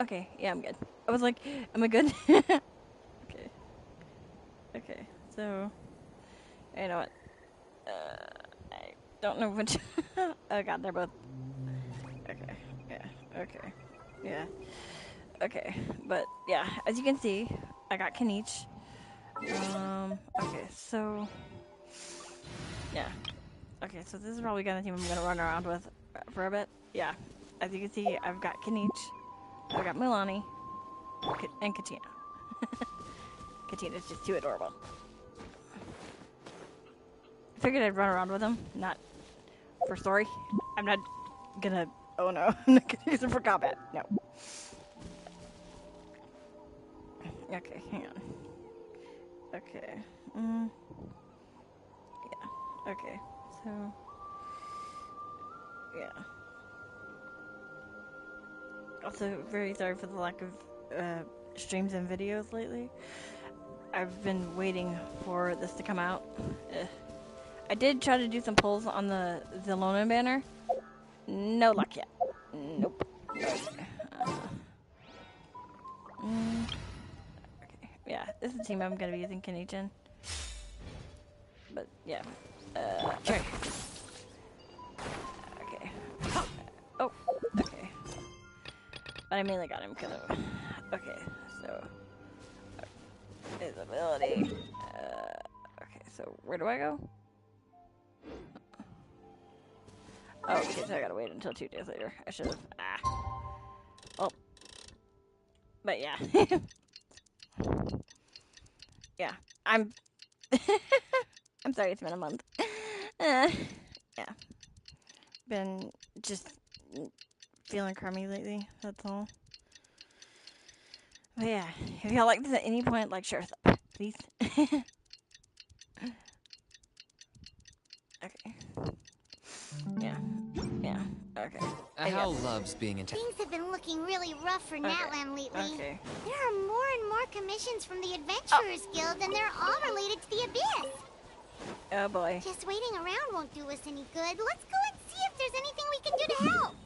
Okay, yeah, I'm good. I was like, am I good? Okay. Okay. So, you know what? I don't know which. Oh god, they're both. Okay. Yeah. Okay. Yeah. Okay. But yeah, as you can see, I got Kanich. Okay. So yeah. Okay. So this is probably gonna team I'm gonna run around with for a bit. Yeah. As you can see, I've got Kanich. I've got Milani. And Katina. Katina's just too adorable. I figured I'd run around with him, not for story. I'm not gonna. Oh no, I'm not gonna use him for combat. No. Okay, hang on. Okay. Yeah. Okay. So. Yeah. Also, very sorry for the lack of streams and videos lately. I've been waiting for this to come out. I did try to do some polls on the Zelona banner. No luck yet. Nope. Okay. Okay. Yeah, this is the team I'm gonna be using Kanechin. But yeah. Okay. Okay. Oh. Okay. But I mainly got him because of. Okay. So. His ability. Okay. So where do I go? Oh, okay. So I gotta wait until 2 days later. I should have. Oh. But yeah. Yeah. I'm. I'm sorry. It's been a month. Yeah. Been just feeling crummy lately. That's all. But yeah, if y'all like this at any point, like, share stuff, please. Okay. Yeah. Yeah. Okay. Hal loves being in. Things have been looking really rough for Natlan lately. Okay. There are more and more commissions from the Adventurers Guild, and they're all related to the Abyss. Oh boy. Just waiting around won't do us any good. Let's go and see if there's anything we can do to help.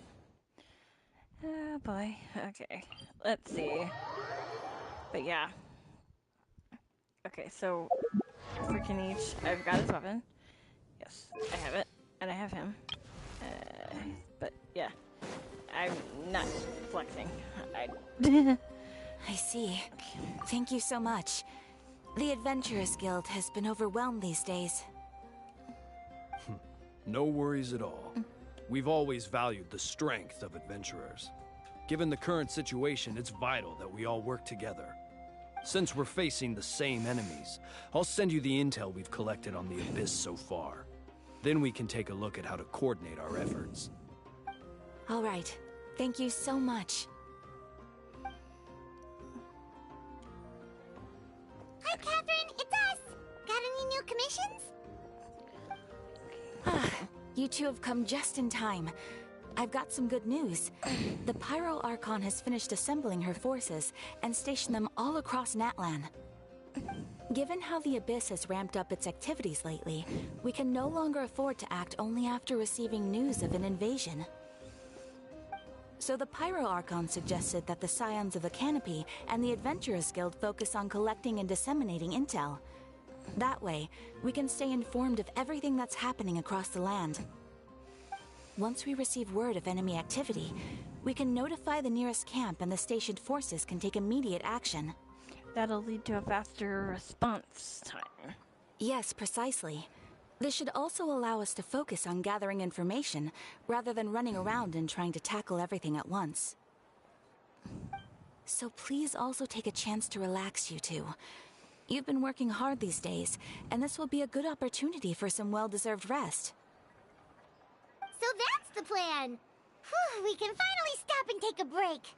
Oh boy. Okay. Let's see. But yeah. Okay, so for Kanich, I've got his weapon. Yes, I have it. And I have him. But yeah. I'm not flexing. I see. Thank you so much. The Adventurers Guild has been overwhelmed these days. No worries at all. We've always valued the strength of adventurers. Given the current situation, it's vital that we all work together. Since we're facing the same enemies, I'll send you the intel we've collected on the Abyss so far. Then we can take a look at how to coordinate our efforts. All right. Thank you so much. Hi, Catherine. It's us. Got any new commissions? You two have come just in time. I've got some good news. The Pyro Archon has finished assembling her forces and stationed them all across Natlan. Given how the Abyss has ramped up its activities lately, we can no longer afford to act only after receiving news of an invasion. So the Pyro Archon suggested that the Scions of the Canopy and the Adventurers Guild focus on collecting and disseminating intel. That way, we can stay informed of everything that's happening across the land. Once we receive word of enemy activity, we can notify the nearest camp and the stationed forces can take immediate action. That'll lead to a faster response time. Yes, precisely. This should also allow us to focus on gathering information, rather than running around and trying to tackle everything at once. So please also take a chance to relax, you two. You've been working hard these days, and this will be a good opportunity for some well-deserved rest. So that's the plan. Whew, we can finally stop and take a break.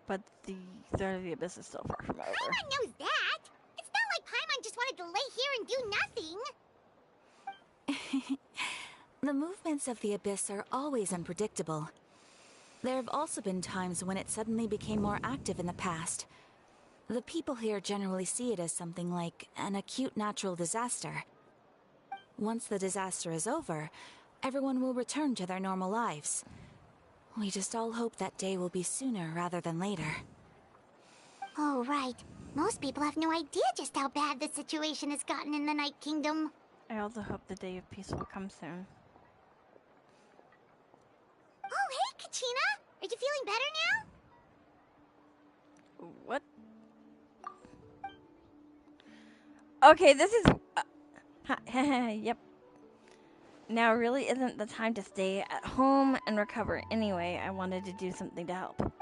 But the start of the Abyss is still far from over. Paimon knows that. It's not like Paimon just wanted to lay here and do nothing. The movements of the Abyss are always unpredictable. There have also been times when it suddenly became more active in the past. The people here generally see it as something like an acute natural disaster. Once the disaster is over, everyone will return to their normal lives. We just all hope that day will be sooner rather than later. Oh, right. Most people have no idea just how bad the situation has gotten in the Night Kingdom. I also hope the day of peace will come soon. Oh, hey, Kachina! Are you feeling better now? What? Okay, this is... yep. Now really isn't the time to stay at home and recover anyway. I wanted to do something to help.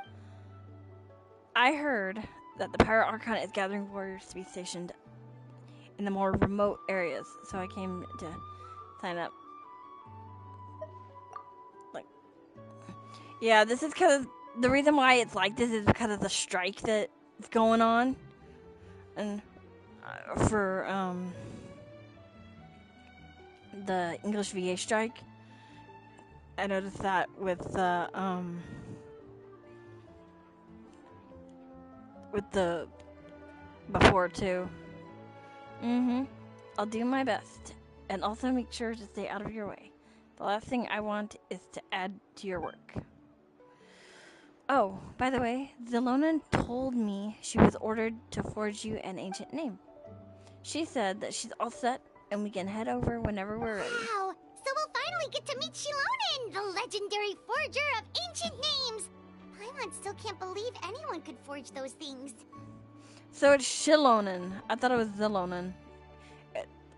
I heard that the Pirate Archon is gathering warriors to be stationed in the more remote areas, so I came to sign up. Like, yeah, this is because the reason why it's like this is because of the strike that is going on, and for the English VA strike. I noticed that with the before too. I'll do my best, and also make sure to stay out of your way. The last thing I want is to add to your work. Oh, by the way, Zelona told me she was ordered to forge you an ancient name. She said that she's all set, and we can head over whenever we're ready. Wow! So we'll finally get to meet Shilonen, the legendary forger of ancient names! Paimon still can't believe anyone could forge those things. So it's Shilonen. I thought it was Zelonen.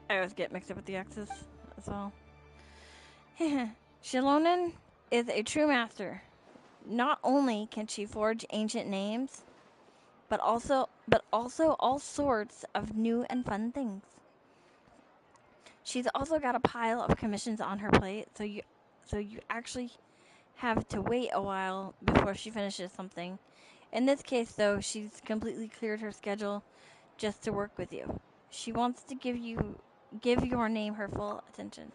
I always get mixed up with the X's as well. Shilonen is a true master. Not only can she forge ancient names, but also all sorts of new and fun things. She's also got a pile of commissions on her plate, so you actually have to wait a while before she finishes something. In this case, though, she's completely cleared her schedule just to work with you. She wants to give your name her full attention.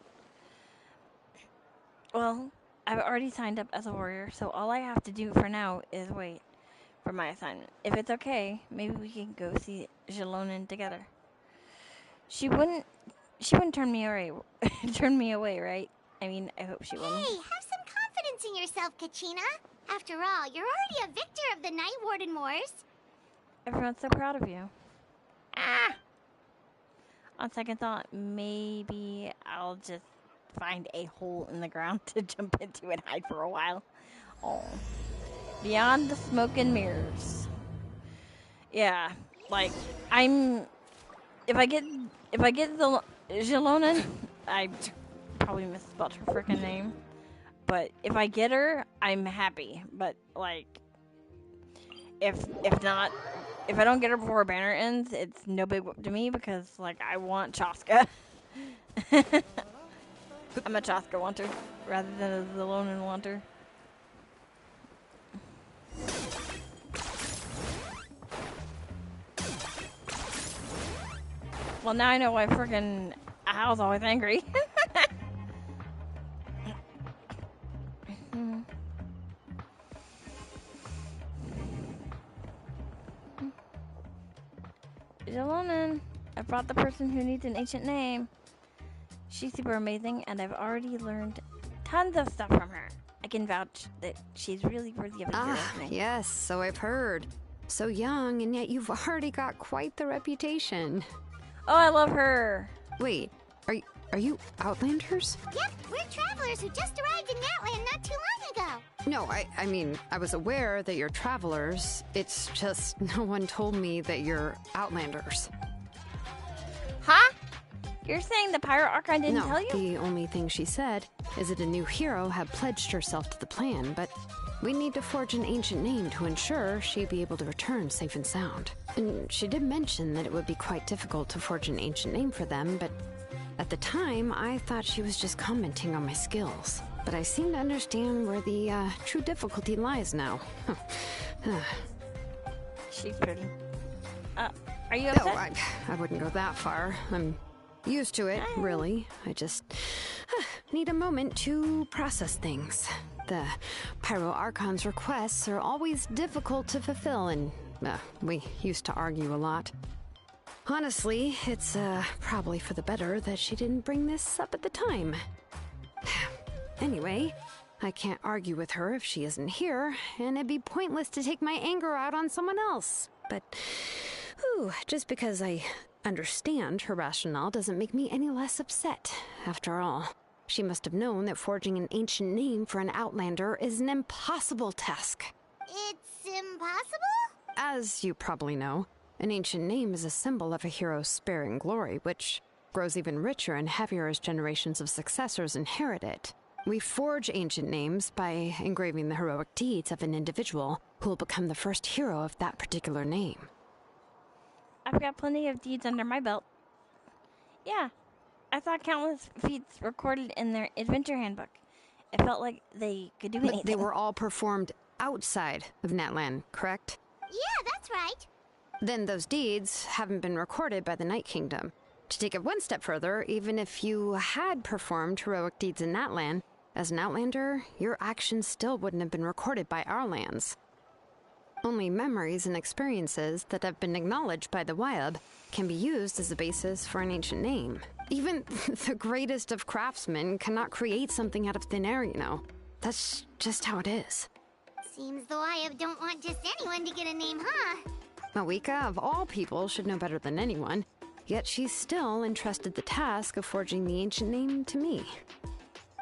Well, I've already signed up as a warrior, so all I have to do for now is wait for my assignment. If it's okay, maybe we can go see Zelonen together. She wouldn't turn me away, right? I mean, I hope she wouldn't. Hey, have some confidence in yourself, Kachina. After all, you're already a victor of the Night Warden Wars. Everyone's so proud of you. Ah! On second thought, maybe I'll just find a hole in the ground to jump into and hide for a while. Oh. Beyond the smoke and mirrors. Yeah, like, if I get the Zelonen, I probably misspelled her frickin' name. But if I get her, I'm happy. But like, if not, if I don't get her before banner ends, it's no big whoop to me because like I want Chaska. I'm a Chaska wanter rather than a Zelonen wanter. Well, now I know why frickin' Hal's always angry. Zelonen, I brought the person who needs an ancient name. She's super amazing, and I've already learned tons of stuff from her. I can vouch that she's really worthy of a hero's name. Yes, so I've heard. So young, and yet you've already got quite the reputation. Oh, I love her. Wait, are you Outlanders? Yep, we're travelers who just arrived in Natland not too long ago. No, I mean, I was aware that you're travelers. It's just no one told me that you're Outlanders. Huh? You're saying the Pirate Archon didn't tell you? The only thing she said is that a new hero had pledged herself to the plan, but we need to forge an ancient name to ensure she'd be able to return safe and sound. And she did mention that it would be quite difficult to forge an ancient name for them, but at the time, I thought she was just commenting on my skills. But I seem to understand where the true difficulty lies now. She's pretty. Are you upset? No, I wouldn't go that far. I'm used to it, really. I just need a moment to process things. The Pyro Archon's requests are always difficult to fulfill, and we used to argue a lot. Honestly, it's probably for the better that she didn't bring this up at the time. Anyway, I can't argue with her if she isn't here, and it'd be pointless to take my anger out on someone else. But, just because I understand her rationale doesn't make me any less upset. After all, she must have known that forging an ancient name for an Outlander is an impossible task. It's impossible? As you probably know, an ancient name is a symbol of a hero's sparing glory, which grows even richer and heavier as generations of successors inherit it. We forge ancient names by engraving the heroic deeds of an individual who will become the first hero of that particular name. I've got plenty of deeds under my belt. Yeah, I saw countless feats recorded in their adventure handbook. It felt like they could do anything. But they were all performed outside of Natlan, correct? Yeah, that's right. Then those deeds haven't been recorded by the Night Kingdom. To take it one step further, even if you had performed heroic deeds in Natlan, as an Outlander, your actions still wouldn't have been recorded by our lands. Only memories and experiences that have been acknowledged by the Wyab can be used as a basis for an ancient name. Even the greatest of craftsmen cannot create something out of thin air, you know. That's just how it is. Seems the Wyab don't want just anyone to get a name, huh? Mawika, of all people, should know better than anyone, yet she's still entrusted the task of forging the ancient name to me.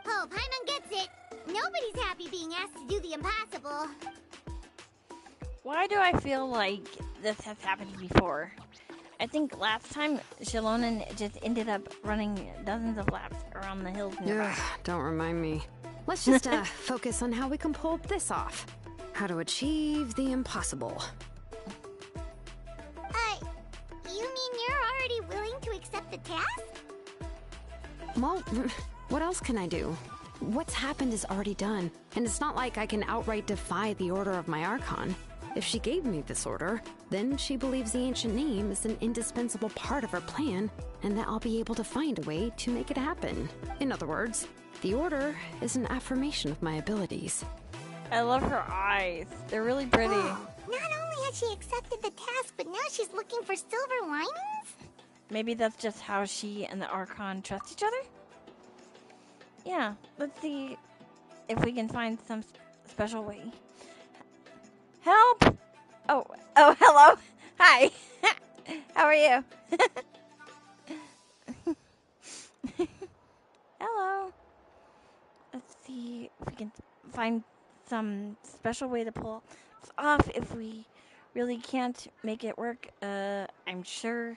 Oh, Paimon gets it. Nobody's happy being asked to do the impossible. Why do I feel like this has happened before? I think last time Shilonen just ended up running dozens of laps around the hills nearby. Ugh, don't remind me. Let's just focus on how we can pull this off. How to achieve the impossible. You mean you're already willing to accept the task? Well, what else can I do? What's happened is already done, and it's not like I can outright defy the order of my Archon. If she gave me this order, then she believes the ancient name is an indispensable part of her plan, and that I'll be able to find a way to make it happen. In other words, the order is an affirmation of my abilities. I love her eyes. They're really pretty. Oh, not only has she accepted the task, but now she's looking for silver linings? Maybe that's just how she and the Archon trust each other? Yeah, let's see if we can find some special way. Help! Oh, hello. Hi. How are you? Hello. Let's see if we can find some special way to pull this off. If we really can't make it work, I'm sure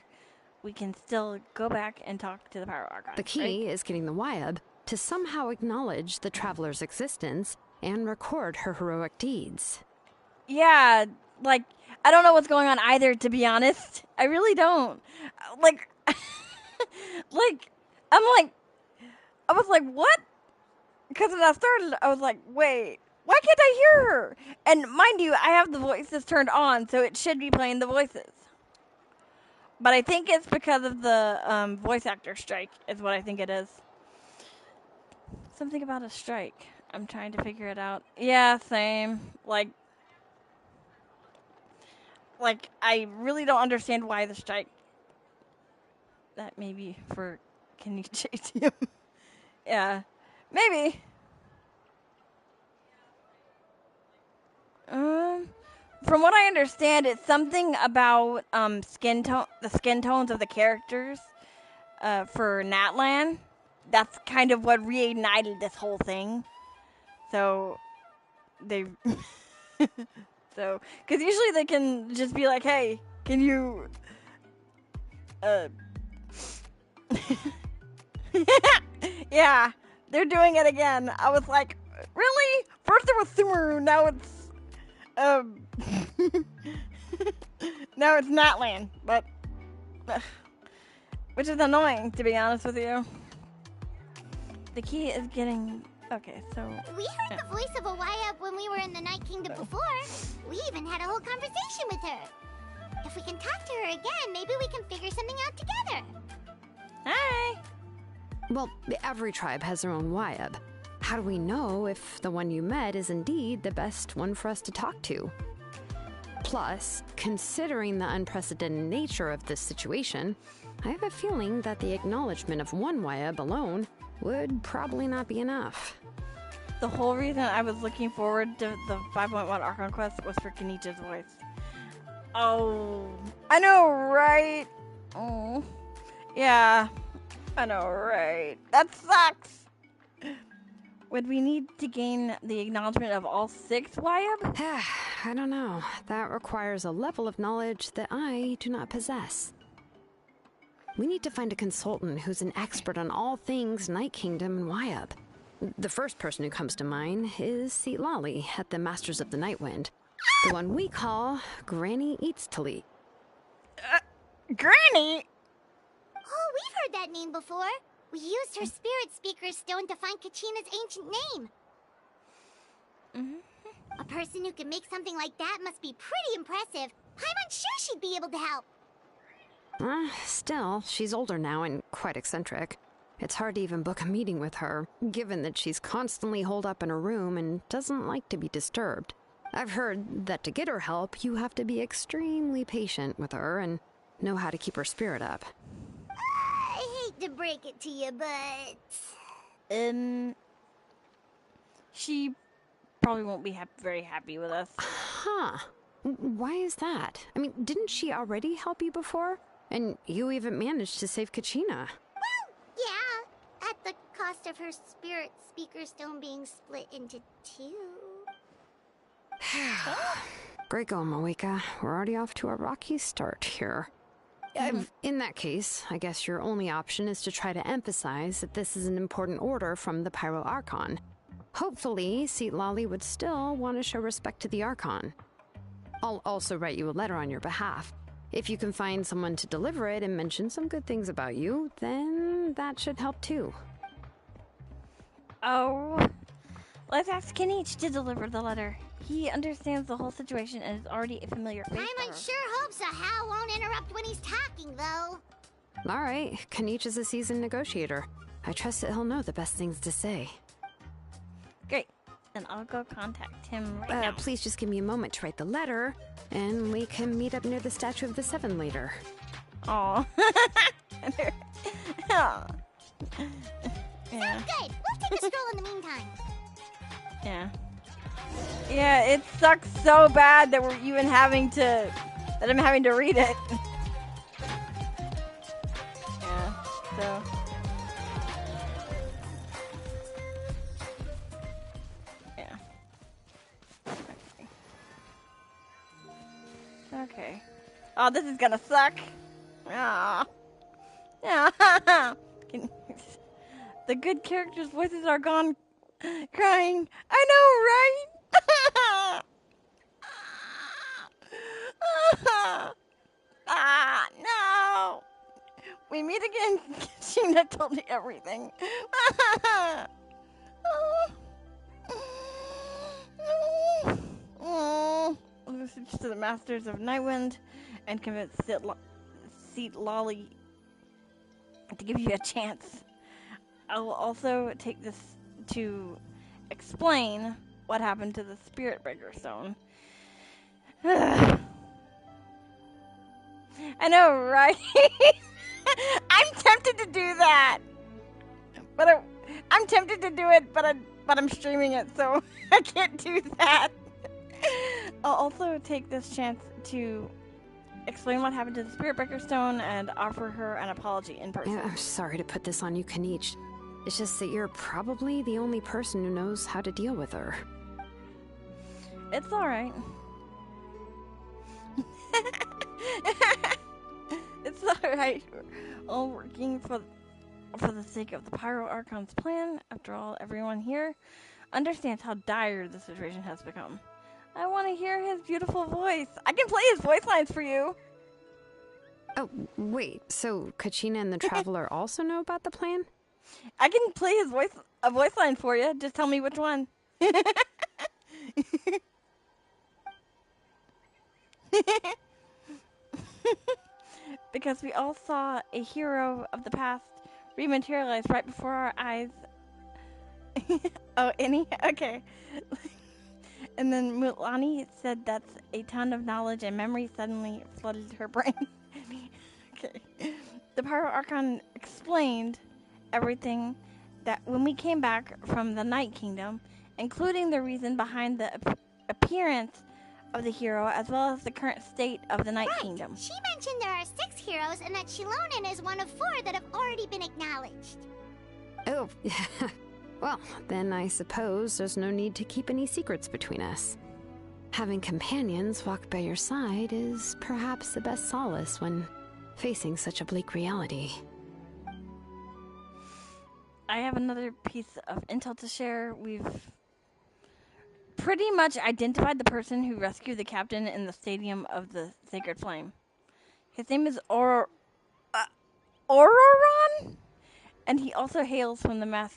we can still go back and talk to the Pyro Archon. The key is getting the Wyab to somehow acknowledge the traveler's existence and record her heroic deeds. Yeah, like, I don't know what's going on either, to be honest. I really don't. Like, I was like, what? Because when I started, I was like, wait, why can't I hear her? And mind you, I have the voices turned on, so it should be playing the voices. But I think it's because of the voice actor strike, is what I think it is. Something about a strike. I'm trying to figure it out. Yeah, same. Like, I really don't understand why the strike. That maybe for can you chase him? Yeah, maybe. From what I understand, it's something about skin tone, the skin tones of the characters for Natlan. That's kind of what reignited this whole thing. So they. So, because usually they can just be like, hey, can you, yeah, they're doing it again. I was like, really? First it was Sumeru, now it's, now it's Natlan, but, which is annoying, to be honest with you. The key is getting... Okay, so... We heard the voice of a Wyab when we were in the Night Kingdom before. We even had a whole conversation with her. If we can talk to her again, maybe we can figure something out together. Hi! Well, every tribe has their own Wyab. How do we know if the one you met is indeed the best one for us to talk to? Plus, considering the unprecedented nature of this situation, I have a feeling that the acknowledgement of one Wyab alone would probably not be enough. The whole reason I was looking forward to the 5.1 Archon quest was for Kenichi's voice. Oh, I know, right? Oh, yeah, I know, right? That sucks. Would we need to gain the acknowledgement of all 6 YM? I don't know. That requires a level of knowledge that I do not possess. We need to find a consultant who's an expert on all things Night Kingdom and Wyab. The first person who comes to mind is Seat Lolly at the Masters of the Night Wind. The one we call Granny Eats Talit. Granny? Oh, we've heard that name before. We used her spirit speaker stone to find Kachina's ancient name. A person who can make something like that must be pretty impressive. I'm unsure she'd be able to help. Still, she's older now and quite eccentric. It's hard to even book a meeting with her, given that she's constantly holed up in her room and doesn't like to be disturbed. I've heard that to get her help, you have to be extremely patient with her and know how to keep her spirit up. I hate to break it to you, but... She probably won't be very happy with us. Huh. Why is that? I mean, didn't she already help you before? And you even managed to save Kachina. Yeah, at the cost of her spirit speaker stone being split into 2. Great going, Moeka. We're already off to a rocky start here. In that case, I guess your only option is to try to emphasize that this is an important order from the Pyro Archon. Hopefully, Seat Lolly would still want to show respect to the Archon. I'll also write you a letter on your behalf. If you can find someone to deliver it and mention some good things about you, then that should help too. Oh, let's ask Kenich to deliver the letter. He understands the whole situation and is already a familiar face. I'm unsure hopes a Hal won't interrupt when he's talking, though. All right, Kenich is a seasoned negotiator. I trust that he'll know the best things to say. Great. Then I'll go contact him right now. Please just give me a moment to write the letter, and we can meet up near the Statue of the Seven later. Aw. Yeah. Sounds good. We'll take a stroll in the meantime. Yeah. Yeah, it sucks so bad that I'm having to read it. Yeah, so. Yeah. Okay. Oh, this is gonna suck. Ah. Yeah. The good characters' voices are gone. Crying. I know, right? No. We meet again. Sheena told me everything. Listen to the Masters of Nightwind and convince Seat Lolly to give you a chance. I will also take this to explain what happened to the Spirit Breaker Stone. I know, right? I'm tempted to do that, but I'm tempted to do it, but I'm streaming it, so I can't do that. I'll also take this chance to explain what happened to the Spirit Breaker Stone and offer her an apology in person. Yeah, I'm sorry to put this on you, Kenich. It's just that you're probably the only person who knows how to deal with her. It's alright. It's alright. All working for the sake of the Pyro Archon's plan. After all, everyone here understands how dire the situation has become. I want to hear his beautiful voice. I can play his voice lines for you. Oh, wait. So Kachina and the Traveler also know about the plan? I can play a voice line for you. Just tell me which one. Because we all saw a hero of the past rematerialize right before our eyes. Oh, any? Okay. And then Mulani said that's a ton of knowledge and memory suddenly flooded her brain. Okay. The Pyro Archon explained everything that when we came back from the Night Kingdom including the reason behind the appearance of the hero, as well as the current state of the Night Kingdom. She mentioned there are 6 heroes and that Shilonen is one of 4 that have already been acknowledged. Oh, well, then I suppose there's no need to keep any secrets between us. Having companions walk by your side is perhaps the best solace when facing such a bleak reality. I have another piece of intel to share. We've pretty much identified the person who rescued the captain in the Stadium of the Sacred Flame. His name is Auroron, and he also hails from the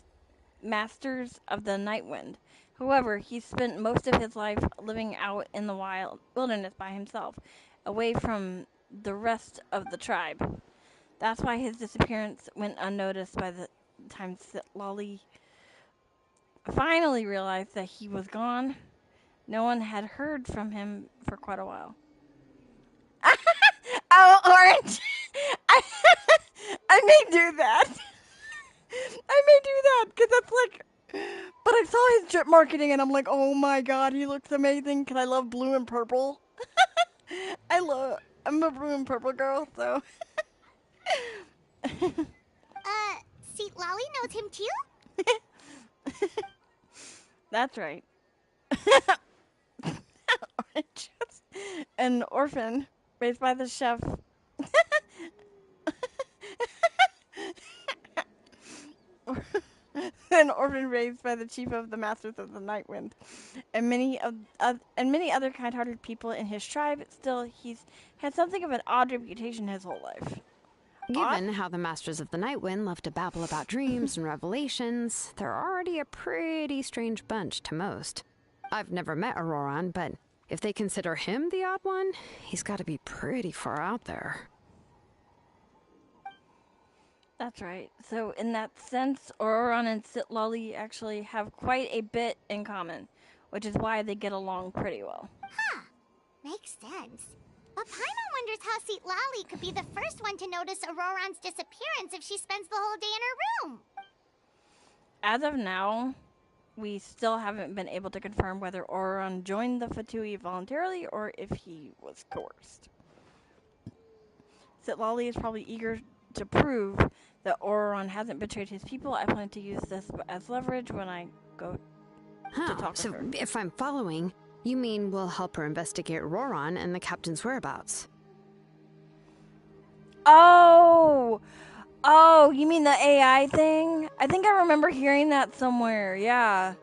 Masters of the Night Wind. However, he spent most of his life living out in the wilderness by himself, away from the rest of the tribe. That's why his disappearance went unnoticed by the time Lolly finally realized that he was gone. No one had heard from him for quite a while. Oh, Orange! I may do that. I may do that, because that's like... But I saw his drip marketing, and I'm like, oh my god, he looks amazing, because I love blue and purple. I'm a blue and purple girl, so... See, Lolly knows him too? That's right. Orange. An orphan raised by the chef. An orphan raised by the chief of the Masters of the Night Wind, and many other kind-hearted people in his tribe. Still, he's had something of an odd reputation his whole life. Given how the Masters of the Night Wind love to babble about dreams and revelations, they're already a pretty strange bunch to most. I've never met Auroron, but if they consider him the odd one, he's got to be pretty far out there. That's right. So in that sense, Auroron and Sitlolly actually have quite a bit in common, which is why they get along pretty well. Huh. Makes sense. But Paimon wonders how Sitlali could be the first one to notice Auroron's disappearance if she spends the whole day in her room. As of now, we still haven't been able to confirm whether Auroron joined the Fatui voluntarily or if he was coerced. Sitlali is probably eager to prove that Auroron hasn't betrayed his people. I plan to use this as leverage when I go to talk so with her. if I'm following, you mean we'll help her investigate Auroron and the captain's whereabouts? Oh, you mean the AI thing? I think I remember hearing that somewhere. Yeah,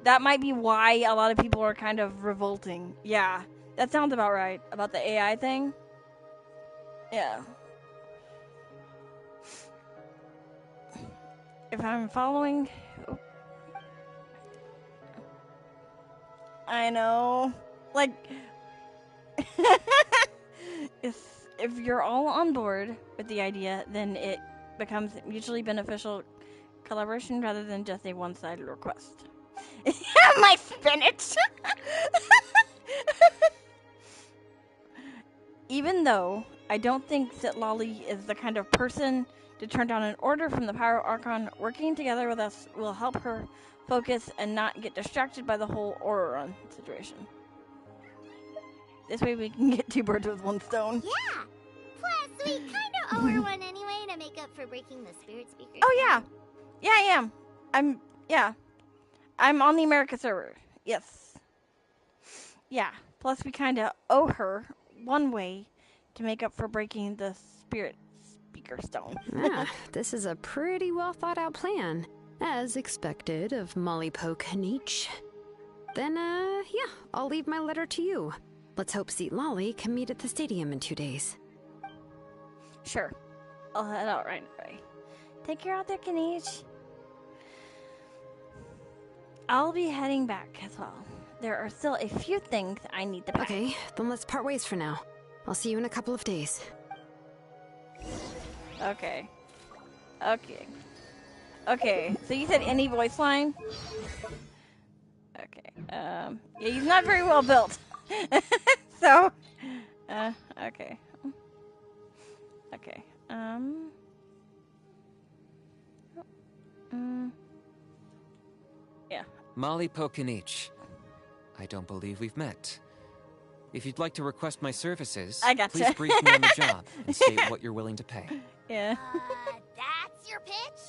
that might be why a lot of people are kind of revolting. Yeah, that sounds about right. About the AI thing. Yeah. If I'm following... Oh. I know. Like... if you're all on board with the idea, then it becomes mutually beneficial collaboration rather than just a one-sided request. My spinach! Even though I don't think Sitlali is the kind of person to turn down an order from the Pyro Archon, working together with us will help her focus and not get distracted by the whole Auroron situation. This way we can get 2 birds with 1 stone. Yeah. Plus, we kind of owe her one anyway to make up for breaking the spirit speaker. Oh, yeah. Yeah, I am. I'm on the America server. Yes. Yeah. Plus, we kind of owe her one way to make up for breaking the spirit speaker stone. This is a pretty well thought out plan, as expected of Molly Poke Nietzsche. Then, yeah, I'll leave my letter to you. Let's hope Seat Lolly can meet at the stadium in 2 days. Sure. I'll head out right away. Take care out there, Kanish. I'll be heading back as well. There are still a few things I need to pack. Okay, then let's part ways for now. I'll see you in a couple of days. Okay. Okay, so you said any voice line? Okay, yeah, he's not very well built. So, okay. Okay, yeah, Mali Pokinich. I don't believe we've met. If you'd like to request my services, I gotcha. please brief me on the job and state what you're willing to pay. Yeah. That's your pitch?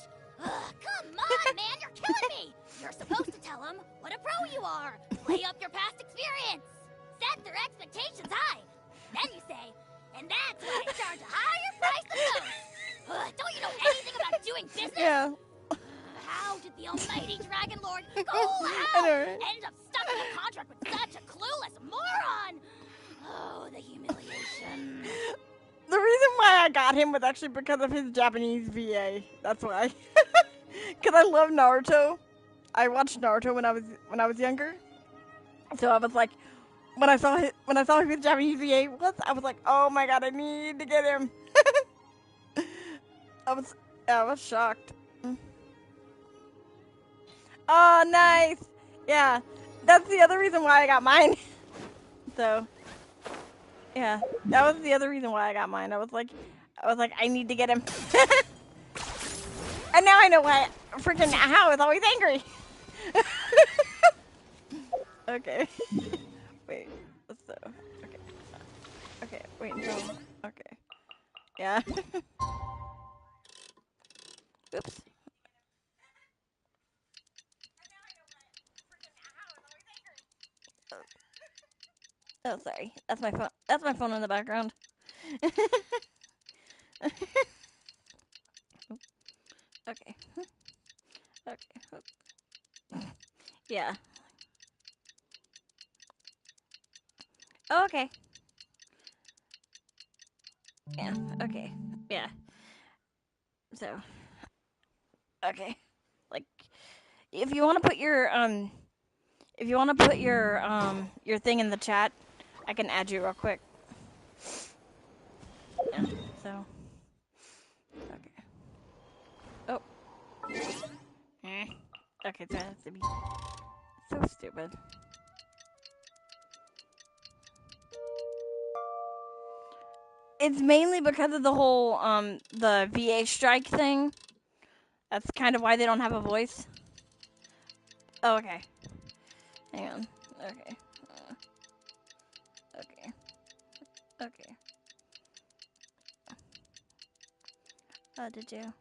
Ugh, come on, man, you're killing me! You're supposed to tell them what a pro you are. Play up your past experience. Set their expectations high. Then you say, and that's why I charge a higher price than most. Don't you know anything about doing business? Yeah. How did the almighty Dragon Lord go I know, right? end up stuck in a contract with such a clueless moron? Oh, the humiliation. The reason why I got him was actually because of his Japanese VA. That's why. Because I love Naruto. I watched Naruto when I was younger. So I was like, when I saw who his Japanese VA was, I was like, oh my god, I need to get him. I was shocked. Oh, nice. Yeah, that's the other reason why I got mine. So, yeah, that was the other reason why I got mine. I was like, I need to get him. And now I know why freaking How is always angry. Okay. Wait. So, okay. Okay. Wait. No. Okay. Yeah. Oops. Oh, sorry. That's my phone. That's my phone in the background. Okay. Okay. Yeah. Oh, okay. Yeah. Okay. Yeah. So. Okay. Like, if you want to put your your thing in the chat, I can add you real quick. Yeah. So. Okay. Oh. Okay, so that has to be so stupid. It's mainly because of the whole the VA strike thing. That's kind of why they don't have a voice. Oh, okay. Hang on. Okay. Okay. Okay. Oh, did you?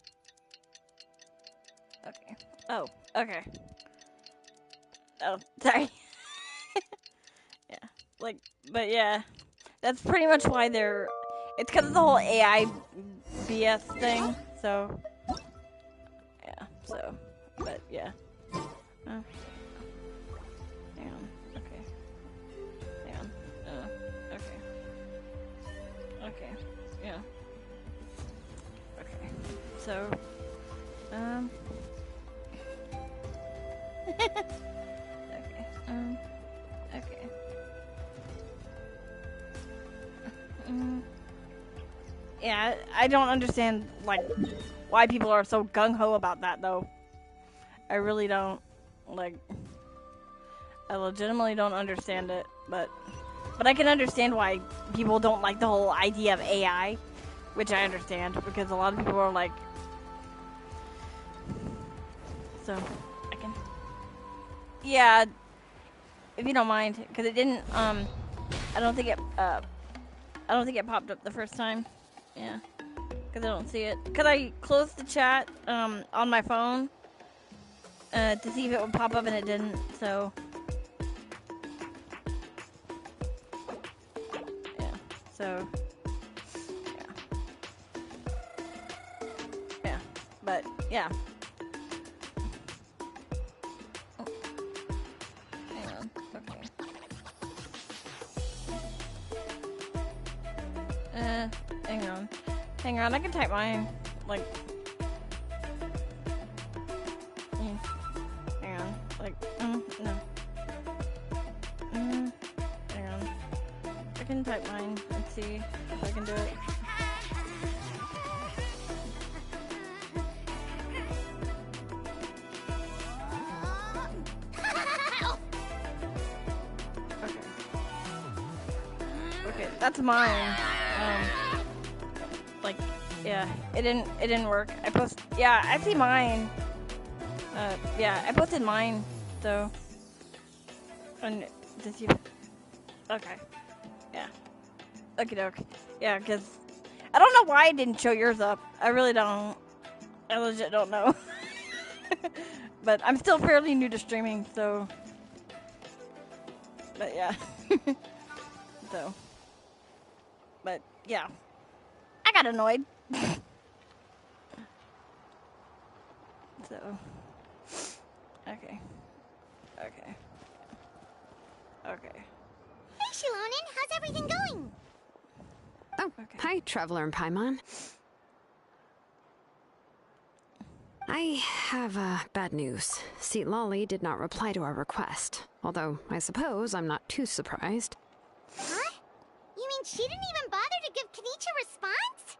Okay. Oh, okay. Oh, sorry. Yeah. Like, but yeah. That's pretty much why they're... It's because of the whole AI BS thing, so... Yeah, so... But, yeah. Hang on. Okay. Hang on. Okay. Okay. Yeah. Okay. So... Okay. Okay. Yeah, I don't understand, like, why people are so gung-ho about that, though. I really don't. Like, I legitimately don't understand it, but I can understand why people don't like the whole idea of AI, which I understand, because a lot of people are like... So, I can... Yeah, if you don't mind, because it didn't, I don't think it popped up the first time. Yeah, because I don't see it. Because I closed the chat, on my phone, to see if it would pop up, and it didn't, so... Yeah, so... Yeah, but, yeah. Hang on, I can type mine, like, hang on, like, no, hang on, I can type mine and see if I can do it. Okay, that's mine, like, yeah, it didn't work. I see mine. Yeah, I posted mine so. And did you? Okay. Yeah. Okie doke. Yeah, because I don't know why I didn't show yours up. I really don't. I legit don't know. But I'm still fairly new to streaming, so. But yeah. So. But yeah. I got annoyed. So. Okay. Okay. Okay. Hey, Shilonin, how's everything going? Oh, Okay. hi, Traveler and Paimon. I have bad news. Lolly did not reply to our request. Although, I suppose I'm not too surprised. Huh? You mean she didn't even bother to give Kenichi a response?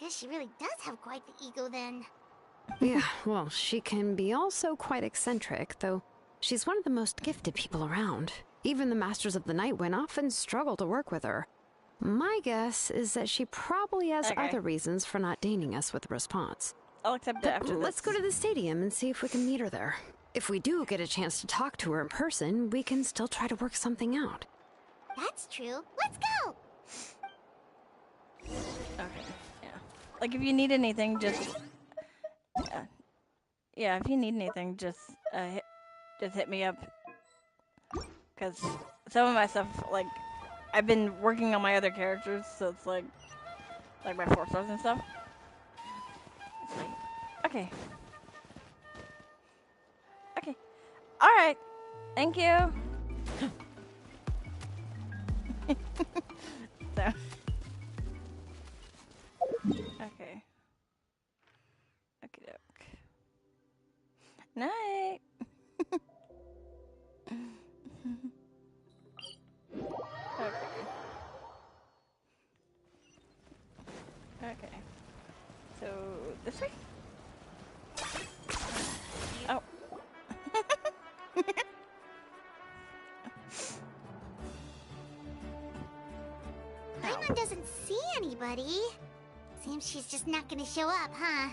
Guess she really does have quite the ego then. Yeah, well, she can be also quite eccentric, though she's one of the most gifted people around. Even the Masters of the Nightwind often struggle to work with her. My guess is that she probably has Okay. other reasons for not deigning us with a response. I'll accept it But after let's this. go to the stadium and see if we can meet her there. If we do get a chance to talk to her in person, we can still try to work something out. That's true. Let's go! Okay. Yeah. Like if you need anything, just. Yeah. If you need anything, just hit me up. Cause some of my stuff, like, I've been working on my other characters, so it's like my 4 stars and stuff. It's like, okay. Okay. All right. Thank you. So. Okay. Okie doke. Night. Okay. Okay. So this way? Oh. Paimon doesn't see anybody. Seems she's just not gonna show up, huh?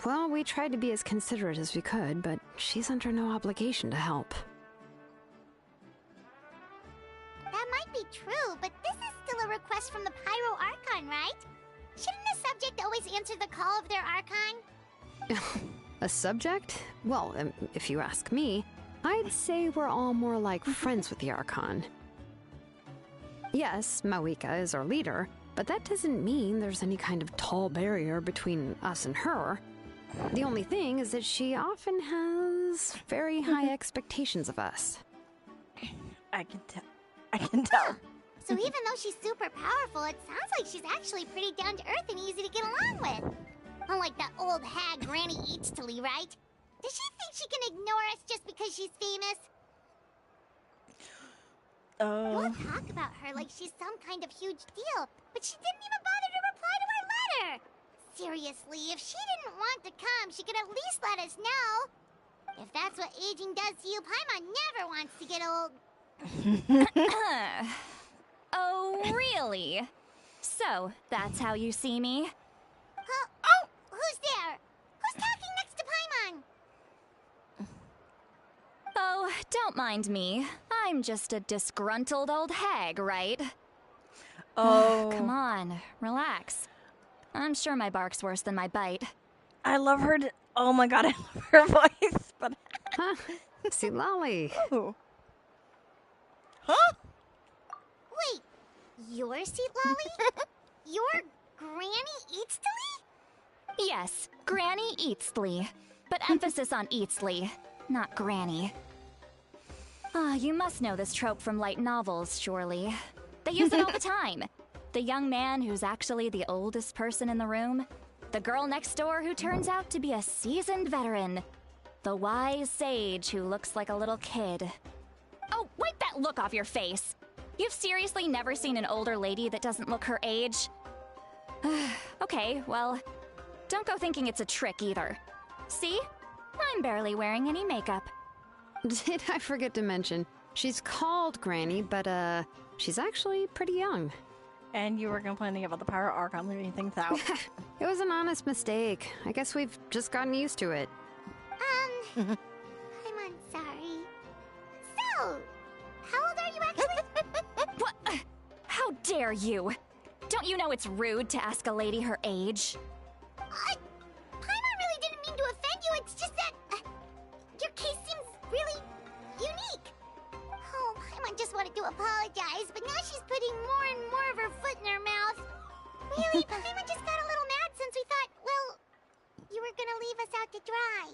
Well, we tried to be as considerate as we could, but she's under no obligation to help. That might be true, but this is still a request from the Pyro Archon, right? Shouldn't a subject always answer the call of their Archon? A subject? Well, if you ask me, I'd say we're all more like friends with the Archon. Yes, Mawika is our leader, but that doesn't mean there's any kind of tall barrier between us and her. The only thing is that she often has very high expectations of us. I can tell. I can tell. So even though she's super powerful, it sounds like she's actually pretty down to earth and easy to get along with. Unlike that old hag Granny Eatstily, right? Does she think she can ignore us just because she's famous? We'll talk about her like she's some kind of huge deal, but she didn't even bother to reply to our letter. Seriously, if she didn't want to come, she could at least let us know. If that's what aging does to you, Paimon never wants to get old. Oh, really? So, that's how you see me? Oh, who's there? Who's talking next to Paimon? Oh, don't mind me. I'm just a disgruntled old hag, right? Oh. Come on, relax. I'm sure my bark's worse than my bite. I love her. Oh my god, I love her voice. But. Huh? See, Lolly. Ooh. Huh? Wait, you're Seat Lolly? You're Granny Eatstily? Yes, Granny Eatsley. But emphasis on Eatsley, not Granny. Ah, you must know this trope from light novels, surely. They use it all the time. The young man who's actually the oldest person in the room. The girl next door who turns out to be a seasoned veteran. The wise sage who looks like a little kid. Oh, wipe that look off your face! You've seriously never seen an older lady that doesn't look her age? Okay, well, don't go thinking it's a trick either. See? I'm barely wearing any makeup. Did I forget to mention, she's called Granny, but she's actually pretty young. And you were complaining about the Pyro Archon leaving things out. It was an honest mistake. I guess we've just gotten used to it. I'm sorry. So, how old are you actually? What? How dare you? Don't you know it's rude to ask a lady her age? Paimon really didn't mean to offend you, it's just that your case seems really unique. Oh, Paimon just wanted to apologize, but now she's putting more and more of her foot in her mouth. Really, Paimon just got a little mad since we thought, well, you were gonna leave us out to dry.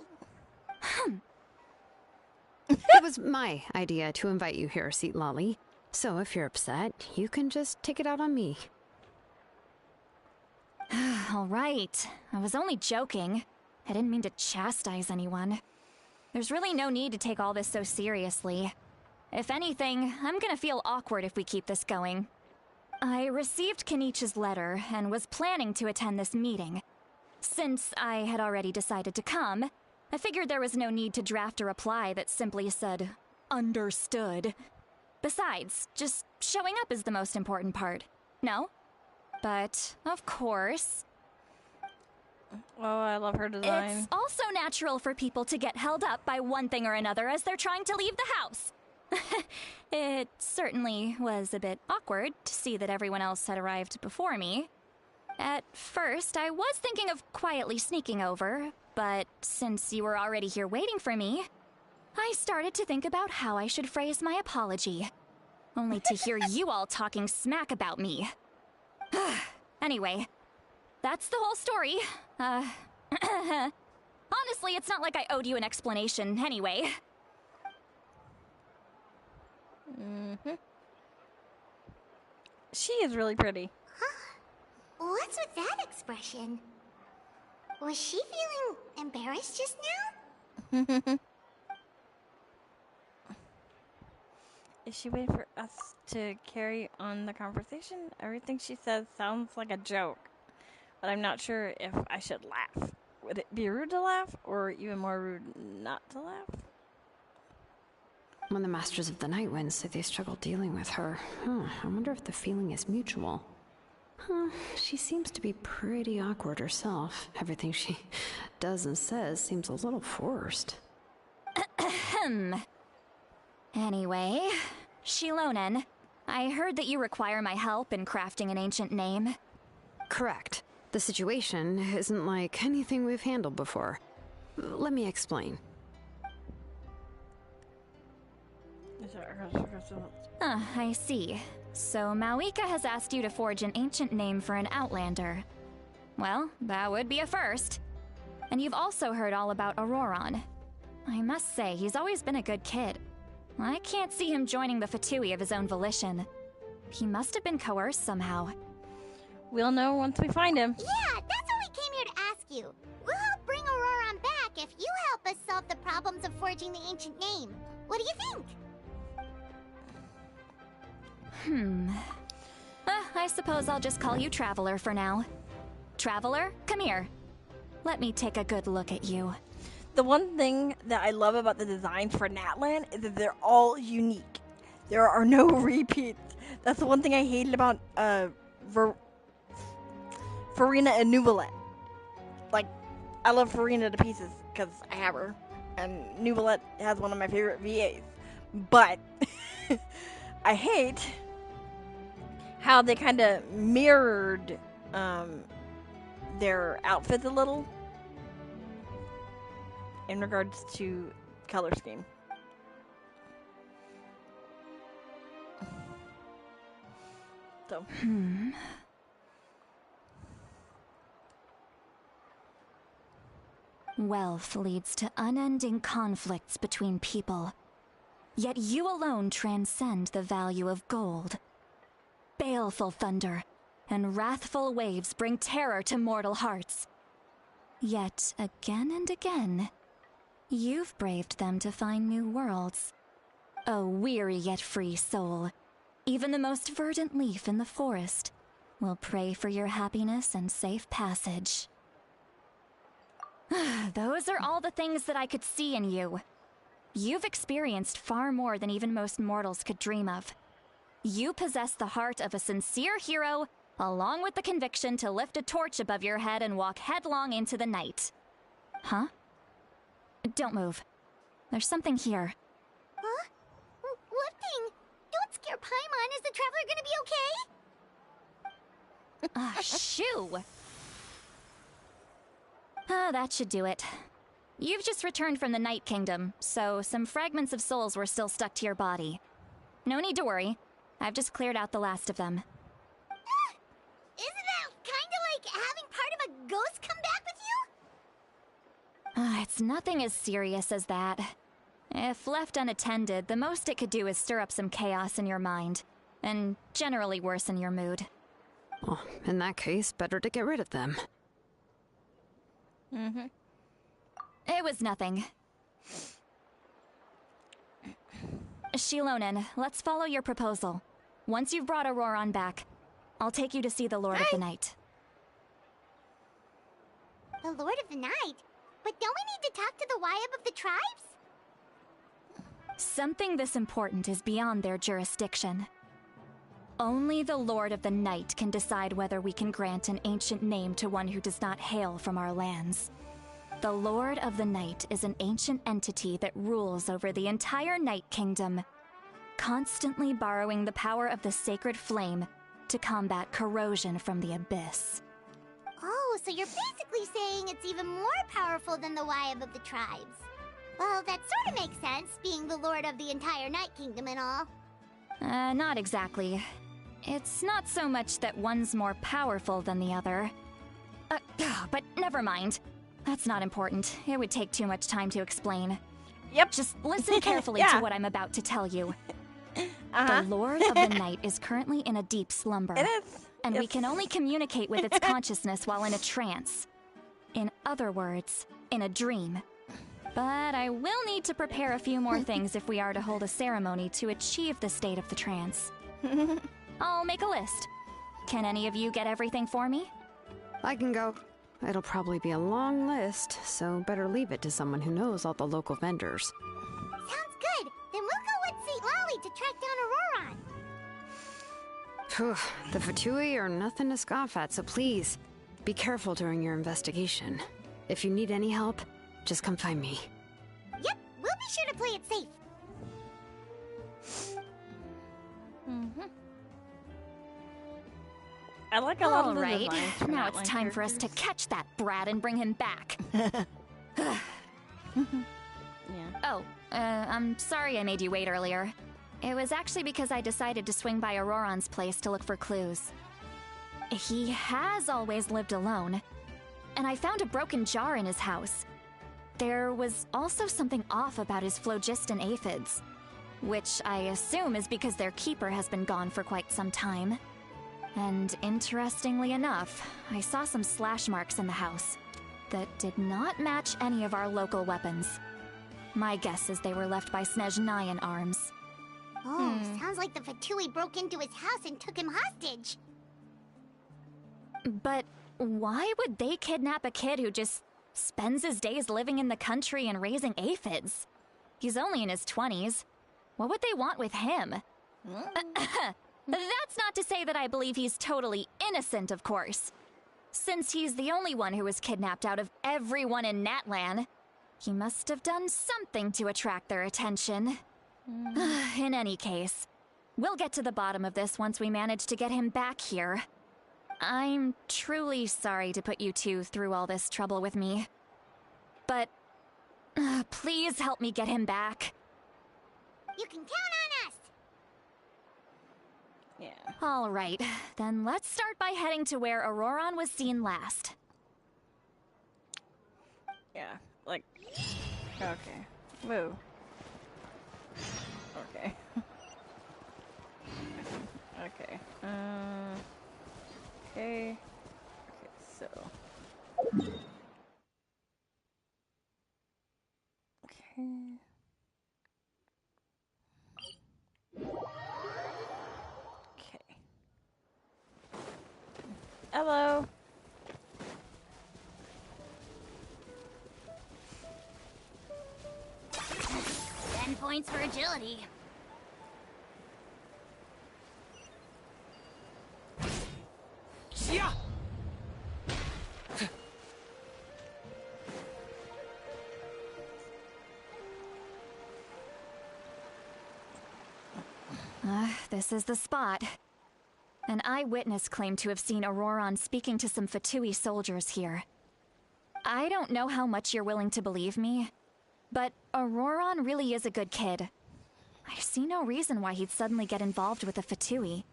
It was my idea to invite you here, Seat Lolly. So if you're upset, you can just take it out on me. All right. I was only joking. I didn't mean to chastise anyone. There's really no need to take all this so seriously. If anything, I'm gonna feel awkward if we keep this going. I received Kenichi's letter and was planning to attend this meeting. Since I had already decided to come, I figured there was no need to draft a reply that simply said, "Understood." Besides, just showing up is the most important part. No? But, of course, Oh, I love her design. it's also natural for people to get held up by one thing or another as they're trying to leave the house. It certainly was a bit awkward to see that everyone else had arrived before me. At first, I was thinking of quietly sneaking over, but since you were already here waiting for me, I started to think about how I should phrase my apology. Only to hear you all talking smack about me. Anyway, that's the whole story. Honestly, it's not like I owed you an explanation anyway. She is really pretty. What's with that expression? Was she feeling embarrassed just now? Is she waiting for us to carry on the conversation? Everything she says sounds like a joke, but I'm not sure if I should laugh. Would it be rude to laugh, or even more rude not to laugh? When the Masters of the Night Wind say they struggle dealing with her, I wonder if the feeling is mutual. She seems to be pretty awkward herself. Everything she does and says seems a little forced. Anyway, Shilonen, I heard that you require my help in crafting an ancient name. Correct. The situation isn't like anything we've handled before. Let me explain. I see. So Mauika has asked you to forge an ancient name for an Outlander. Well, that would be a first. And you've also heard all about Auroron. I must say, he's always been a good kid. I can't see him joining the Fatui of his own volition. He must have been coerced somehow. We'll know once we find him. Yeah, that's what we came here to ask you. We'll help bring Auroron back if you help us solve the problems of forging the ancient name. What do you think? I suppose I'll just call you Traveler for now. Traveler, come here. Let me take a good look at you. The one thing that I love about the designs for Natlan is that they're all unique. There are no repeats. That's the one thing I hated about Farina and Nuvolet. Like, I love Farina to pieces because I have her, and Nuvolet has one of my favorite VAs. But I hate how they kind of mirrored their outfits a little in regards to color scheme. So. Wealth leads to unending conflicts between people. Yet you alone transcend the value of gold. Baleful thunder and wrathful waves bring terror to mortal hearts. Yet again and again, you've braved them to find new worlds. A weary yet free soul, even the most verdant leaf in the forest will pray for your happiness and safe passage. Those are all the things that I could see in you. You've experienced far more than even most mortals could dream of. You possess the heart of a sincere hero, along with the conviction to lift a torch above your head and walk headlong into the night. Huh? Don't move. There's something here. Huh? What thing? Don't scare Paimon. Is the traveler gonna be okay? Shoo! Ah, that should do it. You've just returned from the Night Kingdom, so some fragments of souls were still stuck to your body. No need to worry. I've just cleared out the last of them. Isn't that kinda like having part of a ghost come back with you? It's nothing as serious as that. If left unattended, the most it could do is stir up some chaos in your mind, and generally worsen your mood. Oh, in that case, better to get rid of them. Mm-hmm. It was nothing. Shilonen, let's follow your proposal. Once you've brought Auroron back, I'll take you to see the Lord of the Night. The Lord of the Night? But don't we need to talk to the Wyab of the tribes? Something this important is beyond their jurisdiction. Only the Lord of the Night can decide whether we can grant an ancient name to one who does not hail from our lands. The Lord of the Night is an ancient entity that rules over the entire Night Kingdom, constantly borrowing the power of the sacred flame to combat corrosion from the abyss. Oh, so you're basically saying it's even more powerful than the Wyab of the tribes. Well, that sort of makes sense, being the Lord of the entire Night Kingdom and all. Not exactly. It's not so much that one's more powerful than the other. But never mind. That's not important. It would take too much time to explain. Yep. Just listen carefully Yeah. to what I'm about to tell you. Uh-huh. The Lord of the Night is currently in a deep slumber. It is. And we Yes. can only communicate with its consciousness while in a trance. In other words, in a dream. But I will need to prepare a few more things if we are to hold a ceremony to achieve the state of the trance. I'll make a list. Can any of you get everything for me? I can go. It'll probably be a long list, so better leave it to someone who knows all the local vendors. Sounds good. Then we'll go with St. Lolly to track down Auroron. Phew, the Fatui are nothing to scoff at, so please, be careful during your investigation. If you need any help, just come find me. Yep, we'll be sure to play it safe. I like a lot All of the right, designs for now Outline it's time for us to characters. catch that brat and bring him back. Yeah. Oh, I'm sorry I made you wait earlier. It was actually because I decided to swing by Auroron's place to look for clues. He has always lived alone, and I found a broken jar in his house. There was also something off about his phlogiston aphids, which I assume is because their keeper has been gone for quite some time. And interestingly enough, I saw some slash marks in the house that did not match any of our local weapons. My guess is they were left by Snezhnayan arms. Oh, sounds like the Fatui broke into his house and took him hostage. But why would they kidnap a kid who just spends his days living in the country and raising aphids? He's only in his 20s. What would they want with him? That's not to say that I believe he's totally innocent, of course. Since he's the only one who was kidnapped out of everyone in Natlan, he must have done something to attract their attention. In any case, we'll get to the bottom of this once we manage to get him back here. I'm truly sorry to put you two through all this trouble with me. But please help me get him back. You can count on us. Yeah. All right, then let's start by heading to where Auroron was seen last. Yeah. Like. Okay. Whoa. Okay. Okay. Okay. Okay, so. Okay. Okay. Hello. 10 points for agility. This is the spot. An eyewitness claimed to have seen Auroron speaking to some Fatui soldiers here. I don't know how much you're willing to believe me, but Auroron really is a good kid. I see no reason why he'd suddenly get involved with the Fatui.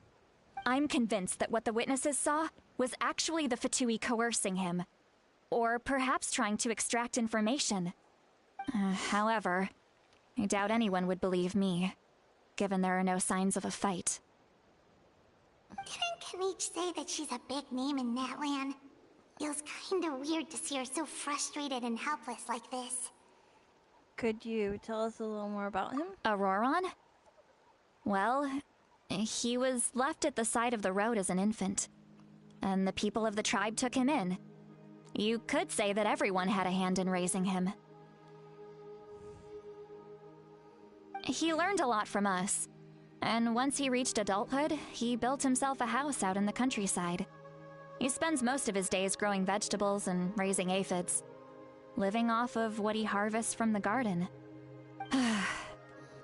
I'm convinced that what the witnesses saw was actually the Fatui coercing him, or perhaps trying to extract information. However, I doubt anyone would believe me, given there are no signs of a fight. Didn't Kanich say that she's a big name in Natlan? Feels kinda weird to see her so frustrated and helpless like this. Could you tell us a little more about him? Auroron? Well, he was left at the side of the road as an infant, and the people of the tribe took him in. You could say that everyone had a hand in raising him. He learned a lot from us, and once he reached adulthood, he built himself a house out in the countryside. He spends most of his days growing vegetables and raising aphids, living off of what he harvests from the garden.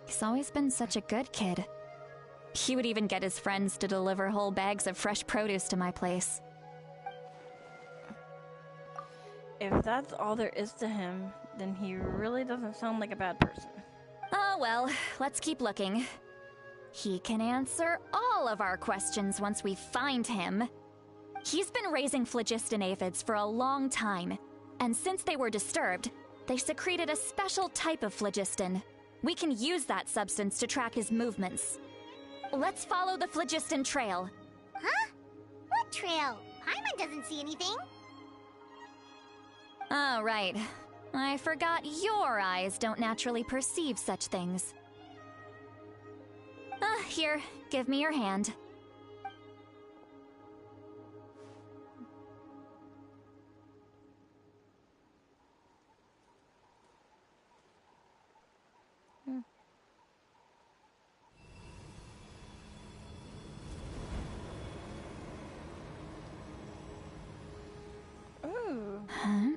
He's always been such a good kid. He would even get his friends to deliver whole bags of fresh produce to my place. If that's all there is to him, then he really doesn't sound like a bad person. Oh well, let's keep looking. He can answer all of our questions once we find him. He's been raising phlogiston aphids for a long time, and since they were disturbed, they secreted a special type of phlogiston. We can use that substance to track his movements. Let's follow the phlogiston trail. Huh? What trail? Paimon doesn't see anything. Oh, right. I forgot your eyes don't naturally perceive such things. Here, give me your hand. Ooh. Huh?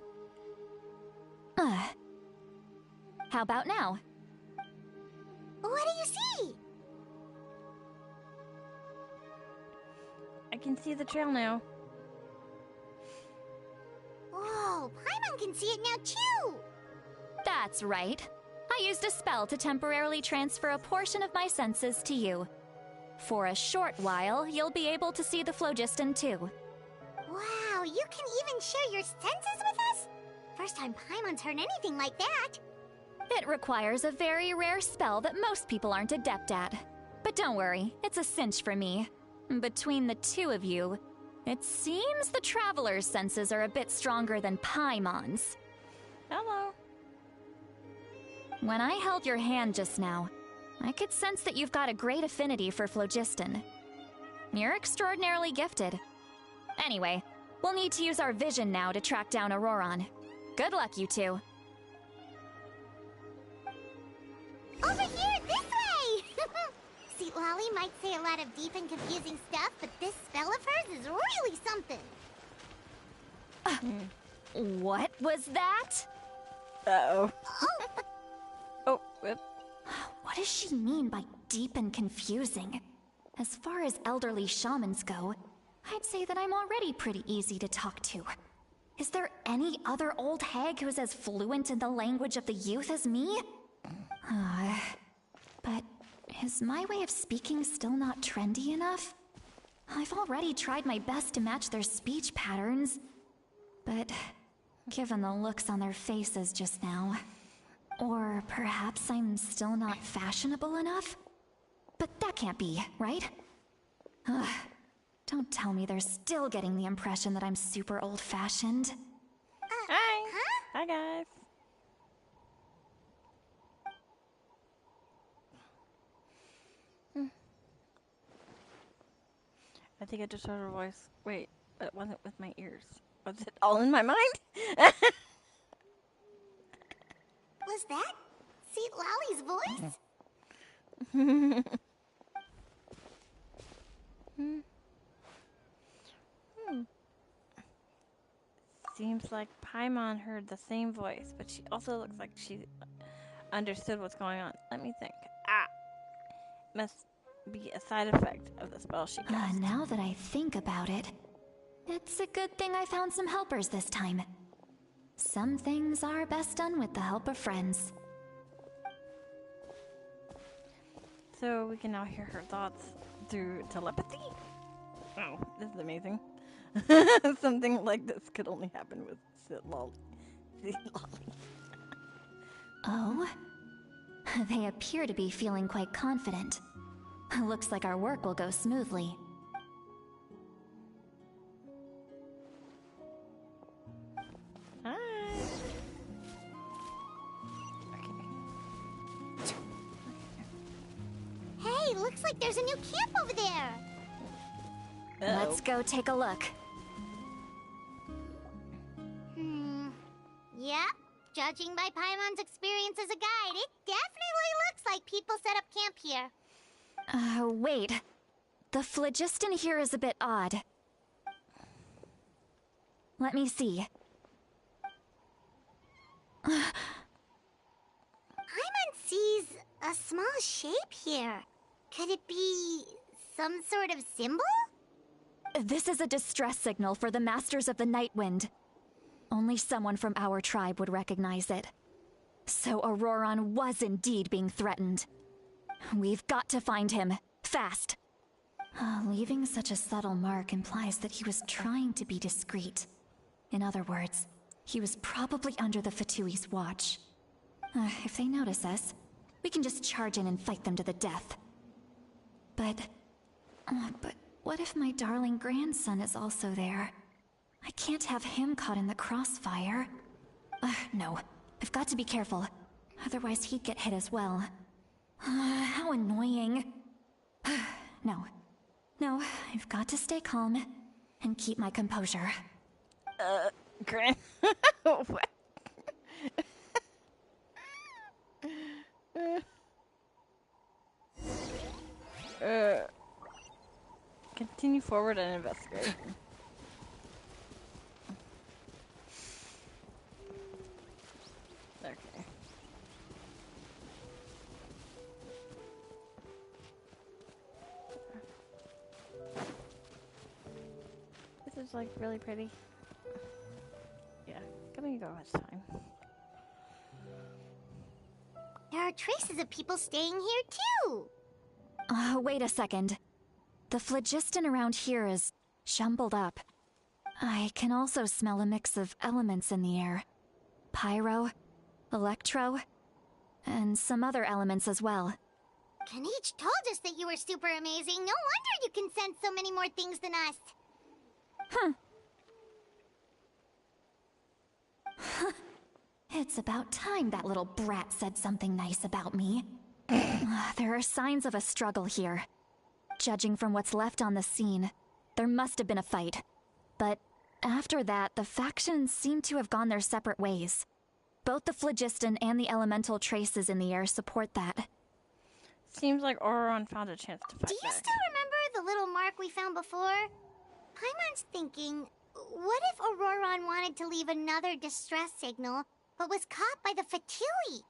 How about now? What do you see? I can see the trail now. Whoa, Paimon can see it now too! That's right. I used a spell to temporarily transfer a portion of my senses to you. For a short while, you'll be able to see the phlogiston too. Wow, you can even share your senses with us? First time Paimon's heard anything like that. It requires a very rare spell that most people aren't adept at. But don't worry, it's a cinch for me. Between the two of you, it seems the Traveler's senses are a bit stronger than Paimon's. Hello. When I held your hand just now, I could sense that you've got a great affinity for phlogiston. You're extraordinarily gifted. Anyway, we'll need to use our vision now to track down Auroron. Good luck, you two. Over here, this way! See, Lolly might say a lot of deep and confusing stuff, but this spell of hers is really something. What was that? Uh-oh. Oh, whip. What does she mean by deep and confusing? As far as elderly shamans go, I'd say that I'm already pretty easy to talk to. Is there any other old hag who's as fluent in the language of the youth as me? But is my way of speaking still not trendy enough? I've already tried my best to match their speech patterns, but given the looks on their faces just now, or perhaps I'm still not fashionable enough? But that can't be, right? Don't tell me they're still getting the impression that I'm super old-fashioned. Hi. Hi, guys. I think I just heard her voice. Wait, but it wasn't with my ears. Was it all in my mind? Was that Seat Lolly's voice? Seems like Paimon heard the same voice, but she also looks like she understood what's going on. Let me think. be a side effect of the spell she cast. Now that I think about it, it's a good thing I found some helpers this time. Some things are best done with the help of friends. So we can now hear her thoughts through telepathy? Oh, this is amazing. Something like this could only happen with Lolly. Oh? They appear to be feeling quite confident. Looks like our work will go smoothly. Hi. Hey, looks like there's a new camp over there. Let's go take a look. Yep. Judging by Paimon's experience as a guide, it definitely looks like people set up camp here. Wait. The phlogiston here is a bit odd. Let me see. Paimon sees a small shape here. Could it be some sort of symbol? This is a distress signal for the Masters of the Night Wind. Only someone from our tribe would recognize it. So Auroron was indeed being threatened. We've got to find him. Fast. Leaving such a subtle mark implies that he was trying to be discreet. In other words, he was probably under the Fatui's watch. If they notice us, we can just charge in and fight them to the death. But what if my darling grandson is also there? I can't have him caught in the crossfire. No. I've got to be careful. Otherwise he'd get hit as well. How annoying. No. No, I've got to stay calm and keep my composure. Gran. What? Continue forward and investigate. Okay. This is like really pretty. Yeah, coming and go as time. There are traces of people staying here too. Wait a second. The phlogiston around here is jumbled up. I can also smell a mix of elements in the air. Pyro, electro, and some other elements as well. Kanich told us that you were super amazing. No wonder you can sense so many more things than us. It's about time that little brat said something nice about me. There are signs of a struggle here. Judging from what's left on the scene, there must have been a fight. But after that, the factions seem to have gone their separate ways. Both the phlogiston and the elemental traces in the air support that. Seems like Auroron found a chance to fight Do you back. still remember the little mark we found before? Paimon's thinking, what if Auroron wanted to leave another distress signal, but was caught by the Fatui?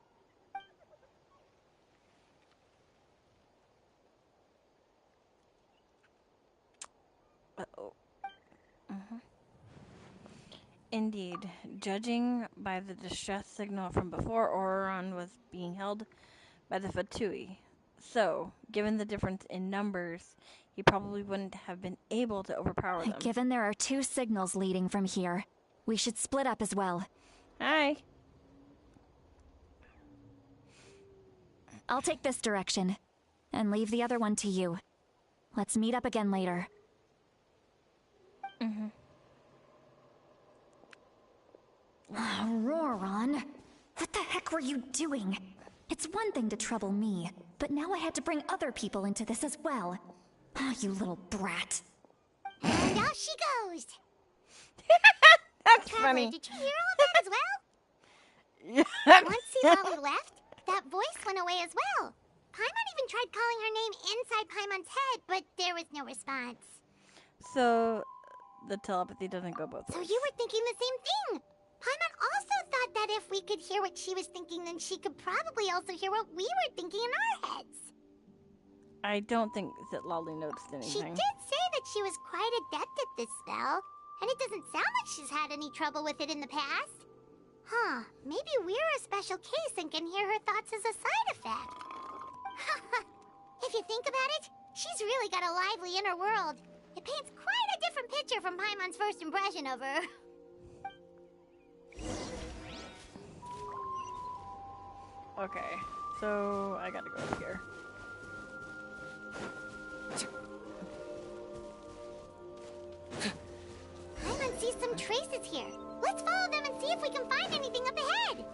Uh-oh. Indeed, judging by the distress signal from before, Auroron was being held by the Fatui. So, given the difference in numbers, he probably wouldn't have been able to overpower them. Given there are two signals leading from here, we should split up as well. Hi. I'll take this direction, and leave the other one to you. Let's meet up again later. Auroron, what the heck were you doing? It's one thing to trouble me, but now I had to bring other people into this as well. You little brat. And out she goes. That's Traveler, funny. did you hear all that as well? Yeah. Once Lolly left, that voice went away as well. Paimon even tried calling her name inside Paimon's head, but there was no response. So, the telepathy doesn't go both So ways. you were thinking the same thing. Paimon also thought that if we could hear what she was thinking, then she could probably also hear what we were thinking in our heads. I don't think that Lolly noticed She anything. did say that she was quite adept at this spell, and it doesn't sound like she's had any trouble with it in the past. Huh, maybe we're a special case and can hear her thoughts as a side effect. If you think about it, she's really got a lively inner world. It paints quite a different picture from Paimon's first impression of her. Okay, so I gotta go here. Paimon sees some traces here. Let's follow them and see if we can find anything up ahead.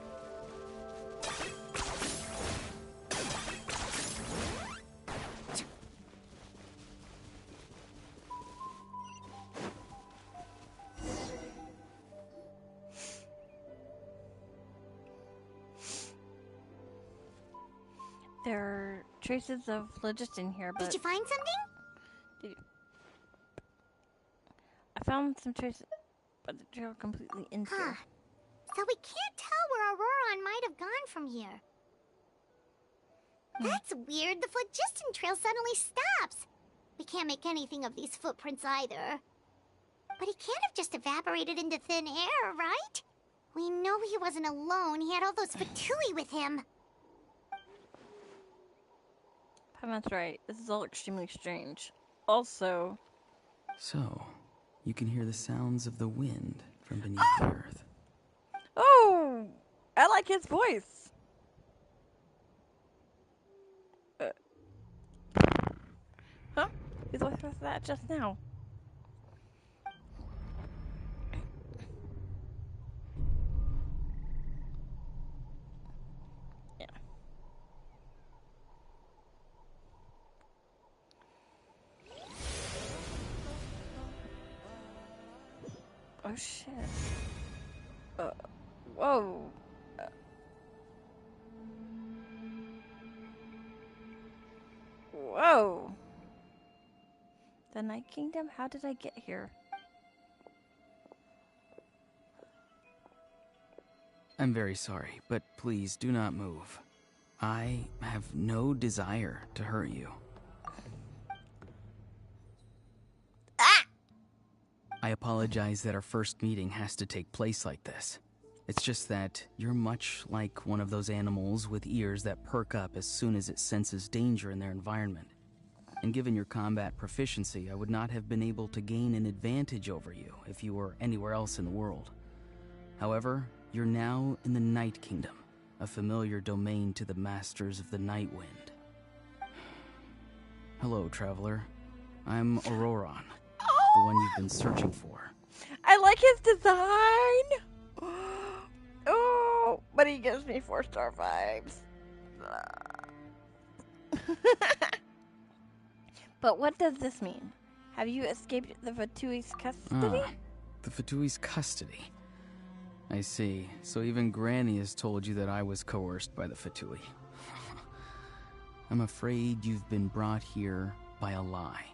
There are traces of phlogiston here, but Did you find something? I found some traces, but the trail completely ends Huh. here. So we can't tell where Auroron might have gone from here. That's weird. The phlogiston trail suddenly stops. We can't make anything of these footprints either. But he can't have just evaporated into thin air, right? We know he wasn't alone. He had all those Fatui with him. Paimon's right. This is all extremely strange. Also, So, you can hear the sounds of the wind from beneath the earth. oh, I like his voice. Huh? His voice was that just now. Yeah. Oh shit. Whoa. Whoa. The Night Kingdom? How did I get here? I'm very sorry, but please do not move. I have no desire to hurt you. I apologize that our first meeting has to take place like this. It's just that you're much like one of those animals with ears that perk up as soon as it senses danger in their environment. And given your combat proficiency, I would not have been able to gain an advantage over you if you were anywhere else in the world. However, you're now in the Night Kingdom, a familiar domain to the Masters of the Night Wind. Hello, traveler. I'm Auroron, the one you've been searching for. I like his design! Oh, but he gives me 4-star vibes. But what does this mean? Have you escaped the Fatui's custody? The Fatui's custody. I see. So even Granny has told you that I was coerced by the Fatui. I'm afraid you've been brought here by a lie,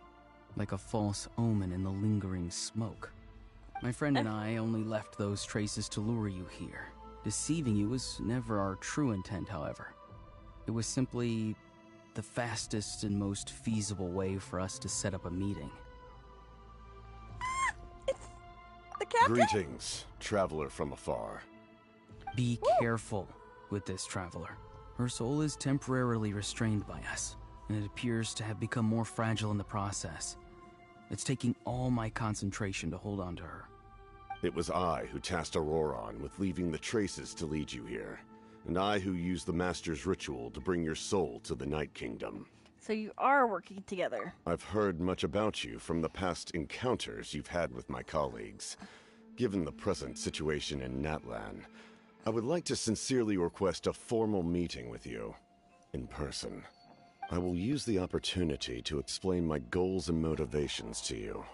like a false omen in the lingering smoke. My friend and I only left those traces to lure you here. Deceiving you was never our true intent, however. It was simply the fastest and most feasible way for us to set up a meeting. It's the captain? Greetings, traveler from afar. Be careful with this traveler. Her soul is temporarily restrained by us, and it appears to have become more fragile in the process. It's taking all my concentration to hold on to her. It was I who tasked Auroron with leaving the traces to lead you here, and I who used the Master's ritual to bring your soul to the Night Kingdom. So you are working together. I've heard much about you from the past encounters you've had with my colleagues. Given the present situation in Natlan, I would like to sincerely request a formal meeting with you, in person. I will use the opportunity to explain my goals and motivations to you,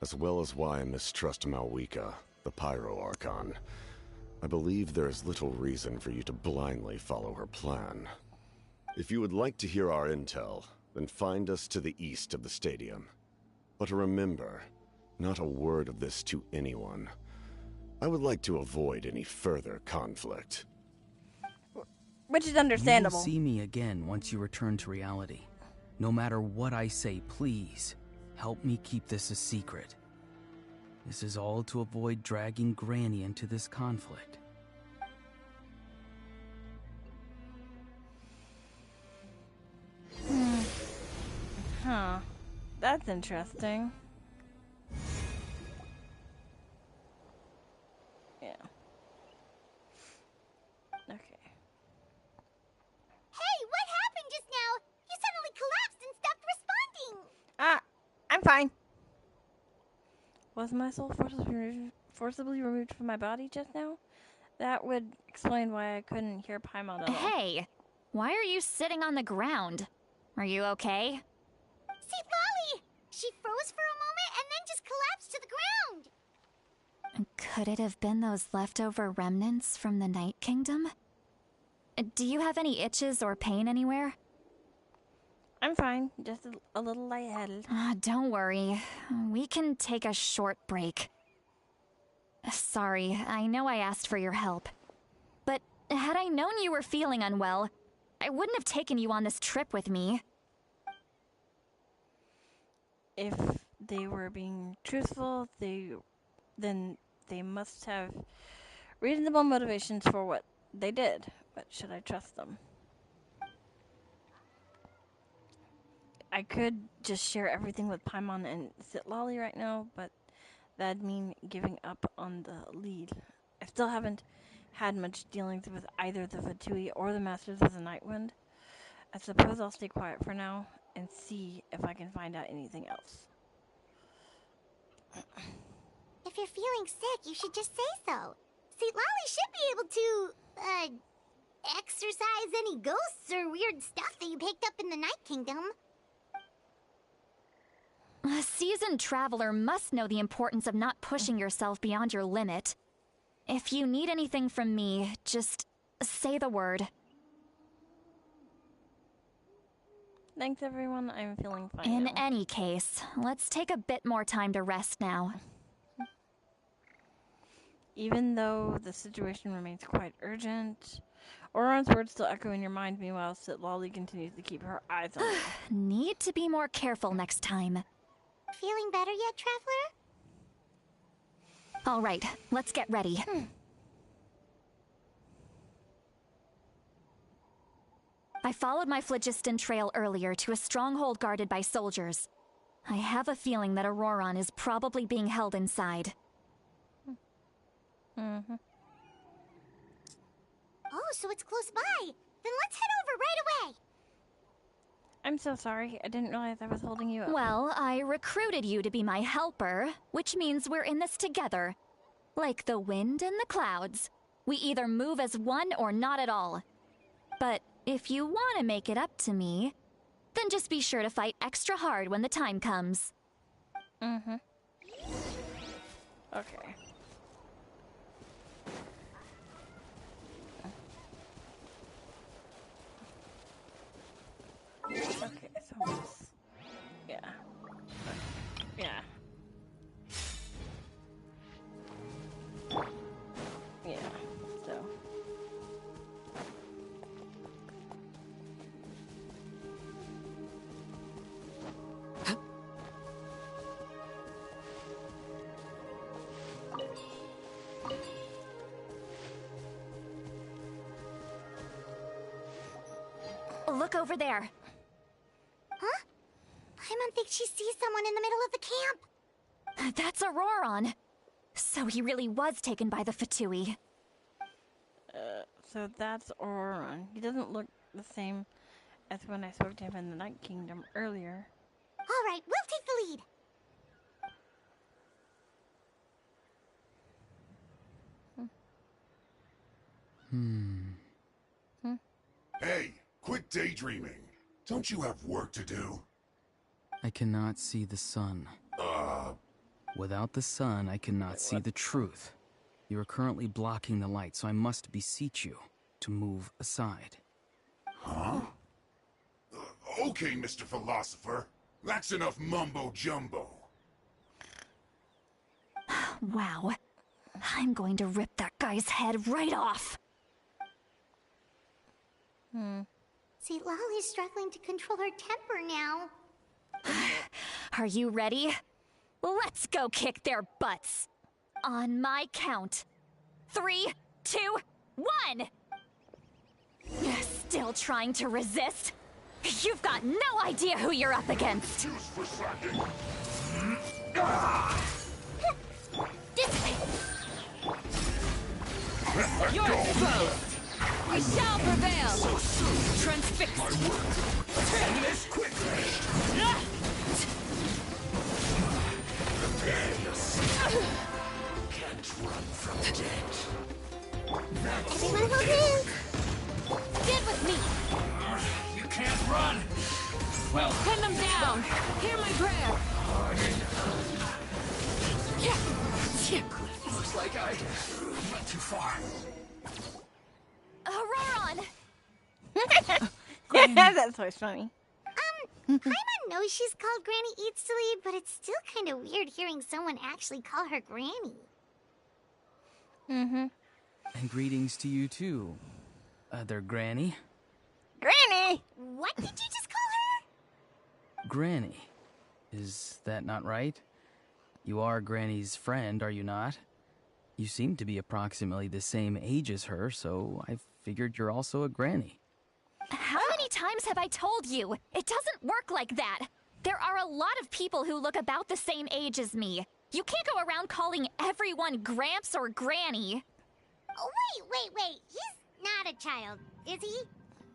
as well as why I mistrust Malwika, the Pyro Archon. I believe there is little reason for you to blindly follow her plan. If you would like to hear our intel, then find us to the east of the stadium. But remember, not a word of this to anyone. I would like to avoid any further conflict. Which is You will understandable. see me again once you return to reality. No matter what I say, please, help me keep this a secret. This is all to avoid dragging Granny into this conflict. Huh. That's interesting. Yeah. Okay. Hey, what happened just now? You suddenly collapsed and stopped responding. I'm fine. Was my soul forcibly removed from my body just now? That would explain why I couldn't hear Paimon at all. Hey, why are you sitting on the ground? Are you okay? See, Lolly! She froze for a moment and then just collapsed to the ground. Could it have been those leftover remnants from the Night Kingdom? Do you have any itches or pain anywhere? I'm fine, just a little lightheaded. Don't worry. We can take a short break. Sorry, I know I asked for your help. But had I known you were feeling unwell, I wouldn't have taken you on this trip with me. If they were being truthful, then they must have reasonable motivations for what they did. But should I trust them? I could just share everything with Paimon and Sitlali right now, but that'd mean giving up on the lead. I still haven't had much dealings with either the Fatui or the Masters of the Nightwind. I suppose I'll stay quiet for now and see if I can find out anything else. If you're feeling sick, you should just say so. See, Lolly should be able to, exorcise any ghosts or weird stuff that you picked up in the Night Kingdom. A seasoned traveler must know the importance of not pushing yourself beyond your limit. If you need anything from me, just say the word. Thanks, everyone. I'm feeling fine In now. any case, let's take a bit more time to rest now. Even though the situation remains quite urgent, Oron's words still echo in your mind. Meanwhile, Sitlali continues to keep her eyes on you. Need to be more careful next time. Feeling better yet, Traveler? All right, let's get ready. I followed my phlogiston trail earlier to a stronghold guarded by soldiers. I have a feeling that Auroron is probably being held inside. Mm-hmm. Oh, so it's close by. Then let's head over right away. I'm so sorry. I didn't realize I was holding you up. Well, I recruited you to be my helper, which means we're in this together. Like the wind and the clouds. We either move as one or not at all. But if you want to make it up to me, then just be sure to fight extra hard when the time comes. Mm-hmm. Okay. Okay, so this... Yeah. Yeah. Yeah, so... Look over there. Huh? Paimon thinks she sees someone in the middle of the camp. That's Auroron. So he really was taken by the Fatui. So that's Auroron. He doesn't look the same as when I spoke to him in the Night Kingdom earlier. All right, we'll take the lead. Hey, quit daydreaming. Don't you have work to do? I cannot see the sun. Without the sun, I cannot see the truth. You are currently blocking the light, so I must beseech you to move aside. Huh? Okay, Mr. Philosopher. That's enough mumbo-jumbo. Wow. I'm going to rip that guy's head right off. St. Lolly's struggling to control her temper now. Are you ready? Let's go kick their butts. On my count. 3, 2, 1! Still trying to resist? You've got no idea who you're up against. This way! You're exposed! We shall prevail! Transfixed! End this quickly! Prepare yourself. Can't run from death. Everyone hold hands! Get with me! You can't run! Well, Pin them down! Hear my prayer! looks like I went too far. Auroron! That's so funny. Paimon knows she's called Granny Eatsley, but it's still kind of weird hearing someone actually call her Granny. Mm-hmm. And greetings to you too, other Granny. Granny! What did you just call her? Granny. Is that not right? You are Granny's friend, are you not? You seem to be approximately the same age as her, so I figured you're also a Granny. How many times have I told you? It doesn't work like that. There are a lot of people who look about the same age as me. You can't go around calling everyone Gramps or Granny. Oh, wait. He's not a child, is he?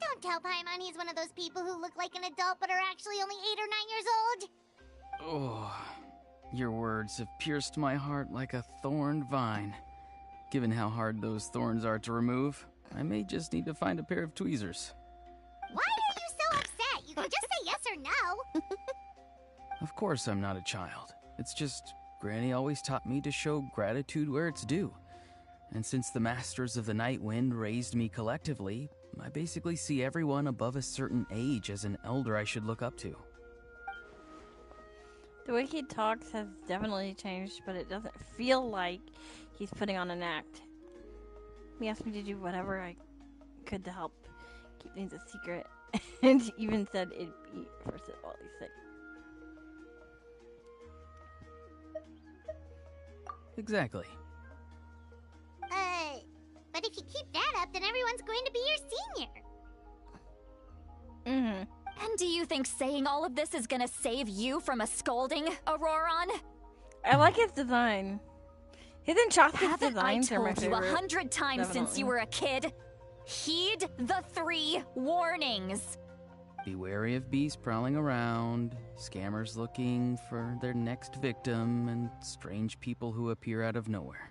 Don't tell Paimon he's one of those people who look like an adult but are actually only 8 or 9 years old. Oh, your words have pierced my heart like a thorned vine. Given how hard those thorns are to remove, I may just need to find a pair of tweezers. Why are you so upset? You can just say yes or no. Of course I'm not a child. It's just Granny always taught me to show gratitude where it's due. And since the Masters of the Night Wind raised me collectively, I basically see everyone above a certain age as an elder I should look up to. The way he talks has definitely changed, but it doesn't feel like he's putting on an act. He asked me to do whatever I could to help keep things a secret, and he even said it'd be first of all he's sick. Exactly. But if you keep that up, then everyone's going to be your senior. Mm-hmm. And do you think saying all of this is gonna save you from a scolding, Auroron? I like his design. His and Chopstick's Haven't I designs are my told you favorite. 100 times since you were a kid? Heed the 3 warnings. Be wary of beasts prowling around, scammers looking for their next victim, and strange people who appear out of nowhere.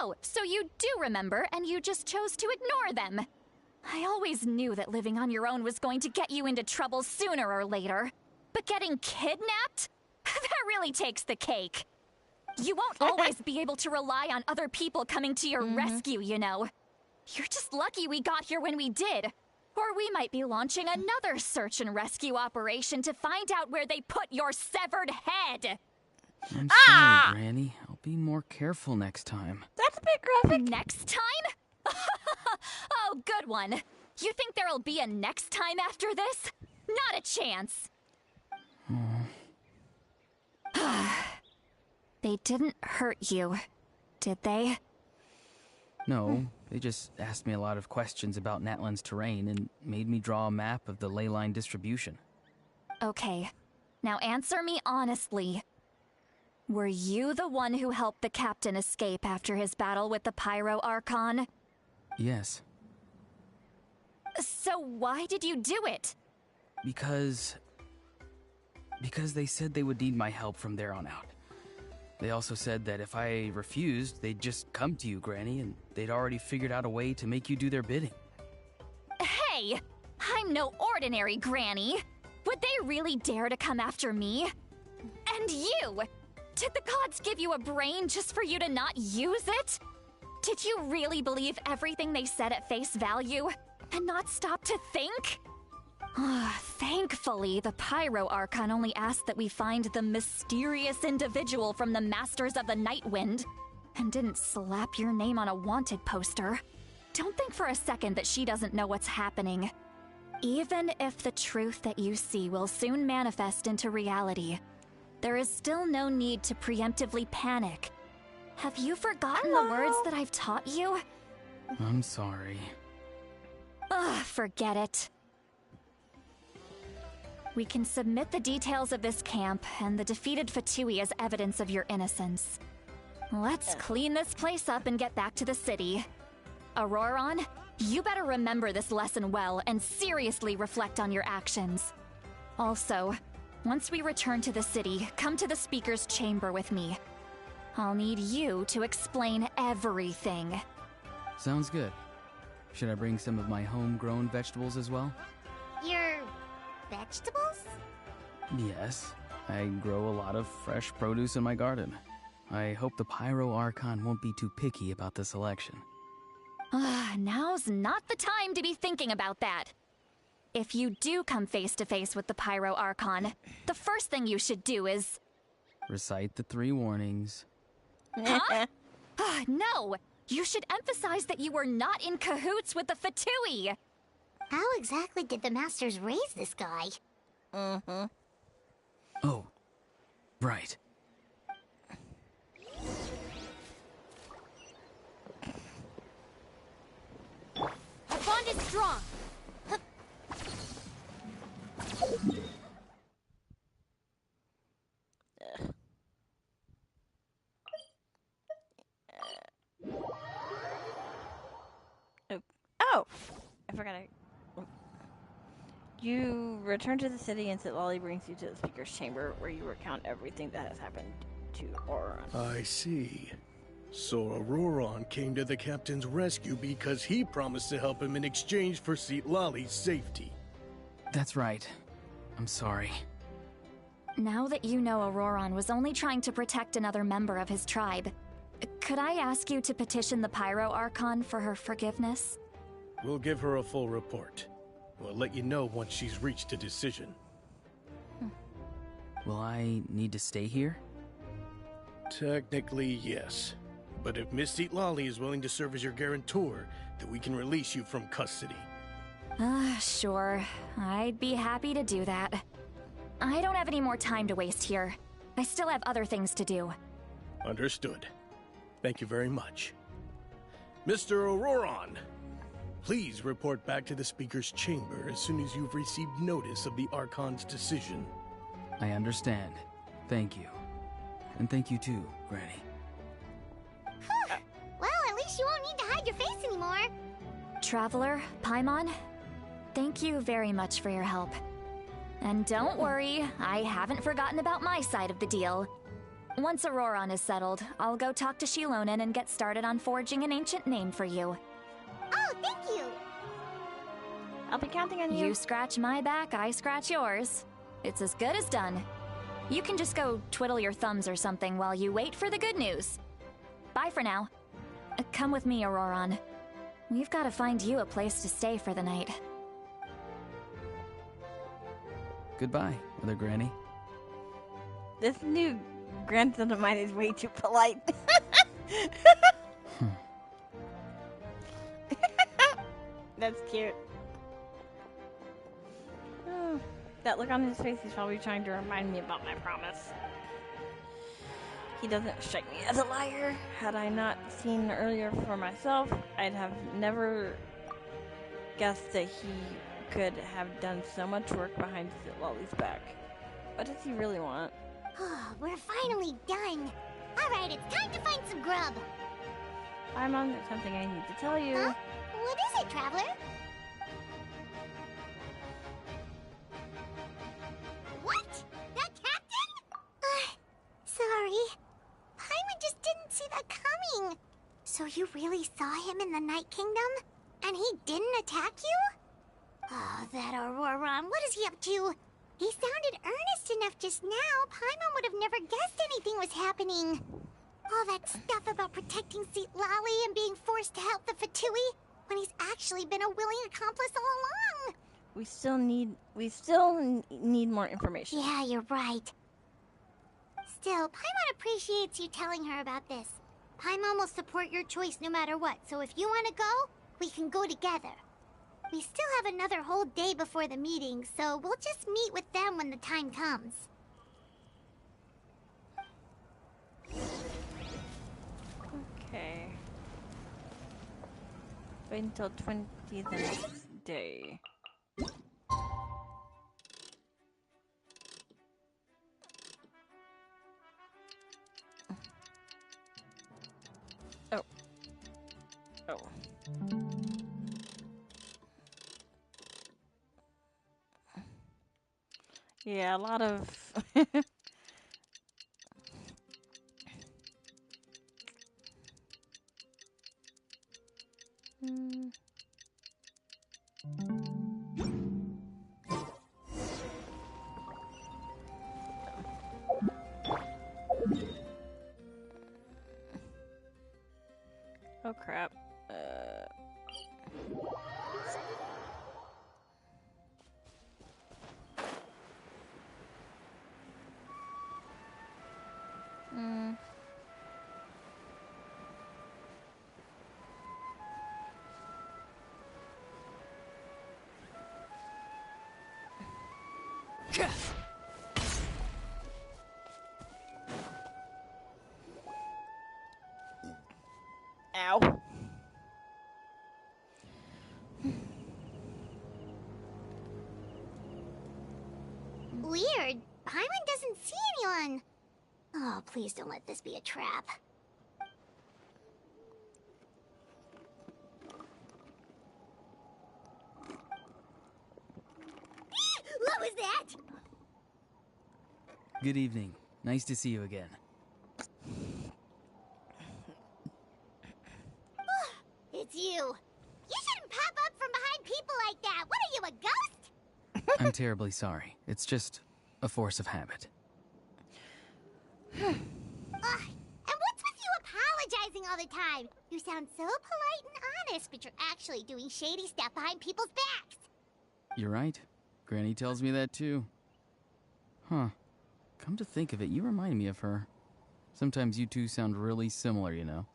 Oh, so you do remember, and you just chose to ignore them. I always knew that living on your own was going to get you into trouble sooner or later. But getting kidnapped? That really takes the cake. You won't always be able to rely on other people coming to your rescue, you know. You're just lucky we got here when we did. Or we might be launching another search and rescue operation to find out where they put your severed head. I'm sorry, Granny. I'll be more careful next time. That's a bit graphic. Next time? Oh, good one. You think there'll be a next time after this? Not a chance. They didn't hurt you, did they? No, they just asked me a lot of questions about Natlan's terrain and made me draw a map of the ley line distribution. Okay, now answer me honestly. Were you the one who helped the captain escape after his battle with the Pyro Archon? Yes. So why did you do it? Because they said they would need my help from there on out. They also said that if I refused, they'd just come to you, Granny, and they'd already figured out a way to make you do their bidding. Hey! I'm no ordinary Granny! Would they really dare to come after me? And you! Did the gods give you a brain just for you to not use it? Did you really believe everything they said at face value? And not stop to think? Thankfully, the Pyro Archon only asked that we find the mysterious individual from the Masters of the Night Wind, and didn't slap your name on a wanted poster. Don't think for a second that she doesn't know what's happening. Even if the truth that you see will soon manifest into reality, there is still no need to preemptively panic. Have you forgotten the words that I've taught you? I'm sorry. Ugh, forget it. We can submit the details of this camp and the defeated Fatui as evidence of your innocence. Let's clean this place up and get back to the city. Auroron, you better remember this lesson well and seriously reflect on your actions. Also, once we return to the city, come to the speaker's chamber with me. I'll need you to explain everything. Sounds good. Should I bring some of my homegrown vegetables as well? Your vegetables? Yes. I grow a lot of fresh produce in my garden. I hope the Pyro Archon won't be too picky about the selection. Now's not the time to be thinking about that. If you do come face to face with the Pyro Archon, the first thing you should do is... Recite the 3 warnings. Huh? No! You should emphasize that you were not in cahoots with the Fatui! How exactly did the Masters raise this guy? Mm-hmm. Oh, right. Our bond is strong. Oh! I forgot You return to the city and Sitlali brings you to the speaker's chamber where you recount everything that has happened to Auroron. I see. So Auroron came to the captain's rescue because he promised to help him in exchange for Sitlali's safety. That's right. I'm sorry. Now that you know Auroron was only trying to protect another member of his tribe, could I ask you to petition the Pyro Archon for her forgiveness? We'll give her a full report. We'll let you know once she's reached a decision. Will I need to stay here? Technically, yes. But if Miss Sitlali is willing to serve as your guarantor, then we can release you from custody. Sure. I'd be happy to do that. I don't have any more time to waste here. I still have other things to do. Understood. Thank you very much. Mr. Auroron, please report back to the Speaker's chamber as soon as you've received notice of the Archon's decision. I understand. Thank you. And thank you too, Granny. Well, at least you won't need to hide your face anymore. Traveler, Paimon, thank you very much for your help. And don't worry, I haven't forgotten about my side of the deal. Once Auroron is settled, I'll go talk to Shilonen and get started on forging an ancient name for you. Oh, thank you! I'll be counting on you. You scratch my back, I scratch yours. It's as good as done. You can just go twiddle your thumbs or something while you wait for the good news. Bye for now. Come with me, Auroron. We've got to find you a place to stay for the night. Goodbye, Mother Granny. This new grandson of mine is way too polite. That's cute. Oh, that look on his face, he's probably trying to remind me about my promise. He doesn't strike me as a liar. Had I not seen earlier for myself, I'd have never guessed that he could have done so much work behind Sitlali's back. What does he really want? We're finally done. Alright, it's time to find some grub. Hi, Mom, there's something I need to tell you. Huh? What is it, Traveler? What? That captain? Sorry. Paimon just didn't see that coming. So you really saw him in the Night Kingdom? And he didn't attack you? Oh, that Auroron, what is he up to? He sounded earnest enough just now. Paimon would have never guessed anything was happening. All that stuff about protecting Sitlali and being forced to help the Fatui, when he's actually been a willing accomplice all along. We still need more information. Yeah, you're right. Still, Paimon appreciates you telling her about this. Paimon will support your choice no matter what, so if you want to go, we can go together. We still have another whole day before the meeting, so we'll just meet with them when the time comes. Okay. Wait until 20 the next day. Oh. Oh. Yeah, a lot of... Oh crap. Ow. Weird. Paimon doesn't see anyone. Oh, please don't let this be a trap. What was that? Good evening. Nice to see you again. It's you. You shouldn't pop up from behind people like that. What are you, a ghost? I'm terribly sorry. It's just a force of habit. And what's with you apologizing all the time? You sound so polite and honest, but you're actually doing shady stuff behind people's backs. You're right. Granny tells me that too. Huh. Come to think of it, you remind me of her. Sometimes you two sound really similar, you know.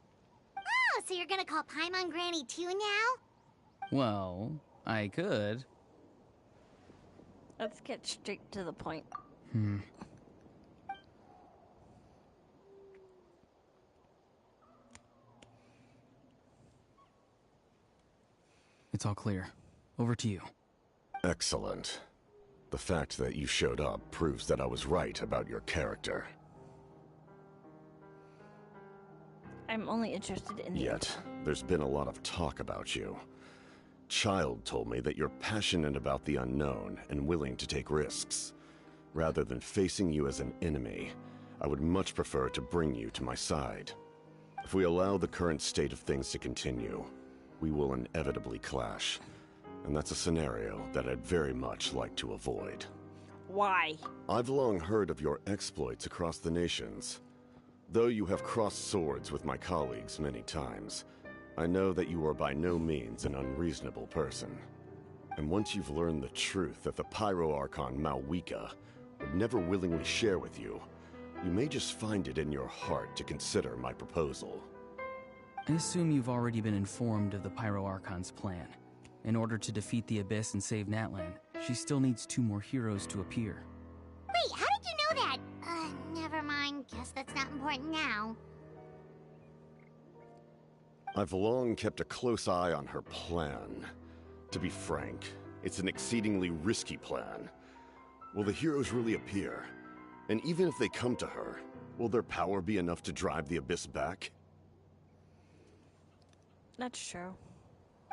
Oh, so you're gonna call Paimon Granny too now? Well, I could. Let's get straight to the point. It's all clear. Over to you. Excellent. The fact that you showed up proves that I was right about your character. I'm only interested in the... Yet, there's been a lot of talk about you. Child told me that you're passionate about the unknown and willing to take risks. Rather than facing you as an enemy, I would much prefer to bring you to my side. If we allow the current state of things to continue, we will inevitably clash. And that's a scenario that I'd very much like to avoid. Why? I've long heard of your exploits across the nations. Though you have crossed swords with my colleagues many times, I know that you are by no means an unreasonable person. And once you've learned the truth that the Pyro Archon Malwika would never willingly share with you, you may just find it in your heart to consider my proposal. I assume you've already been informed of the Pyro Archon's plan. In order to defeat the Abyss and save Natlan, she still needs 2 more heroes to appear. Wait, how did you know that? Never mind. Guess that's not important now. I've long kept a close eye on her plan. To be frank, it's an exceedingly risky plan. Will the heroes really appear? And even if they come to her, will their power be enough to drive the Abyss back? That's true.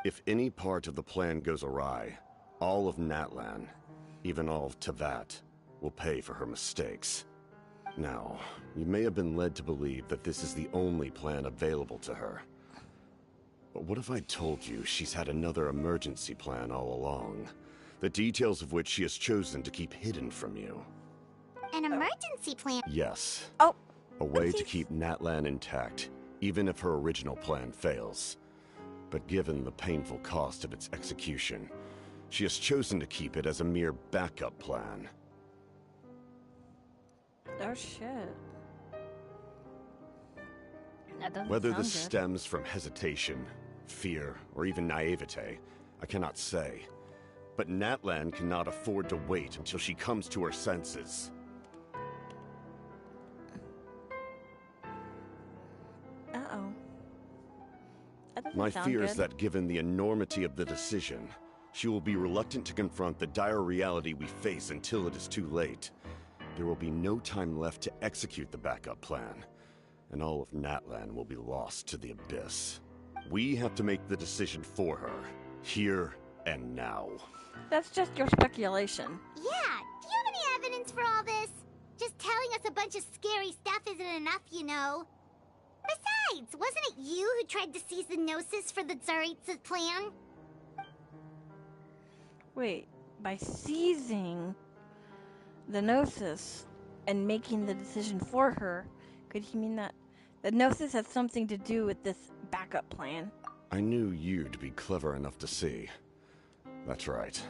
If any part of the plan goes awry, all of Natlan, even all of Tevat, will pay for her mistakes. Now, you may have been led to believe that this is the only plan available to her. But what if I told you she's had another emergency plan all along, the details of which she has chosen to keep hidden from you? An emergency plan? Yes. Oh. A way to keep Natlan intact, even if her original plan fails. But given the painful cost of its execution, she has chosen to keep it as a mere backup plan. Oh shit. That doesn't Whether sound this good. stems from hesitation, fear, or even naivete, I cannot say. But Natlan cannot afford to wait until she comes to her senses. Uh-oh. That doesn't My sound fear good. is that given the enormity of the decision, she will be reluctant to confront the dire reality we face until it is too late. There will be no time left to execute the backup plan, and all of Natlan will be lost to the abyss. We have to make the decision for her, here and now. That's just your speculation. Yeah, do you have any evidence for all this? Just telling us a bunch of scary stuff isn't enough, you know. Besides, wasn't it you who tried to seize the Gnosis for the Tsaritsa's plan? Wait, by seizing the Gnosis and making the decision for her, could he mean that the Gnosis has something to do with this backup plan? I knew you'd be clever enough to see. That's right.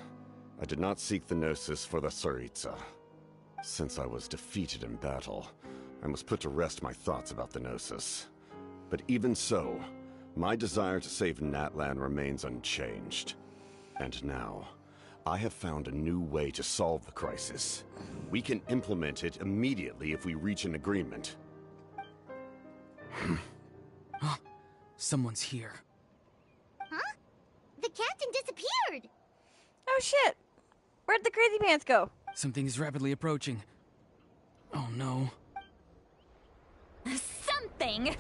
I did not seek the Gnosis for the Tsaritsa. Since I was defeated in battle, I must put to rest my thoughts about the Gnosis. But even so, my desire to save Natlan remains unchanged. And now, I have found a new way to solve the crisis. We can implement it immediately if we reach an agreement. Someone's here. Huh? The captain disappeared! Oh shit! Where'd the crazy pants go? Something is rapidly approaching. Oh no. Something?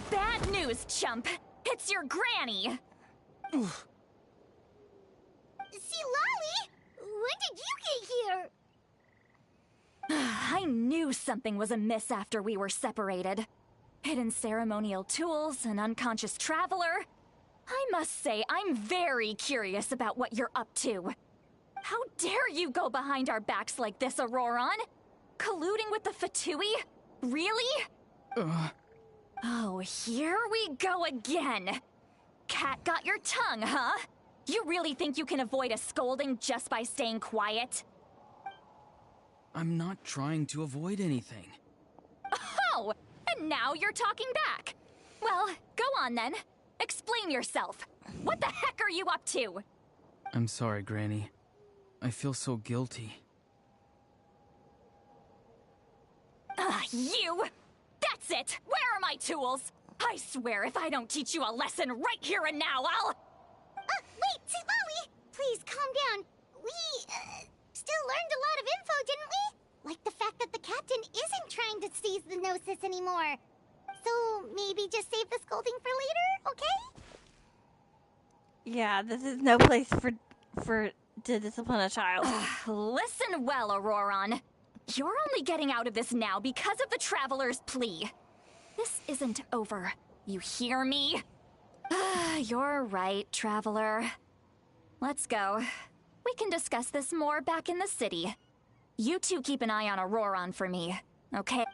Bad news, chump. It's your granny. See, Lolly? When did you get here? I knew something was amiss after we were separated. Hidden ceremonial tools, an unconscious traveler. I must say, I'm very curious about what you're up to. How dare you go behind our backs like this, Auroron? Colluding with the Fatui? Really? Oh, here we go again. Cat got your tongue, huh? You really think you can avoid a scolding just by staying quiet? I'm not trying to avoid anything. Oh, and now you're talking back. Well, go on then. Explain yourself. What the heck are you up to? I'm sorry, Granny. I feel so guilty. You! That's it! Where are my tools? I swear if I don't teach you a lesson right here and now, I'll... Wait, see, Lolly! Please, calm down. We, still learned a lot of info, didn't we? Like the fact that the captain isn't trying to seize the Gnosis anymore. So, maybe just save the scolding for later, okay? Yeah, this is no place to discipline a child. Listen well, Auroron. You're only getting out of this now because of the Traveler's plea. This isn't over. You hear me? You're right, Traveler. Let's go. We can discuss this more back in the city. You two keep an eye on Auroron for me, okay?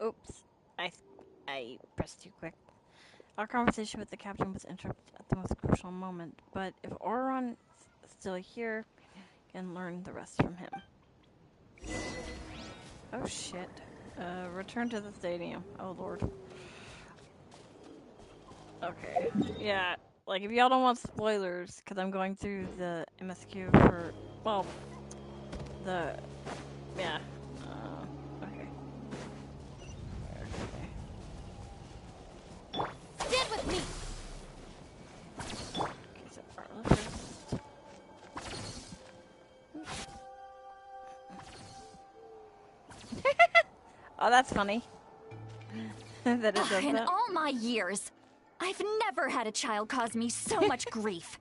Oops. I pressed too quick. Our conversation with the captain was interrupted at the most crucial moment, but if Auroron is still here, we can learn the rest from him. Oh shit. Return to the stadium. Oh lord. Okay. Yeah, like if y'all don't want spoilers, because I'm going through the MSQ for, well, the, yeah. Okay. Stand with me! Okay, so Arla first. Oh, that's funny. That it does In that. all my years, I've never had a child cause me so much grief.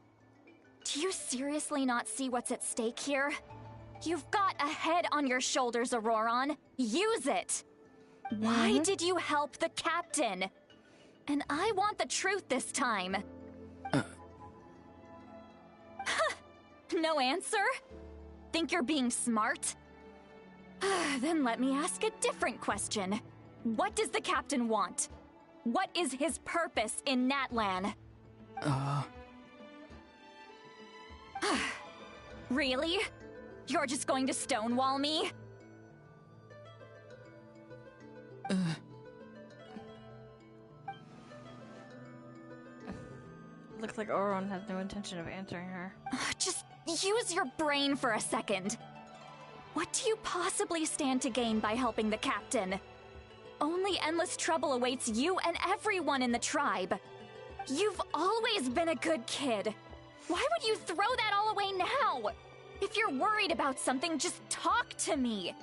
Do you seriously not see what's at stake here? You've got a head on your shoulders, Auroron. Use it! Why did you help the captain? And I want the truth this time. No answer? Think you're being smart? Then let me ask a different question. What does the captain want? What is his purpose in Natlan? Really? You're just going to stonewall me? looks like Oron has no intention of answering her. Just use your brain for a second. What do you possibly stand to gain by helping the captain? Only endless trouble awaits you and everyone in the tribe. You've always been a good kid. Why would you throw that all away now? If you're worried about something, just talk to me.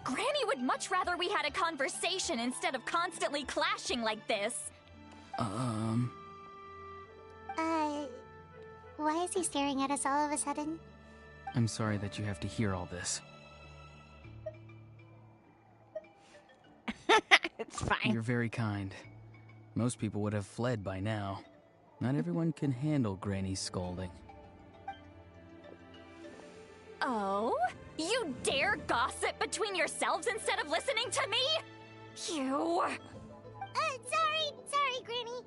Granny would much rather we had a conversation instead of constantly clashing like this. Why is he staring at us all of a sudden? I'm sorry that you have to hear all this. It's fine. You're very kind. Most people would have fled by now. Not everyone can handle Granny's scolding. Oh? You dare gossip between yourselves instead of listening to me? You... Sorry, Granny.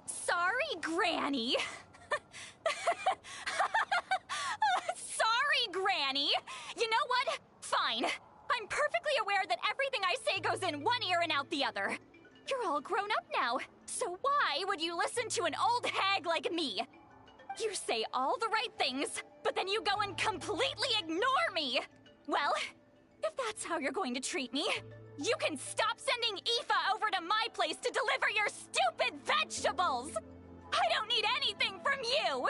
Sorry, Granny. Sorry, Granny. You know what? Fine. I'm perfectly aware that everything I say goes in one ear and out the other. You're all grown up now, so why would you listen to an old hag like me? You say all the right things, but then you go and completely ignore me. Well, if that's how you're going to treat me, you can stop sending Aoife over to my place to deliver your stupid vegetables! I don't need anything from you!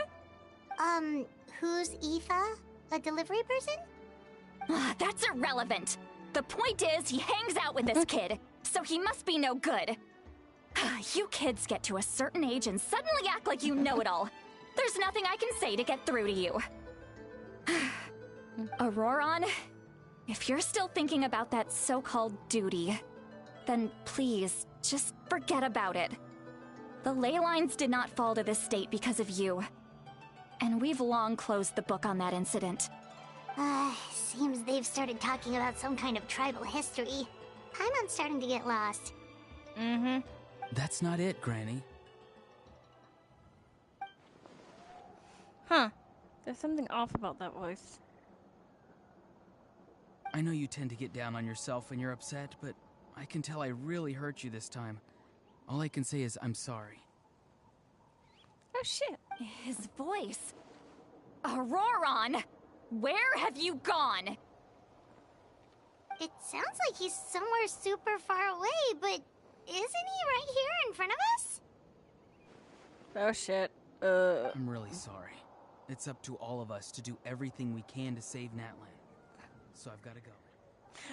Who's Aoife? A delivery person? That's irrelevant. The point is, he hangs out with this kid, so he must be no good. You kids get to a certain age and suddenly act like you know it all. There's nothing I can say to get through to you. Auroron, if you're still thinking about that so-called duty, then please, just forget about it. The ley lines did not fall to this state because of you. And we've long closed the book on that incident. Seems they've started talking about some kind of tribal history. I'm starting to get lost. Mm-hmm. That's not it, Granny. Huh. There's something off about that voice. I know you tend to get down on yourself when you're upset, but I can tell I really hurt you this time. All I can say is I'm sorry. Oh, shit. His voice. Auroron! Where have you gone? It sounds like he's somewhere super far away, but isn't he right here in front of us? Oh, shit. I'm really sorry. It's up to all of us to do everything we can to save Natlan. So I've got to go.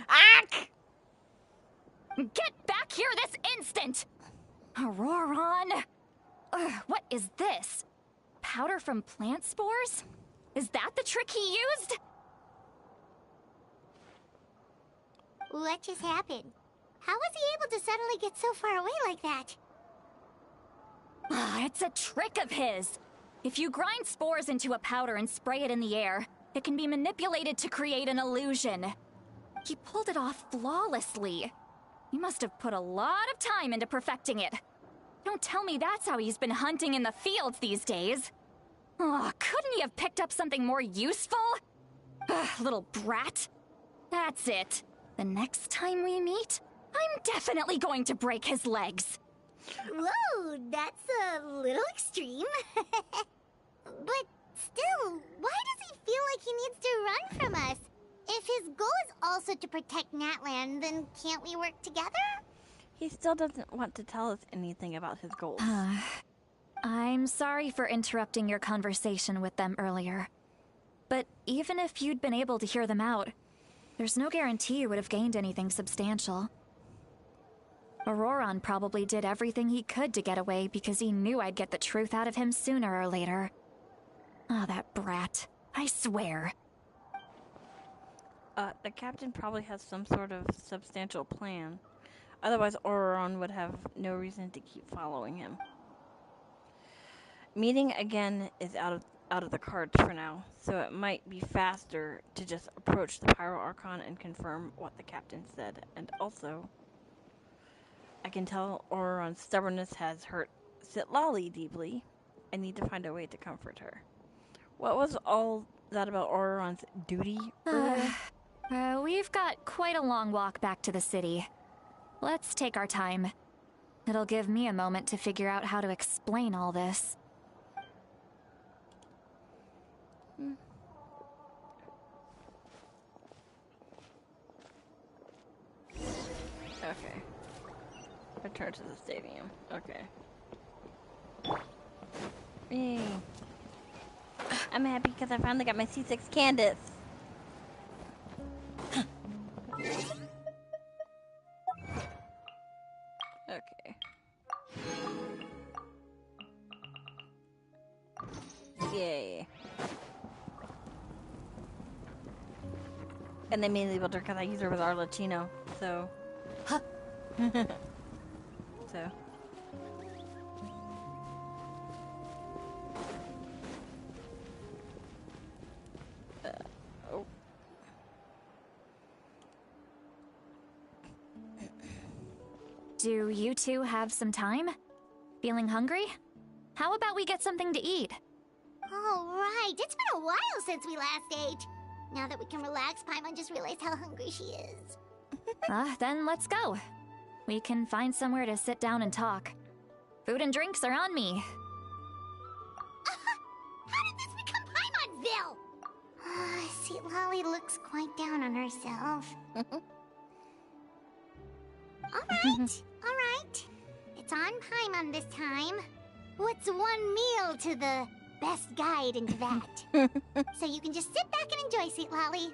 Ack! Get back here this instant! Auroron! What is this? Powder from plant spores? Is that the trick he used? What just happened? How was he able to suddenly get so far away like that? It's a trick of his. If you grind spores into a powder and spray it in the air, it can be manipulated to create an illusion. He pulled it off flawlessly. He must have put a lot of time into perfecting it. Don't tell me that's how he's been hunting in the fields these days. Oh, couldn't he have picked up something more useful? Little brat. That's it. The next time we meet, I'm definitely going to break his legs. Whoa, that's a little extreme. But still, why does he feel like he needs to run from us? If his goal is also to protect Natlan, then can't we work together? He still doesn't want to tell us anything about his goals. I'm sorry for interrupting your conversation with them earlier. But even if you'd been able to hear them out, there's no guarantee you would have gained anything substantial. Auroron probably did everything he could to get away because he knew I'd get the truth out of him sooner or later. That brat. I swear. The captain probably has some sort of substantial plan. Otherwise, Auroron would have no reason to keep following him. Meeting again is out of the cards for now, so it might be faster to just approach the Pyro Archon and confirm what the captain said. And also, I can tell Auroron's stubbornness has hurt Sitlali deeply. I need to find a way to comfort her. What was all that about Auroron's duty earlier? We've got quite a long walk back to the city. Let's take our time. It'll give me a moment to figure out how to explain all this. Okay. Return to the stadium. Okay. Yay. I'm happy because I finally got my C6 Candace. Okay. Yay. And they mainly built her because I use her with our Latino, so. Huh. So. Oh. Do you two have some time? Feeling hungry? How about we get something to eat? All right, it's been a while since we last ate. Now that we can relax, Paimon just realized how hungry she is. Then let's go. We can find somewhere to sit down and talk. Food and drinks are on me. How did this become Paimonville? See, Lolly looks quite down on herself. Alright. It's on Paimon this time. What's one meal to the best guide into that? So you can just sit back and enjoy, sweet Lolly.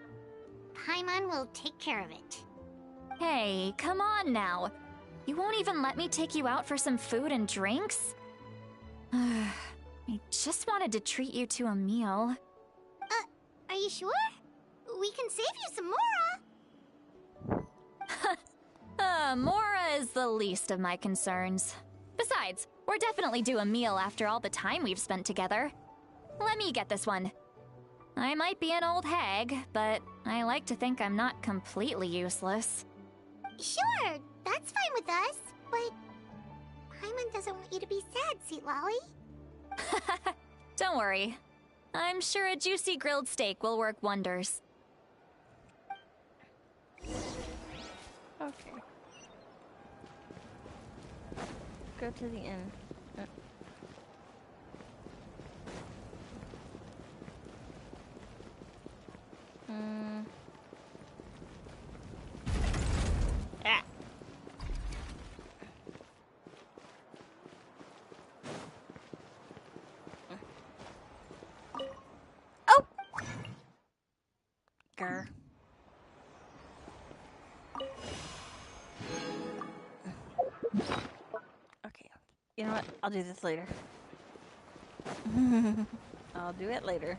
Paimon will take care of it. Hey, come on now. You won't even let me take you out for some food and drinks? I just wanted to treat you to a meal. Are you sure? We can save you some Mora. Mora is the least of my concerns. Besides, we're definitely due a meal after all the time we've spent together. Let me get this one. I might be an old hag, but I like to think I'm not completely useless. Sure, that's fine with us, but Paimon doesn't want you to be sad, sweet Lolly. Don't worry. I'm sure a juicy grilled steak will work wonders. Okay. Go to the inn. Ah. Oh! Grr. Okay. You know what? I'll do this later. I'll do it later.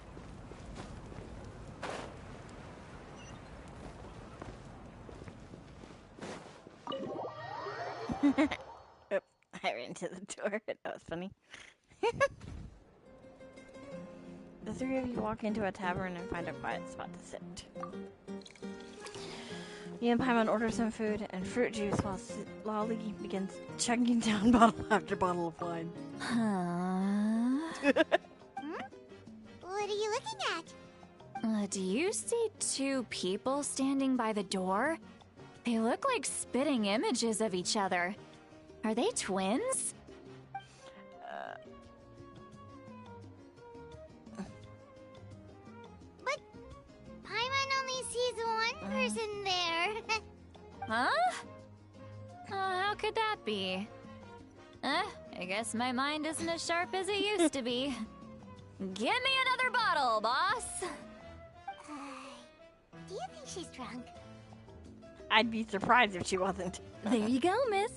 Oop, I ran into the door. That was funny. The three of you walk into a tavern and find a quiet spot to sit. You and Paimon order some food and fruit juice while Lolly begins chugging down bottle after bottle of wine. Huh? What are you looking at? Do you see two people standing by the door? They look like spitting images of each other. Are they twins? But Paimon only sees one person there. Huh? How could that be? I guess my mind isn't as sharp as it used to be. Give me another bottle, boss! Do you think she's drunk? I'd be surprised if she wasn't. There you go, miss.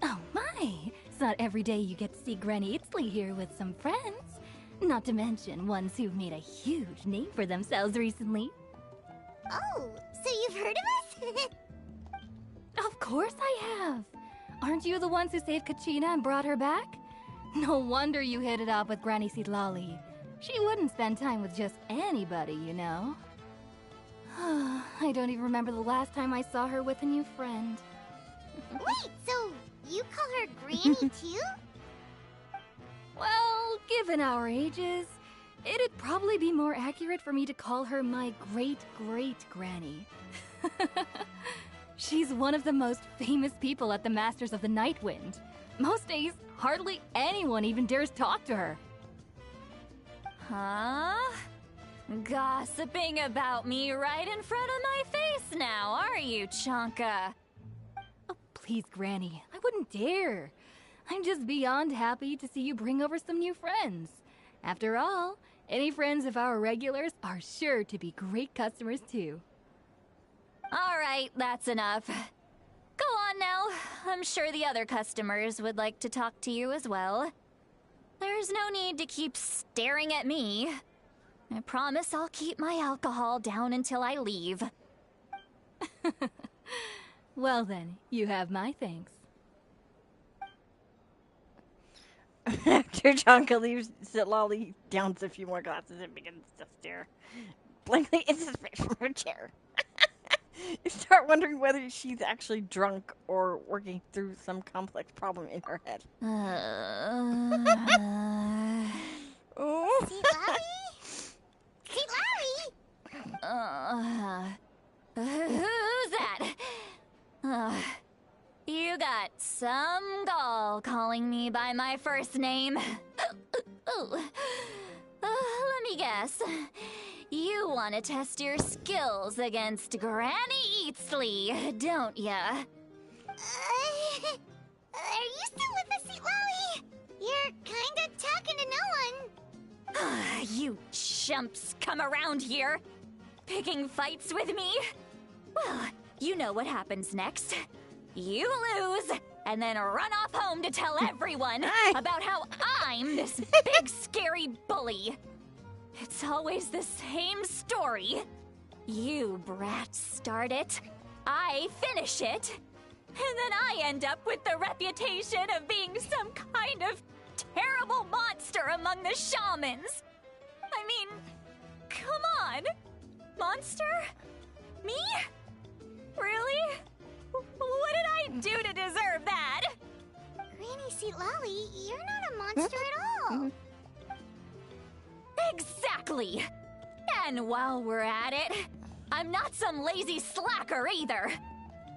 Oh my, it's not every day you get to see Granny Itzley here with some friends. Not to mention ones who've made a huge name for themselves recently. Oh, so you've heard of us? Of course I have. Aren't you the ones who saved Kachina and brought her back? No wonder you hit it off with Granny Seedlolly. She wouldn't spend time with just anybody, you know. I don't even remember the last time I saw her with a new friend. Wait, so you call her Granny too? Well, given our ages, it'd probably be more accurate for me to call her my great-great-granny. She's one of the most famous people at the Masters of the Night Wind. Most days, hardly anyone even dares talk to her. Huh? Gossiping about me right in front of my face now, are you, Chonka? Oh, please, Granny. I wouldn't dare. I'm just beyond happy to see you bring over some new friends. After all, any friends of our regulars are sure to be great customers too. All right, that's enough. Go on now. I'm sure the other customers would like to talk to you as well. There's no need to keep staring at me. I promise I'll keep my alcohol down until I leave. Well then, you have my thanks. After Jonka leaves, Lolly downs a few more glasses and begins to stare blankly into space from her chair. You start wondering whether she's actually drunk or working through some complex problem in her head. Oh. See Larry? Who's that? You got some gall calling me by my first name. Let me guess. You want to test your skills against Granny Eatsley, don't ya? Are you still with us, Sweet Lolly? You're kinda talking to no one. You chumps come around here, picking fights with me? Well, you know what happens next. You lose, and then run off home to tell everyone about how I'm this big scary bully. It's always the same story. You brats start it, I finish it, and then I end up with the reputation of being some kind of terrible monster among the shamans. I mean, come on. Monster? Me? Really? What did I do to deserve that? Granny Sweet Lolly, you're not a monster at all. Exactly! And while we're at it, I'm not some lazy slacker either.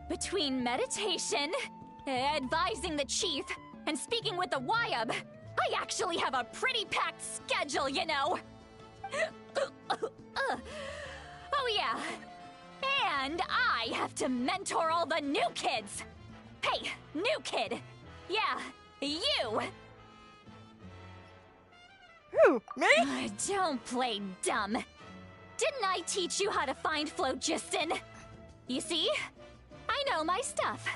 Between meditation, advising the chief, and speaking with the Wyab, I actually have a pretty packed schedule, you know. Oh yeah. And I have to mentor all the new kids. Hey, new kid. Yeah, you. Who? Me? Don't play dumb. Didn't I teach you how to find phlogiston? You see? I know my stuff.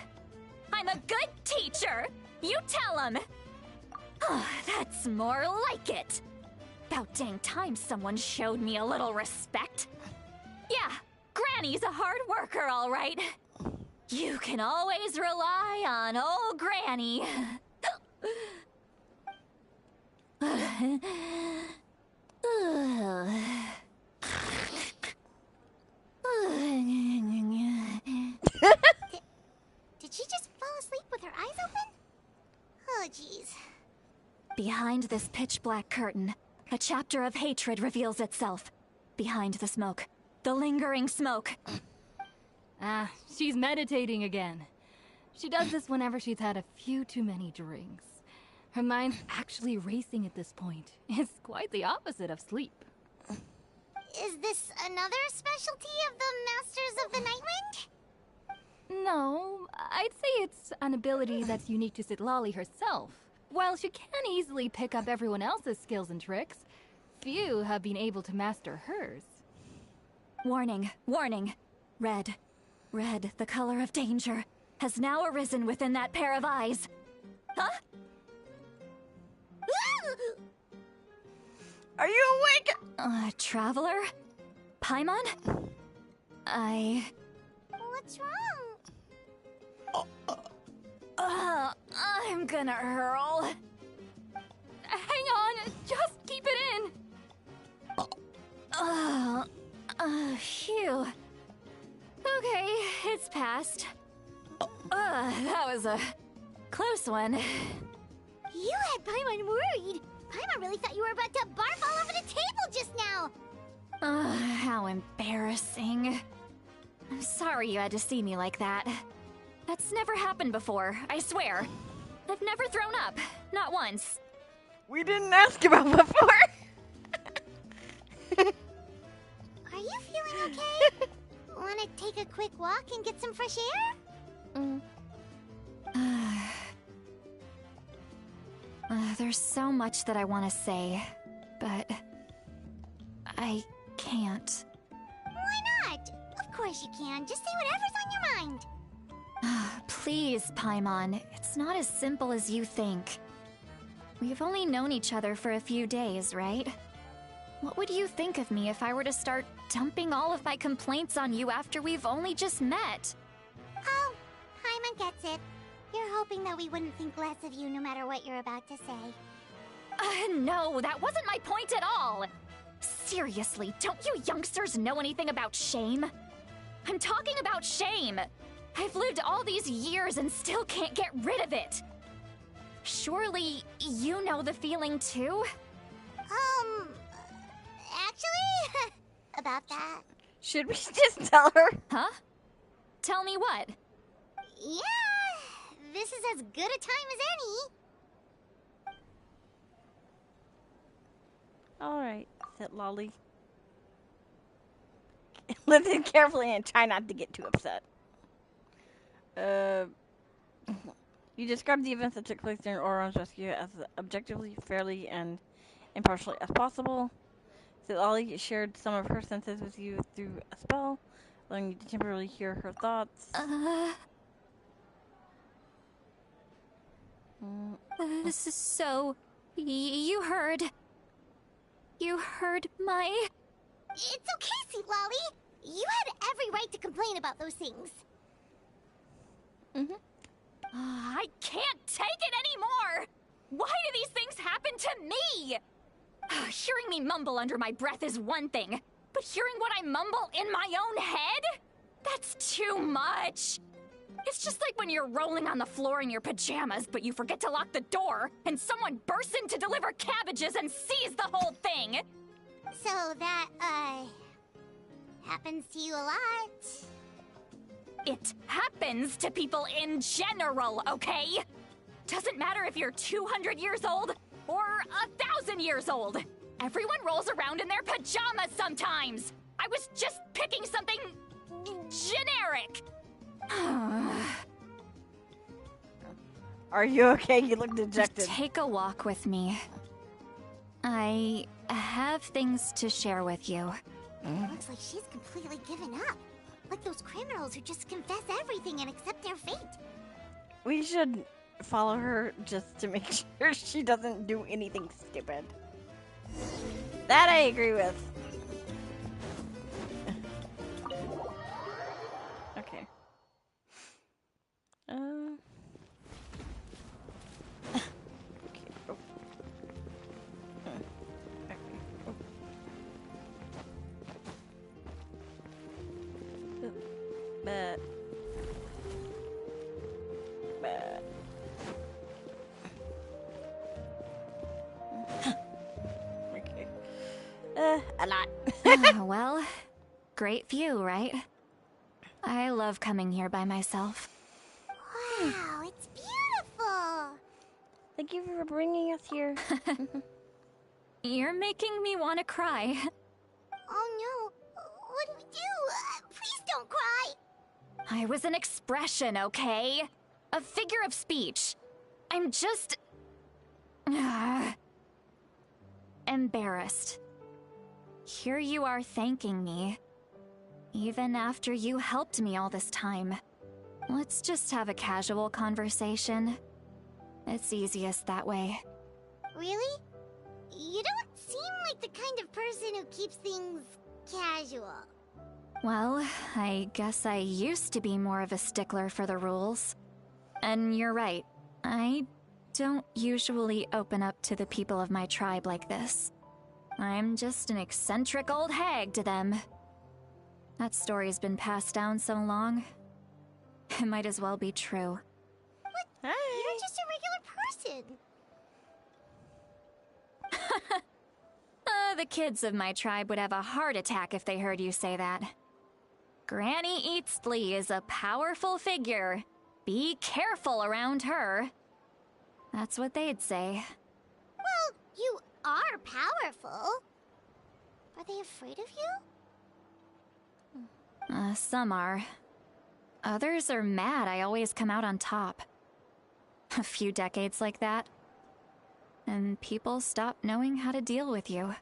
I'm a good teacher. You tell him. That's more like it. About dang time someone showed me a little respect. Yeah, Granny's a hard worker, all right. You can always rely on old Granny. Did she just fall asleep with her eyes open? Oh, jeez. Behind this pitch-black curtain, a chapter of hatred reveals itself. Behind the smoke. The lingering smoke. She's meditating again. She does this whenever she's had a few too many drinks. Her mind's actually racing at this point. It's quite the opposite of sleep. Is this another specialty of the Masters of the Nightwind? No, I'd say it's an ability that's unique to Sitlali herself. While she can easily pick up everyone else's skills and tricks, few have been able to master hers. Warning, warning. Red. Red, the color of danger, has now arisen within that pair of eyes. Huh? Are you awake? Traveler? Paimon? What's wrong? I'm gonna hurl. Hang on, just keep it in. Phew. Okay, it's passed. That was a close one. You had Paimon worried. Paimon really thought you were about to barf all over the table just now. How embarrassing. I'm sorry you had to see me like that. That's never happened before, I swear. I've never thrown up. Not once. We didn't ask about before. Are you feeling okay? Wanna take a quick walk and get some fresh air? There's so much that I want to say, but I can't. Why not? Of course you can. Just say whatever's on your mind. Please, Paimon. It's not as simple as you think. We've only known each other for a few days, right? What would you think of me if I were to start dumping all of my complaints on you after we've only just met? Oh, Paimon gets it. You're hoping that we wouldn't think less of you no matter what you're about to say. No, that wasn't my point at all! Seriously, don't you youngsters know anything about shame? I'm talking about shame! I've lived all these years and still can't get rid of it! Surely, you know the feeling too? Actually, about that. Should we just tell her? Huh? Tell me what? Yeah, this is as good a time as any. Alright, said Lolly. Listen carefully and try not to get too upset. You described the events that took place during Auron's rescue as objectively, fairly, and impartially as possible. So Lolly shared some of her senses with you through a spell, allowing you to temporarily hear her thoughts. This is so... You heard my... It's okay, Sweet Lolly. You had every right to complain about those things. I can't take it anymore! Why do these things happen to me? Hearing me mumble under my breath is one thing, but hearing what I mumble in my own head? That's too much! It's just like when you're rolling on the floor in your pajamas, but you forget to lock the door, and someone bursts in to deliver cabbages and sees the whole thing! So that, happens to you a lot. It happens to people in general, okay? Doesn't matter if you're 200 years old or 1,000 years old. Everyone rolls around in their pajamas sometimes. I was just picking something generic. Are you okay? You look dejected. Take a walk with me. I have things to share with you. Looks like she's completely given up. Like those criminals who just confess everything and accept their fate. We should follow her just to make sure she doesn't do anything stupid. That I agree with. Okay. Okay. Oh. Okay. Oh. But. Okay. A lot. Well, great view, right? I love coming here by myself. Wow, it's beautiful. Thank you for bringing us here. You're making me want to cry. Oh no, what do we do? Please don't cry. I was an expression, okay? A figure of speech. I'm just... embarrassed. Here you are thanking me. Even after you helped me all this time. Let's just have a casual conversation. It's easiest that way. Really? You don't seem like the kind of person who keeps things casual. Well, I guess I used to be more of a stickler for the rules. And you're right, I don't usually open up to the people of my tribe like this. I'm just an eccentric old hag to them. That story's been passed down so long, it might as well be true. What? Hey. You're just a regular person. The kids of my tribe would have a heart attack if they heard you say that. Granny Eatsley is a powerful figure. Be careful around her. That's what they'd say. Well, you are powerful. Are they afraid of you? Some are. Others are mad I always come out on top. A few decades like that, and people stop knowing how to deal with you.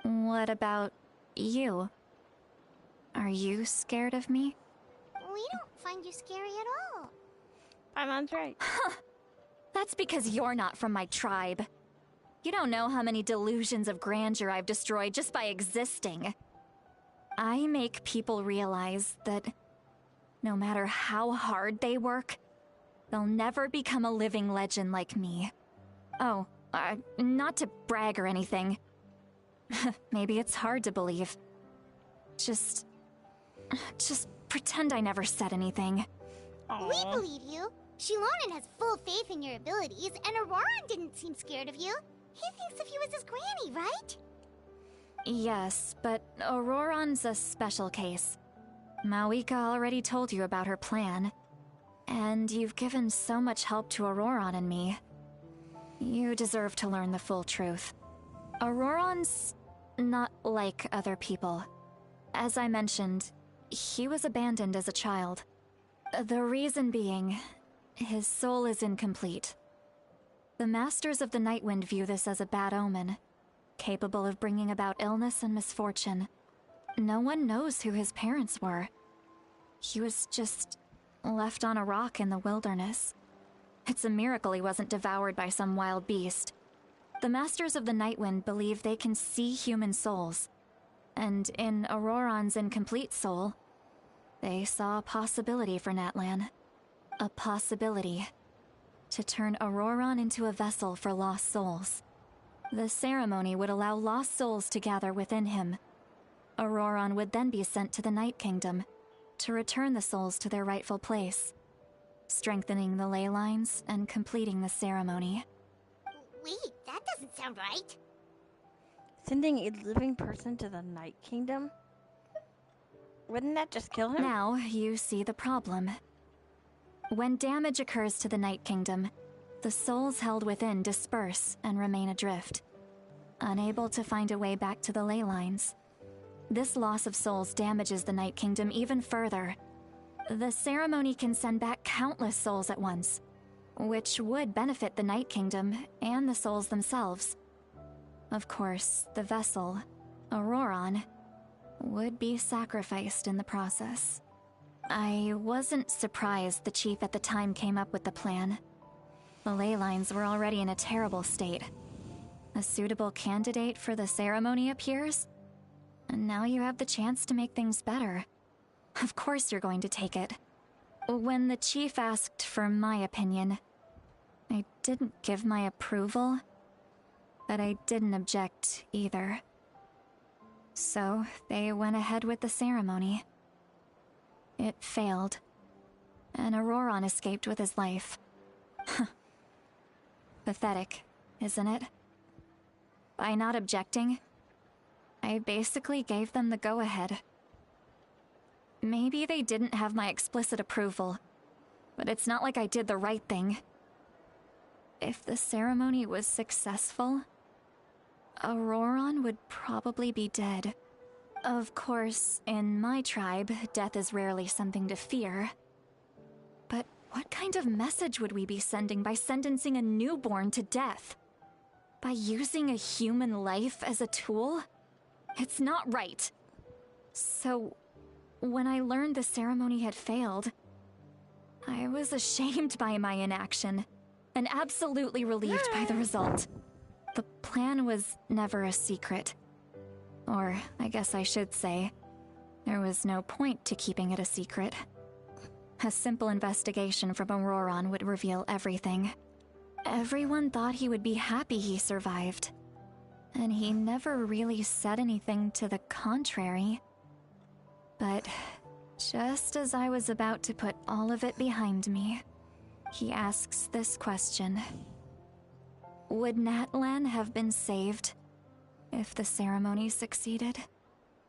What about you? Are you scared of me? We don't find you scary at all. Paimon's right. That's because you're not from my tribe. You don't know how many delusions of grandeur I've destroyed just by existing. I make people realize that no matter how hard they work, they'll never become a living legend like me. Oh, not to brag or anything. Maybe it's hard to believe. Just pretend I never said anything. Aww. We believe you. Shilonen has full faith in your abilities, and Auroran didn't seem scared of you. He thinks of you as his granny, right? Yes, but Auroran's a special case. Mawika already told you about her plan. And you've given so much help to Auroran and me. You deserve to learn the full truth. Auroran's not like other people. As I mentioned, he was abandoned as a child. The reason being, his soul is incomplete. The Masters of the Nightwind view this as a bad omen, capable of bringing about illness and misfortune. No one knows who his parents were. He was just left on a rock in the wilderness. It's a miracle he wasn't devoured by some wild beast. The Masters of the Nightwind believe they can see human souls, and in Auroran's incomplete soul, they saw a possibility for Natlan. A possibility to turn Auroran into a vessel for lost souls. The ceremony would allow lost souls to gather within him. Auroran would then be sent to the Night Kingdom to return the souls to their rightful place, strengthening the ley lines and completing the ceremony. Wait, that doesn't sound right. Sending a living person to the Night Kingdom? Wouldn't that just kill him? Now you see the problem. When damage occurs to the Night Kingdom, the souls held within disperse and remain adrift, unable to find a way back to the ley lines. This loss of souls damages the Night Kingdom even further. The ceremony can send back countless souls at once, which would benefit the Night Kingdom and the souls themselves. Of course, the vessel, Auroran, would be sacrificed in the process. I wasn't surprised the chief at the time came up with the plan. The ley lines were already in a terrible state. A suitable candidate for the ceremony appears, and now you have the chance to make things better. Of course you're going to take it. When the chief asked for my opinion, I didn't give my approval, but I didn't object either. So they went ahead with the ceremony. It failed, and Auroran escaped with his life. Pathetic, isn't it? By not objecting, I basically gave them the go-ahead. Maybe they didn't have my explicit approval, but it's not like I did the right thing. If the ceremony was successful, Auroran would probably be dead. Of course, in my tribe, death is rarely something to fear. But what kind of message would we be sending by sentencing a newborn to death? By using a human life as a tool? It's not right. So, when I learned the ceremony had failed, I was ashamed by my inaction, and absolutely relieved by the result. The plan was never a secret. Or, I guess I should say, there was no point to keeping it a secret. A simple investigation from Auroran would reveal everything. Everyone thought he would be happy he survived, and he never really said anything to the contrary. But just as I was about to put all of it behind me, he asks this question. Would Natlan have been saved if the ceremony succeeded?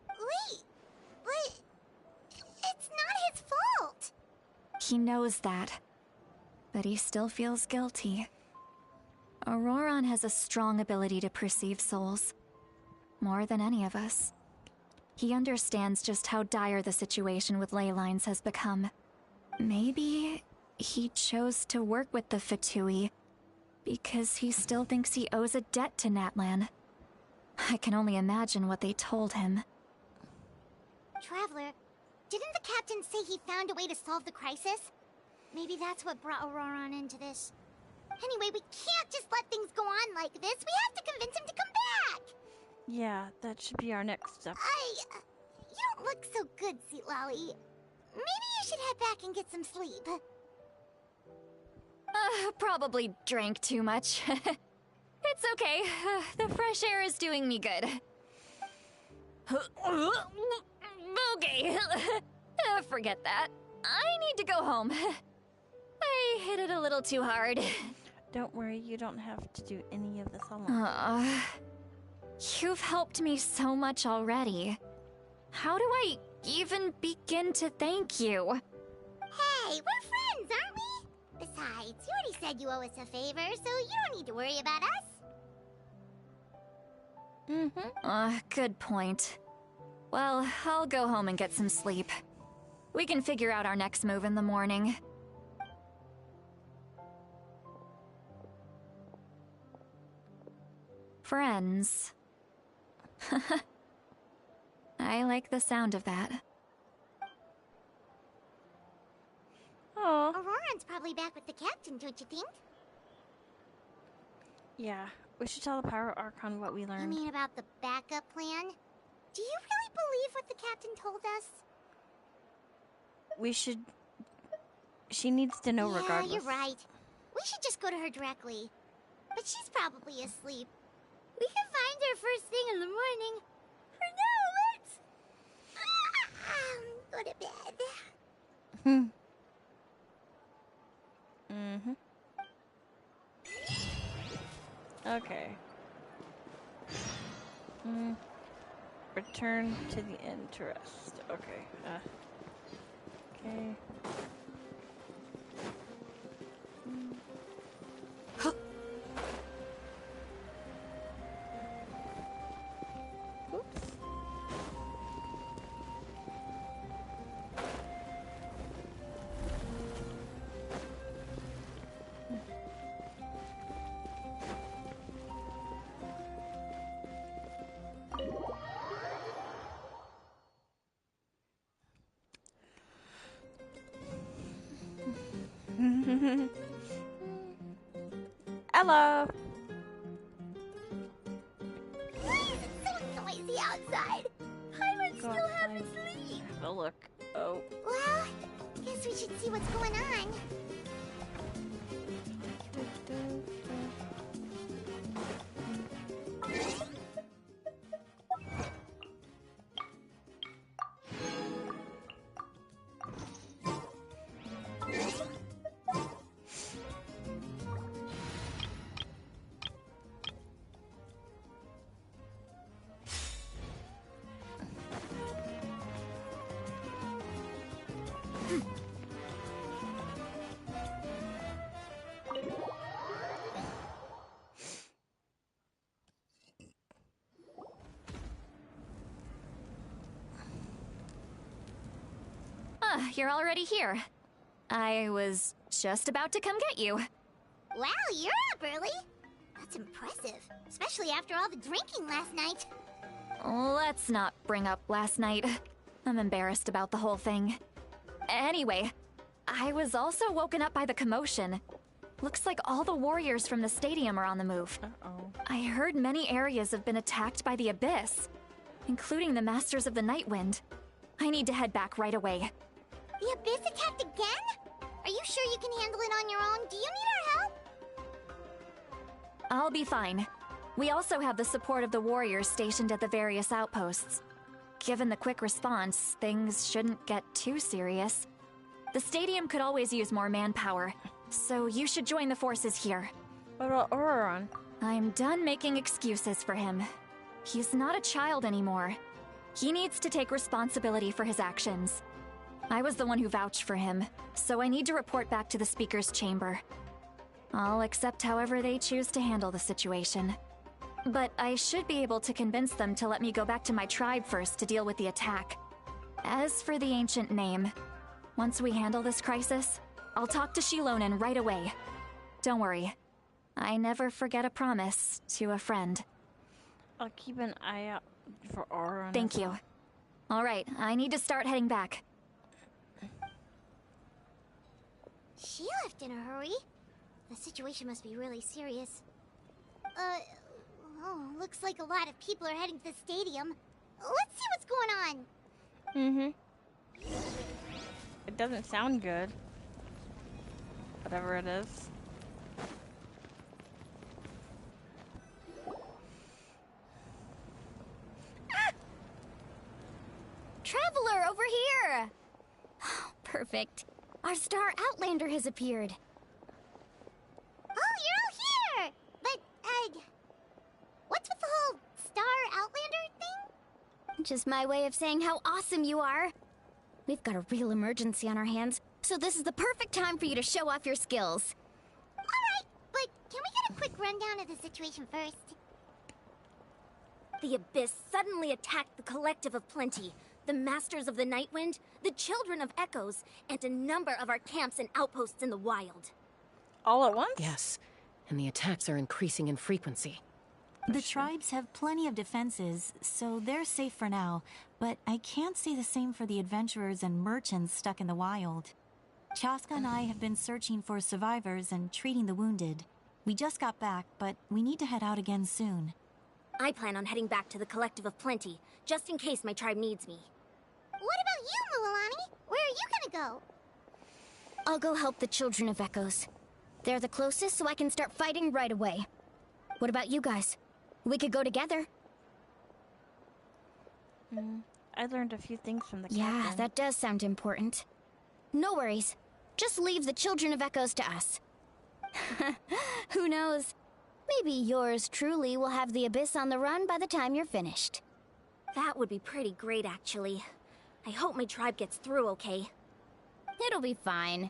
Wait, but it's not his fault. He knows that, but he still feels guilty. Auroron has a strong ability to perceive souls. More than any of us. He understands just how dire the situation with ley lines has become. Maybe he chose to work with the Fatui because he still thinks he owes a debt to Natlan. I can only imagine what they told him. Traveler, didn't the captain say he found a way to solve the crisis? Maybe that's what brought Auroron into this. Anyway, we can't just let things go on like this. We have to convince him to come back. Yeah, that should be our next step. You don't look so good, Sweet Lolly. Maybe you should head back and get some sleep. Probably drank too much. It's okay. The fresh air is doing me good. Okay. Forget that. I need to go home. I hit it a little too hard. Don't worry, you don't have to do any of this alone. You've helped me so much already. How do I even begin to thank you? Hey, we're friends, aren't we? Besides, you already said you owe us a favor, so you don't need to worry about us. Good point. Well, I'll go home and get some sleep. We can figure out our next move in the morning. Friends. I like the sound of that. Oh. Auroron's probably back with the captain, don't you think? Yeah, we should tell the Pyro Archon what we You learned. mean about the backup plan? Do you really believe what the captain told us? We should... She needs to know regardless. Yeah, you're right. We should just go to her directly. But she's probably asleep. We can find her first thing in the morning. For now, let's... go to bed. Okay. Return to the inn to rest. Okay. Okay. Oops. Hello. It's so noisy outside. Paimon still haven't sleep. Have a look. Oh. Well, guess we should see what's going on. You're already here. I was just about to come get you. Wow, you're up early. That's impressive, especially after all the drinking last night. Let's not bring up last night. I'm embarrassed about the whole thing. Anyway, I was also woken up by the commotion. Looks like all the warriors from the stadium are on the move. Uh-oh. I heard many areas have been attacked by the Abyss, including the Masters of the Nightwind. I need to head back right away. The Abyss attacked again? Are you sure you can handle it on your own? Do you need our help? I'll be fine. We also have the support of the warriors stationed at the various outposts. Given the quick response, things shouldn't get too serious. The stadium could always use more manpower, so you should join the forces here. What about Auroron? I'm done making excuses for him. He's not a child anymore. He needs to take responsibility for his actions. I was the one who vouched for him, so I need to report back to the Speaker's chamber. I'll accept however they choose to handle the situation. But I should be able to convince them to let me go back to my tribe first to deal with the attack. As for the ancient name, once we handle this crisis, I'll talk to Shilonen right away. Don't worry. I never forget a promise to a friend. I'll keep an eye out for Aura. Thank you. Alright, I need to start heading back. She left in a hurry. The situation must be really serious. Looks like a lot of people are heading to the stadium. Let's see what's going on. It doesn't sound good. Whatever it is. Traveler, over here! Perfect. Our star Outlander has appeared. Oh, you're all here! But, what's with the whole Star Outlander thing? Just my way of saying how awesome you are. We've got a real emergency on our hands, so this is the perfect time for you to show off your skills. Alright, but can we get a quick rundown of the situation first? The Abyss suddenly attacked the Collective of Plenty, the Masters of the Nightwind, the Children of Echoes, and a number of our camps and outposts in the wild. All at once? Yes, and the attacks are increasing in frequency. The tribes have plenty of defenses, so they're safe for now, but I can't say the same for the adventurers and merchants stuck in the wild. Chaska and I have been searching for survivors and treating the wounded. We just got back, but we need to head out again soon. I plan on heading back to the Collective of Plenty, just in case my tribe needs me. What about you, Mualani? Where are you gonna go? I'll go help the Children of Echoes. They're the closest, so I can start fighting right away. What about you guys? We could go together. I learned a few things from the Yeah, captain. that does sound important. No worries. Just leave the Children of Echoes to us. Who knows? Maybe yours truly will have the Abyss on the run by the time you're finished. That would be pretty great, actually. I hope my tribe gets through okay. It'll be fine.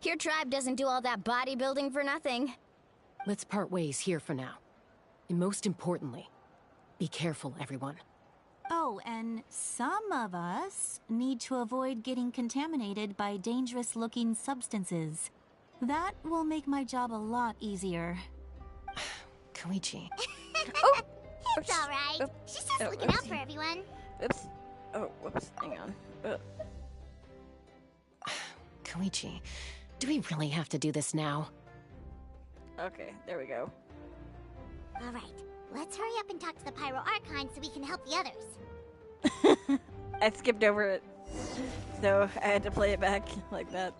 Your tribe doesn't do all that bodybuilding for nothing. Let's part ways here for now. And most importantly, be careful, everyone. Oh, and some of us need to avoid getting contaminated by dangerous-looking substances. That will make my job a lot easier. Koichi. It's alright. She's just looking out for everyone. Oops. Oh, whoops. Hang on. Koichi, do we really have to do this now? Okay, there we go. Alright, let's hurry up and talk to the Pyro Archon so we can help the others. I skipped over it, so I had to play it back like that.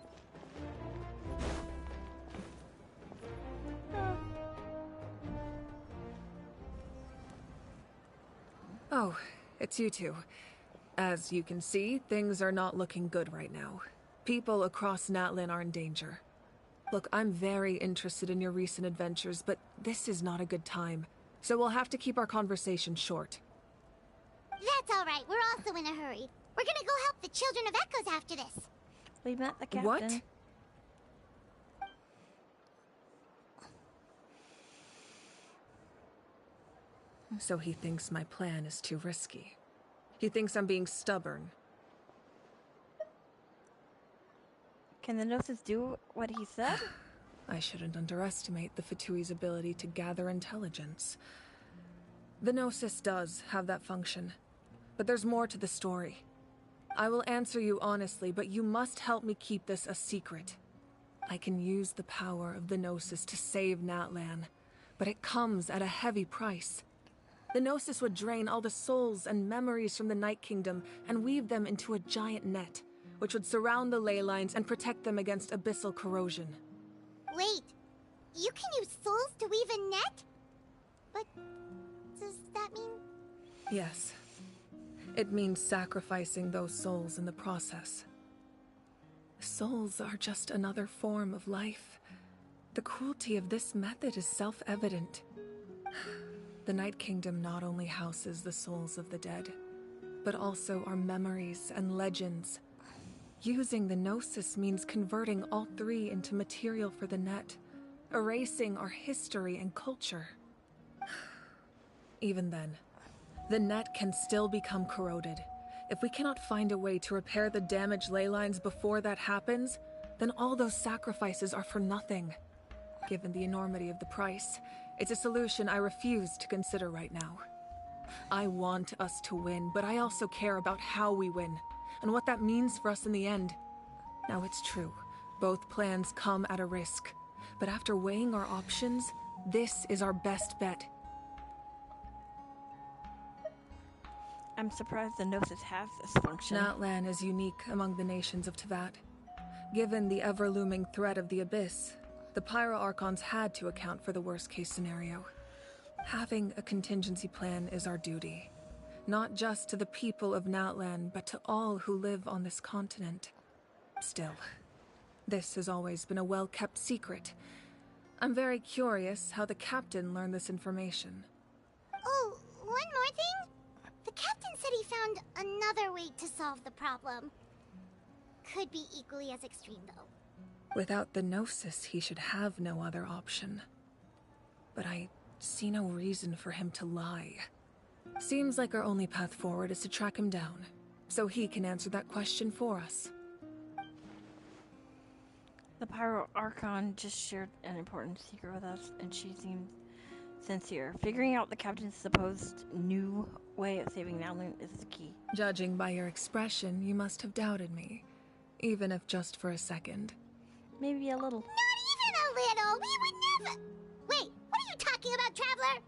Oh, it's you two. As you can see, things are not looking good right now. People across Natlan are in danger. Look, I'm very interested in your recent adventures, but this is not a good time. So we'll have to keep our conversation short. That's alright, we're also in a hurry. We're gonna go help the Children of Echoes after this. We met the captain. What? So he thinks my plan is too risky. He thinks I'm being stubborn. Can the Gnosis do what he said? I shouldn't underestimate the Fatui's ability to gather intelligence. The Gnosis does have that function, but there's more to the story. I will answer you honestly, but you must help me keep this a secret. I can use the power of the Gnosis to save Natlan, but it comes at a heavy price. The Gnosis would drain all the souls and memories from the Night Kingdom and weave them into a giant net, which would surround the ley lines and protect them against abyssal corrosion. Wait, you can use souls to weave a net? But does that mean... Yes. It means sacrificing those souls in the process. Souls are just another form of life. The cruelty of this method is self-evident. The Night Kingdom not only houses the souls of the dead, but also our memories and legends. Using the Gnosis means converting all three into material for the net. erasing our history and culture. Even then, the net can still become corroded. If we cannot find a way to repair the damaged ley lines before that happens, then all those sacrifices are for nothing. Given the enormity of the price, it's a solution I refuse to consider right now. I want us to win, but I also care about how we win, and what that means for us in the end. Now it's true, both plans come at a risk, but after weighing our options, this is our best bet. I'm surprised the Gnosis has this function. Natlan is unique among the nations of Teyvat. Given the ever-looming threat of the Abyss, the Pyro Archons had to account for the worst-case scenario. Having a contingency plan is our duty, not just to the people of Natlan, but to all who live on this continent. Still, this has always been a well-kept secret. I'm very curious how the captain learned this information. Oh, one more thing? The captain said he found another way to solve the problem. Could be equally as extreme, though. Without the Gnosis, he should have no other option. But I see no reason for him to lie. Seems like our only path forward is to track him down, so he can answer that question for us. The Pyro Archon just shared an important secret with us, and she seemed sincere. Figuring out the captain's supposed new way of saving Natlan is the key. Judging by your expression, you must have doubted me, even if just for a second. Maybe a little. Not even a little! We would never— Wait, what are you talking about, Traveler?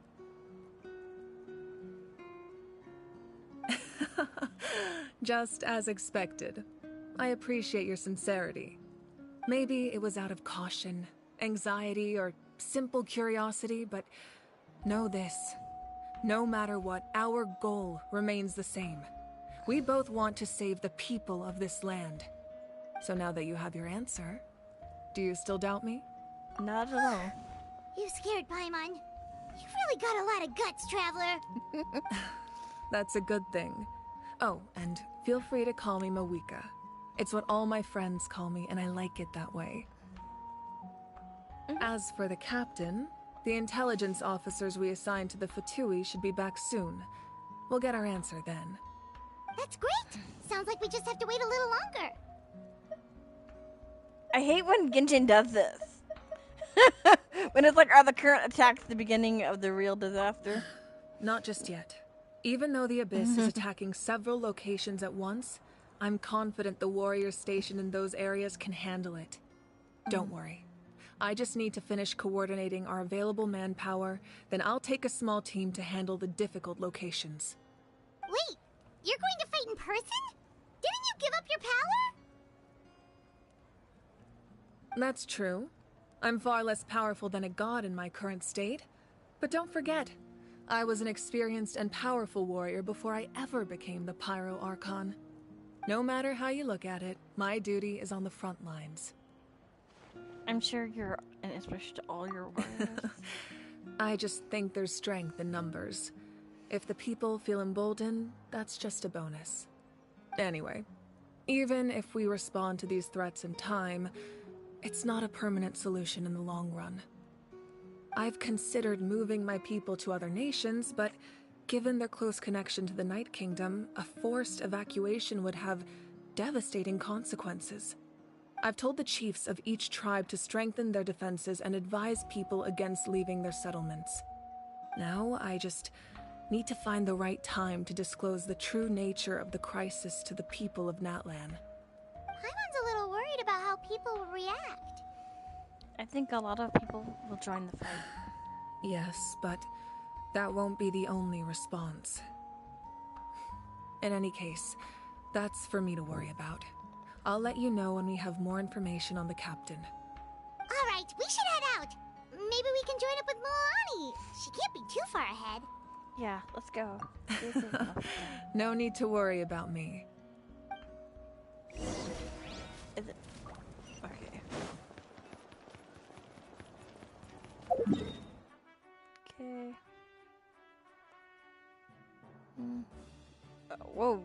Just as expected. I appreciate your sincerity. Maybe it was out of caution, anxiety, or simple curiosity, but know this. No matter what, our goal remains the same. We both want to save the people of this land. So now that you have your answer, do you still doubt me? Not at all. You scared, Paimon. You've really got a lot of guts, Traveler. That's a good thing. Oh, and feel free to call me Mawika. It's what all my friends call me, and I like it that way. As for the captain, the intelligence officers we assigned to the Fatui should be back soon. We'll get our answer then. That's great! Sounds like we just have to wait a little longer. I hate when Genshin does this. When it's like, are the current attacks the beginning of the real disaster? Not just yet. Even though the Abyss is attacking several locations at once, I'm confident the warriors stationed in those areas can handle it. Don't worry. I just need to finish coordinating our available manpower, then I'll take a small team to handle the difficult locations. Wait, you're going to fight in person? Didn't you give up your power? That's true. I'm far less powerful than a god in my current state. But don't forget, I was an experienced and powerful warrior before I ever became the Pyro Archon. No matter how you look at it, my duty is on the front lines. I'm sure you're an inspiration to all your warriors. I just think there's strength in numbers. If the people feel emboldened, that's just a bonus. Anyway, even if we respond to these threats in time, it's not a permanent solution in the long run. I've considered moving my people to other nations, but given their close connection to the Night Kingdom, a forced evacuation would have devastating consequences. I've told the chiefs of each tribe to strengthen their defenses and advise people against leaving their settlements. Now, I just need to find the right time to disclose the true nature of the crisis to the people of Natlan. Paimon's a little worried about how people will react. I think a lot of people will join the fight. Yes, but that won't be the only response. In any case, that's for me to worry about. I'll let you know when we have more information on the captain. Alright, we should head out. Maybe we can join up with Moani. She can't be too far ahead. Yeah, let's go. No need to worry about me. Is it? Okay. Okay. Whoa.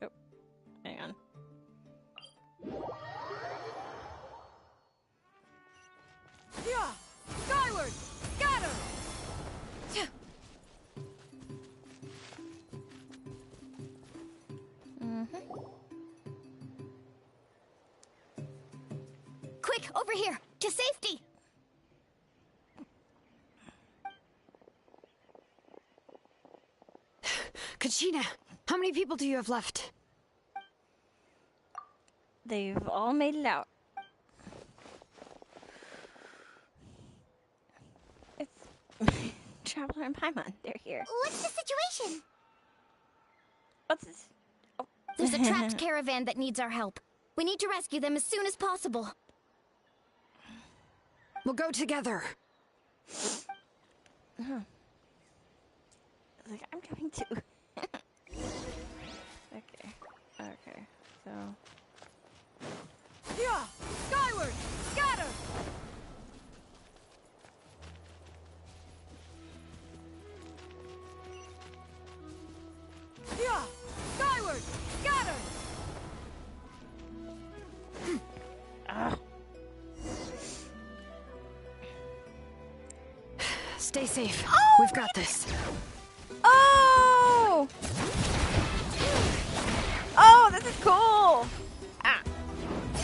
Oh. Over here, to safety! Kachina, how many people do you have left? They've all made it out. It's Traveler and Paimon. They're here. What's the situation? What's this? Oh. There's a trapped caravan that needs our help. We need to rescue them as soon as possible. We'll go together. Like, I'm coming too. Okay, so. Yeah! Skyward! Scatter! Yeah! Skyward! Scatter! Stay safe. Oh, We've got this. Oh! Oh, this is cool! Ah.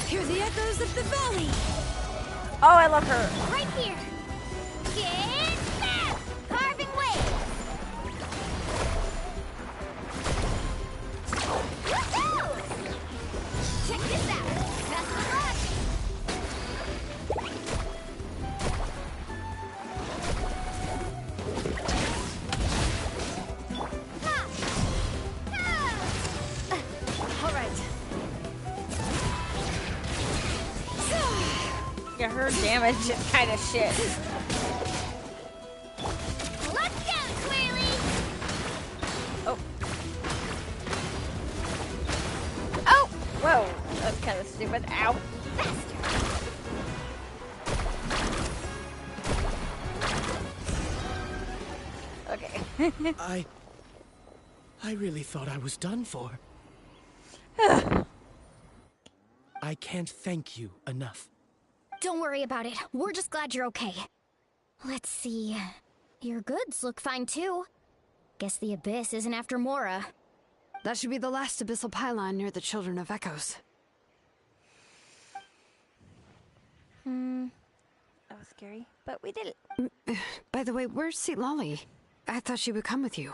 Hear the echoes of the valley! Oh, I love her. Right here! Get back! Carving waves! Woohoo! Check this out! Best of luck! Ha! Ha! All right. Yeah, her damage is kind of shit. Let's go, Twirly! Oh. Oh! Whoa, that's kind of stupid. Ow. Faster! Okay. I really thought I was done for. I can't thank you enough. Don't worry about it. We're just glad you're okay. Let's see. Your goods look fine too. Guess the Abyss isn't after Mora. That should be the last abyssal pylon near the Children of Echoes. That was scary, but we did it. By the way, where's Seat Lolly? I thought she would come with you.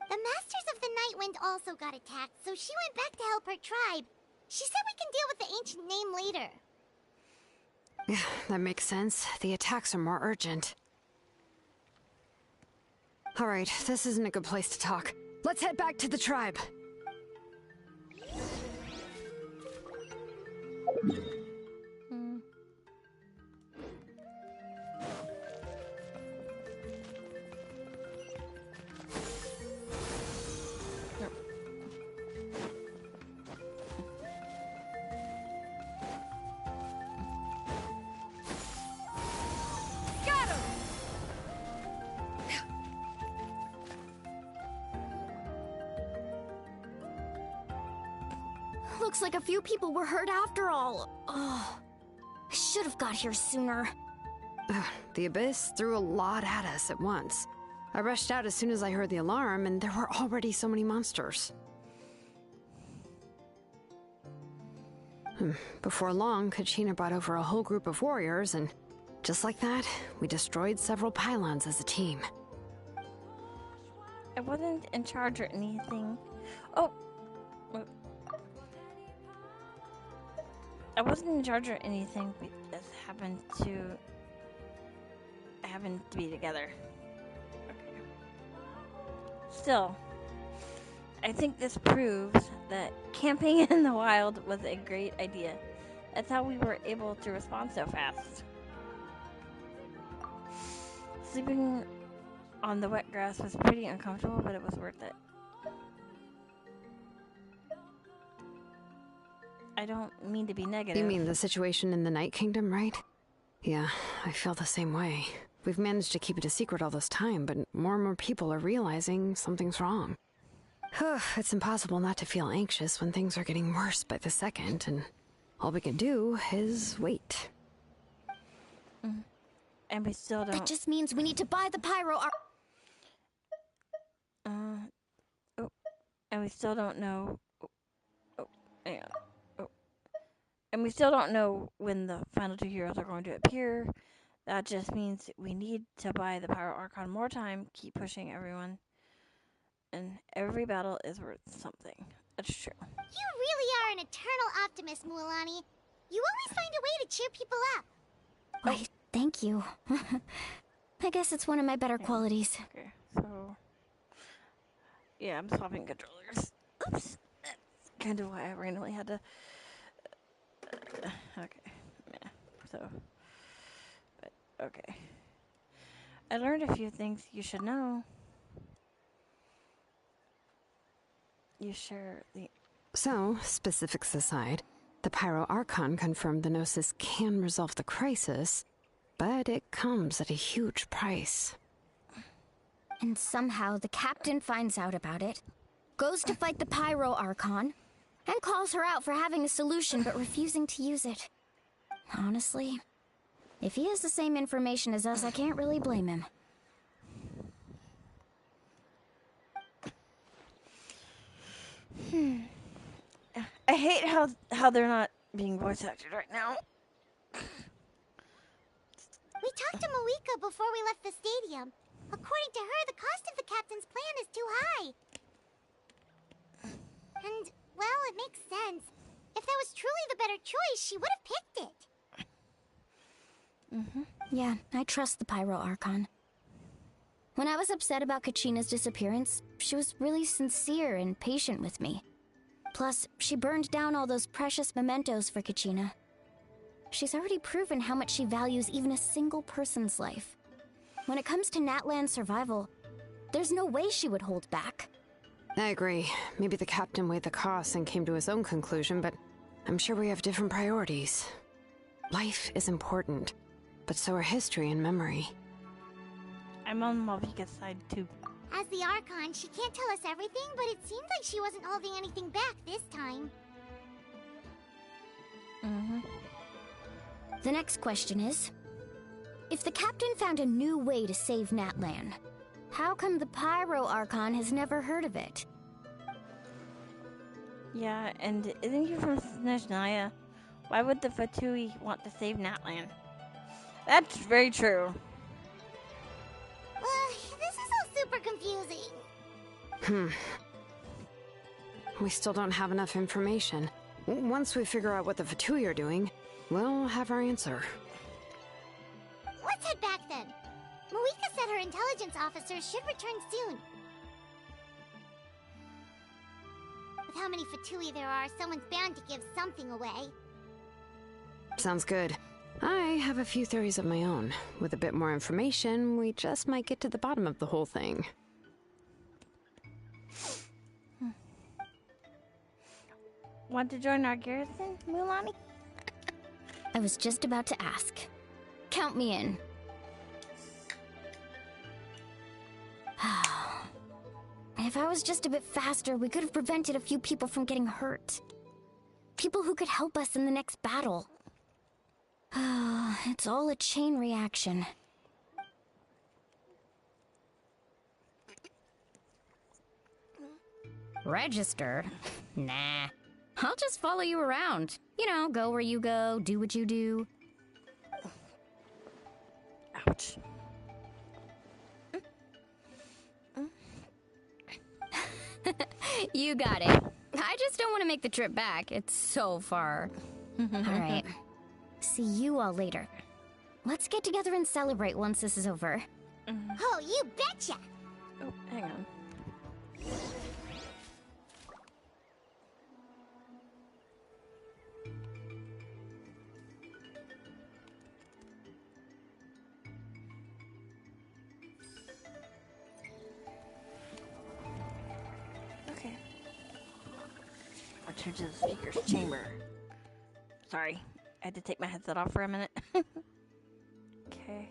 The Masters of the Night Wind also got attacked, so she went back to help her tribe. She said we can deal with the ancient name later. Yeah, that makes sense. The attacks are more urgent. All right, this isn't a good place to talk. Let's head back to the tribe. Scatter! Looks like a few people were hurt after all. Oh, I should have got here sooner. The Abyss threw a lot at us at once. I rushed out as soon as I heard the alarm, and there were already so many monsters. Before long, Kachina brought over a whole group of warriors, and just like that, we destroyed several pylons as a team. I wasn't in charge or anything. Oh! I wasn't in charge or anything. We just happened to be together. Okay. Still, I think this proves that camping in the wild was a great idea. That's how we were able to respond so fast. Sleeping on the wet grass was pretty uncomfortable, but it was worth it. I don't mean to be negative. You mean the situation in the Night Kingdom, right? Yeah, I feel the same way. We've managed to keep it a secret all this time, but more and more people are realizing something's wrong. It's impossible not to feel anxious when things are getting worse by the second, and all we can do is wait. And we still don't... That just means we need to buy the pyro ar- And we still don't know... hang on. And we still don't know when the final two heroes are going to appear. That just means we need to buy the Pyro Archon more time, keep pushing everyone. And every battle is worth something. That's true. You really are an eternal optimist, Mualani. You always find a way to cheer people up. Why, thank you. I guess it's one of my better qualities. Okay, so... Yeah, I'm swapping controllers. Oops. That's kind of why I randomly had to... okay. Yeah, so... But, okay. I learned a few things you should know. You share the... So, specifics aside, the Pyro Archon confirmed the Gnosis can resolve the crisis, but it comes at a huge price. And somehow the captain finds out about it, goes to fight the Pyro Archon, and calls her out for having a solution but refusing to use it. Honestly, if he has the same information as us, I can't really blame him. I hate how they're not being voice acted right now. We talked to Moika before we left the stadium. According to her, the cost of the captain's plan is too high. And, well, it makes sense. If that was truly the better choice, she would have picked it. Yeah, I trust the Pyro Archon. When I was upset about Kachina's disappearance, she was really sincere and patient with me. Plus, she burned down all those precious mementos for Kachina. She's already proven how much she values even a single person's life. When it comes to Natlan's survival, there's no way she would hold back. I agree. Maybe the captain weighed the costs and came to his own conclusion, but I'm sure we have different priorities. Life is important, but so are history and memory. I'm on Malvika's side too. As the Archon, she can't tell us everything, but it seems like she wasn't holding anything back this time. The next question is, if the captain found a new way to save Natlan, how come the Pyro Archon has never heard of it? Yeah, and isn't you from Snezhnaya? Why would the Fatui want to save Natlan? That's very true. This is all super confusing. We still don't have enough information. Once we figure out what the Fatui are doing, we'll have our answer. Let's head back then. Moika said her intelligence officers should return soon. With how many Fatui there are, someone's bound to give something away. Sounds good. I have a few theories of my own. With a bit more information, we just might get to the bottom of the whole thing. Want to join our garrison, Mualani? I was just about to ask. Count me in. If I was just a bit faster, we could have prevented a few people from getting hurt. People who could help us in the next battle. It's all a chain reaction. Register? Nah. I'll just follow you around. You know, go where you go, do what you do. Ouch. You got it. I just don't want to make the trip back. It's so far. Alright. See you all later. Let's get together and celebrate once this is over. Oh, you betcha! Oh, hang on. Okay. I'll turn to the speaker's chamber. Sorry, I had to take my headset off for a minute. Okay.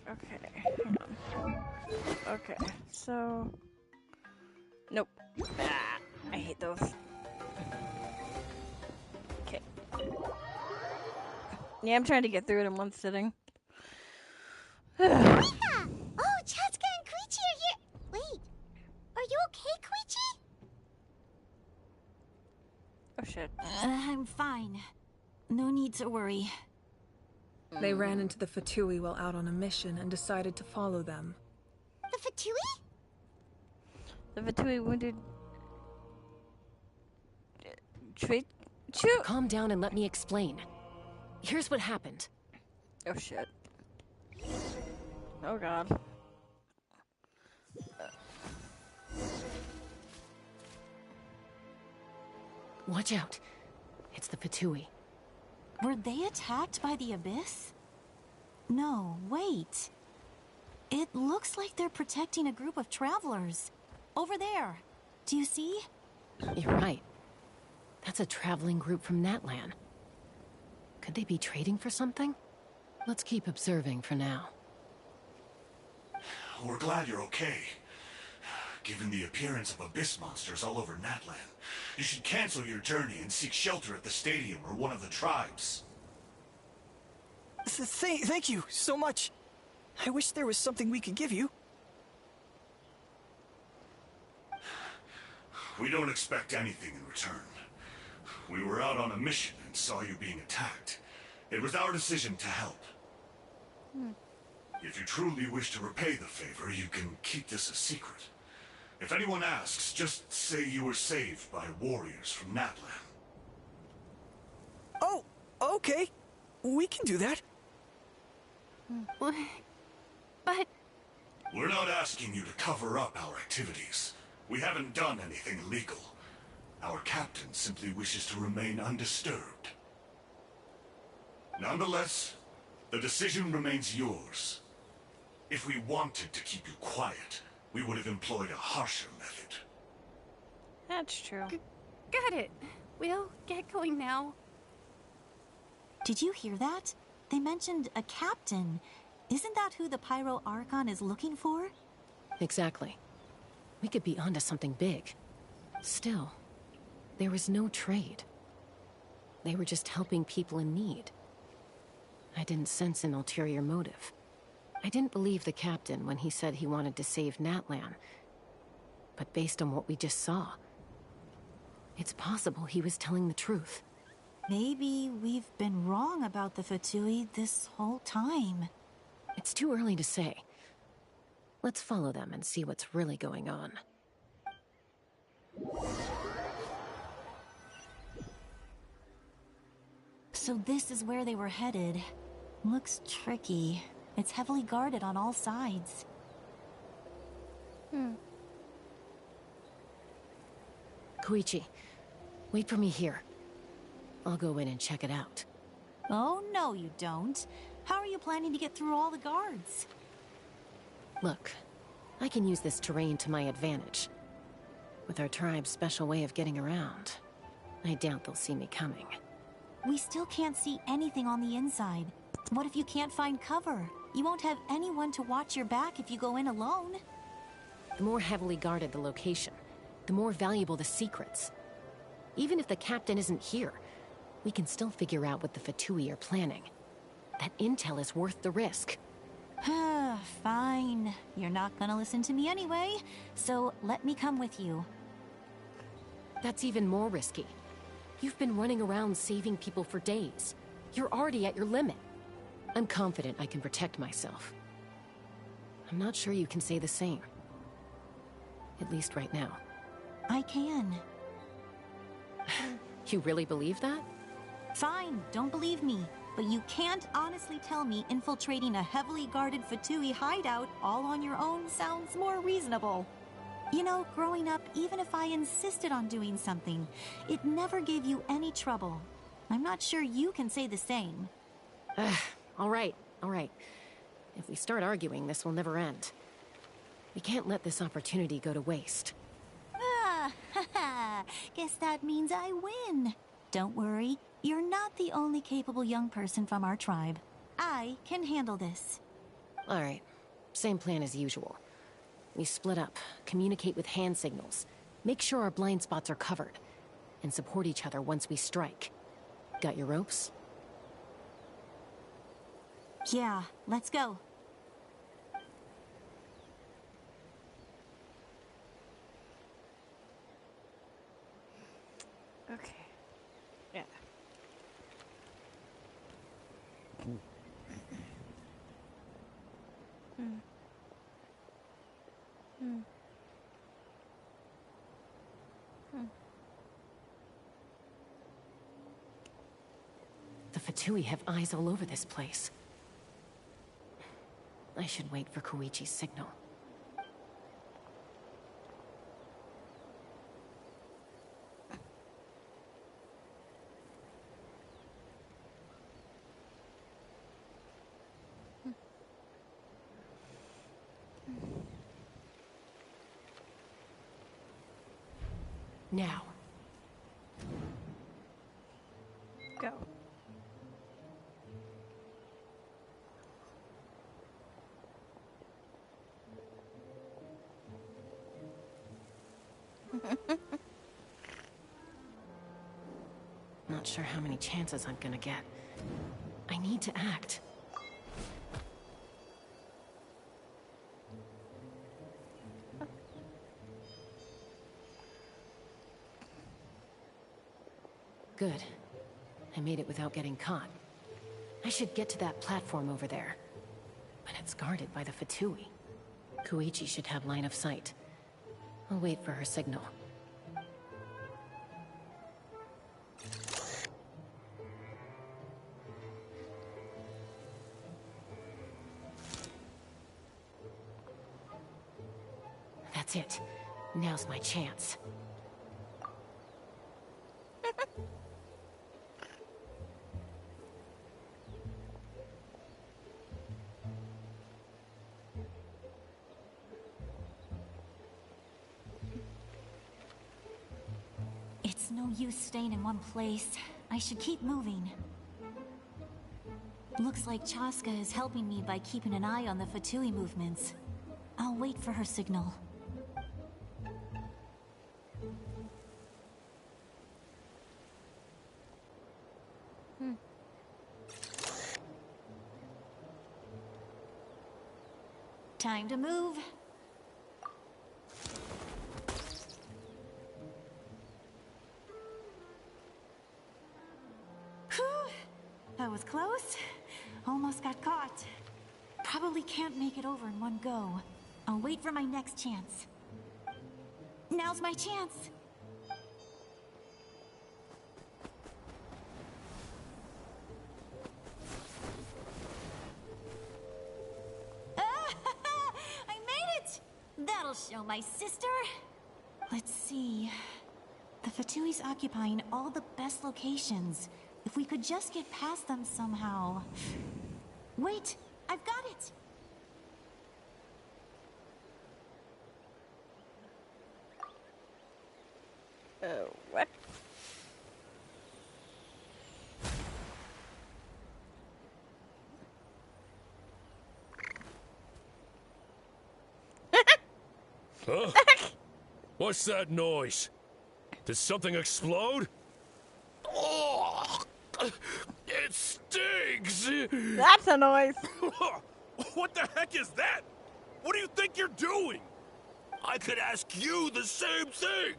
Okay, hang on. Okay, so... Nope. Ah, I hate those. Okay. Yeah, I'm trying to get through it in one sitting. Mika! Oh, Chatska and Koichi are here! Wait, are you I'm fine. No need to worry. They ran into the Fatui while out on a mission and decided to follow them. The Fatui? The Fatui wounded... Calm down and let me explain. Here's what happened. Oh shit. Oh god. Watch out. It's the Fatui. Were they attacked by the Abyss? No, wait. It looks like they're protecting a group of travelers. Over there. Do you see? You're right. That's a traveling group from Natlan. Could they be trading for something? Let's keep observing for now. We're glad you're okay. Given the appearance of abyss monsters all over Natlan, you should cancel your journey and seek shelter at the stadium or one of the tribes. Thank you so much. I wish there was something we could give you. We don't expect anything in return. We were out on a mission and saw you being attacked. It was our decision to help. If you truly wish to repay the favor, you can keep this a secret. If anyone asks, just say you were saved by warriors from Natlan. Oh, okay. We can do that. But... We're not asking you to cover up our activities. We haven't done anything illegal. Our captain simply wishes to remain undisturbed. Nonetheless, the decision remains yours. If we wanted to keep you quiet, we would have employed a harsher method. That's true. Got it. We'll get going now. Did you hear that? They mentioned a captain. Isn't that who the Pyro Archon is looking for? Exactly. We could be onto something big. Still, there was no trade. They were just helping people in need. I didn't sense an ulterior motive. I didn't believe the captain when he said he wanted to save Natlan. But based on what we just saw, it's possible he was telling the truth. Maybe we've been wrong about the Fatui this whole time. It's too early to say. Let's follow them and see what's really going on. So this is where they were headed. Looks tricky. It's heavily guarded on all sides. Koichi, wait for me here. I'll go in and check it out. Oh, no you don't. How are you planning to get through all the guards? Look, I can use this terrain to my advantage. With our tribe's special way of getting around, I doubt they'll see me coming. We still can't see anything on the inside. What if you can't find cover? You won't have anyone to watch your back if you go in alone. The more heavily guarded the location, the more valuable the secrets. Even if the captain isn't here, we can still figure out what the Fatui are planning. That intel is worth the risk. Fine. You're not gonna listen to me anyway, so let me come with you. That's even more risky. You've been running around saving people for days. You're already at your limit. I'm confident I can protect myself. I'm not sure you can say the same. At least right now. I can. You really believe that? Fine, don't believe me. But you can't honestly tell me infiltrating a heavily guarded Fatui hideout all on your own sounds more reasonable. You know, growing up, even if I insisted on doing something, it never gave you any trouble. I'm not sure you can say the same. All right. If we start arguing, this will never end. We can't let this opportunity go to waste. Guess that means I win. Don't worry, you're not the only capable young person from our tribe. I can handle this. All right, same plan as usual. We split up, communicate with hand signals, make sure our blind spots are covered, and support each other once we strike. Got your ropes? Yeah, let's go. Okay. Yeah. The Fatui have eyes all over this place. I should wait for Koichi's signal. Now. Go. Not sure how many chances I'm gonna get. I need to act. Good. I made it without getting caught. I should get to that platform over there. But it's guarded by the Fatui. Koichi should have line of sight. I'll wait for her signal. That's it. Now's my chance. It's no use staying in one place. I should keep moving. Looks like Chaska is helping me by keeping an eye on the Fatui movements. I'll wait for her signal. Time to move. Whew. That was close. Almost got caught. Probably can't make it over in one go. I'll wait for my next chance. Now's my chance. I made it! That'll show my sister. Let's see. The Fatui's occupying all the best locations. If we could just get past them somehow. Wait, I've got it! What? Huh? What's that noise? Did something explode? Oh, it stinks! That's a noise! What the heck is that? What do you think you're doing? I could ask you the same thing!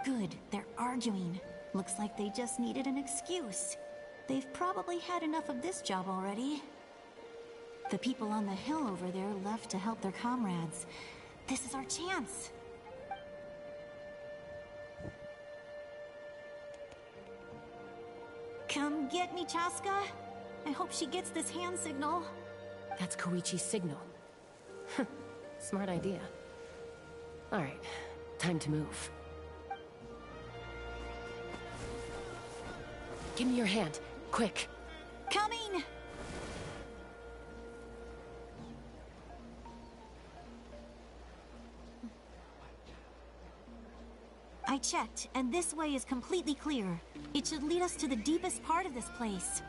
Good, they're arguing. Looks like they just needed an excuse. They've probably had enough of this job already. The people on the hill over there left to help their comrades. This is our chance. Come get me, Chaska. I hope she gets this hand signal. That's Koichi's signal. Smart idea. Alright, time to move. Give me your hand, quick. Coming! I checked, and this way is completely clear. It should lead us to the deepest part of this place.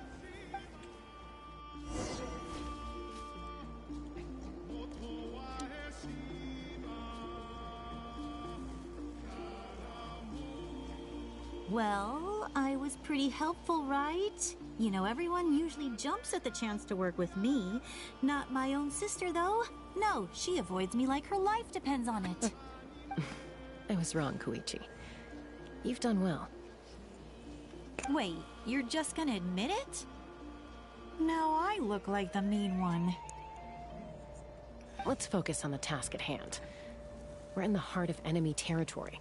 Well, I was pretty helpful, right? You know, everyone usually jumps at the chance to work with me. Not my own sister, though. No, she avoids me like her life depends on it. I was wrong, Koichi. You've done well. Wait, you're just gonna admit it? Now I look like the mean one. Let's focus on the task at hand. We're in the heart of enemy territory.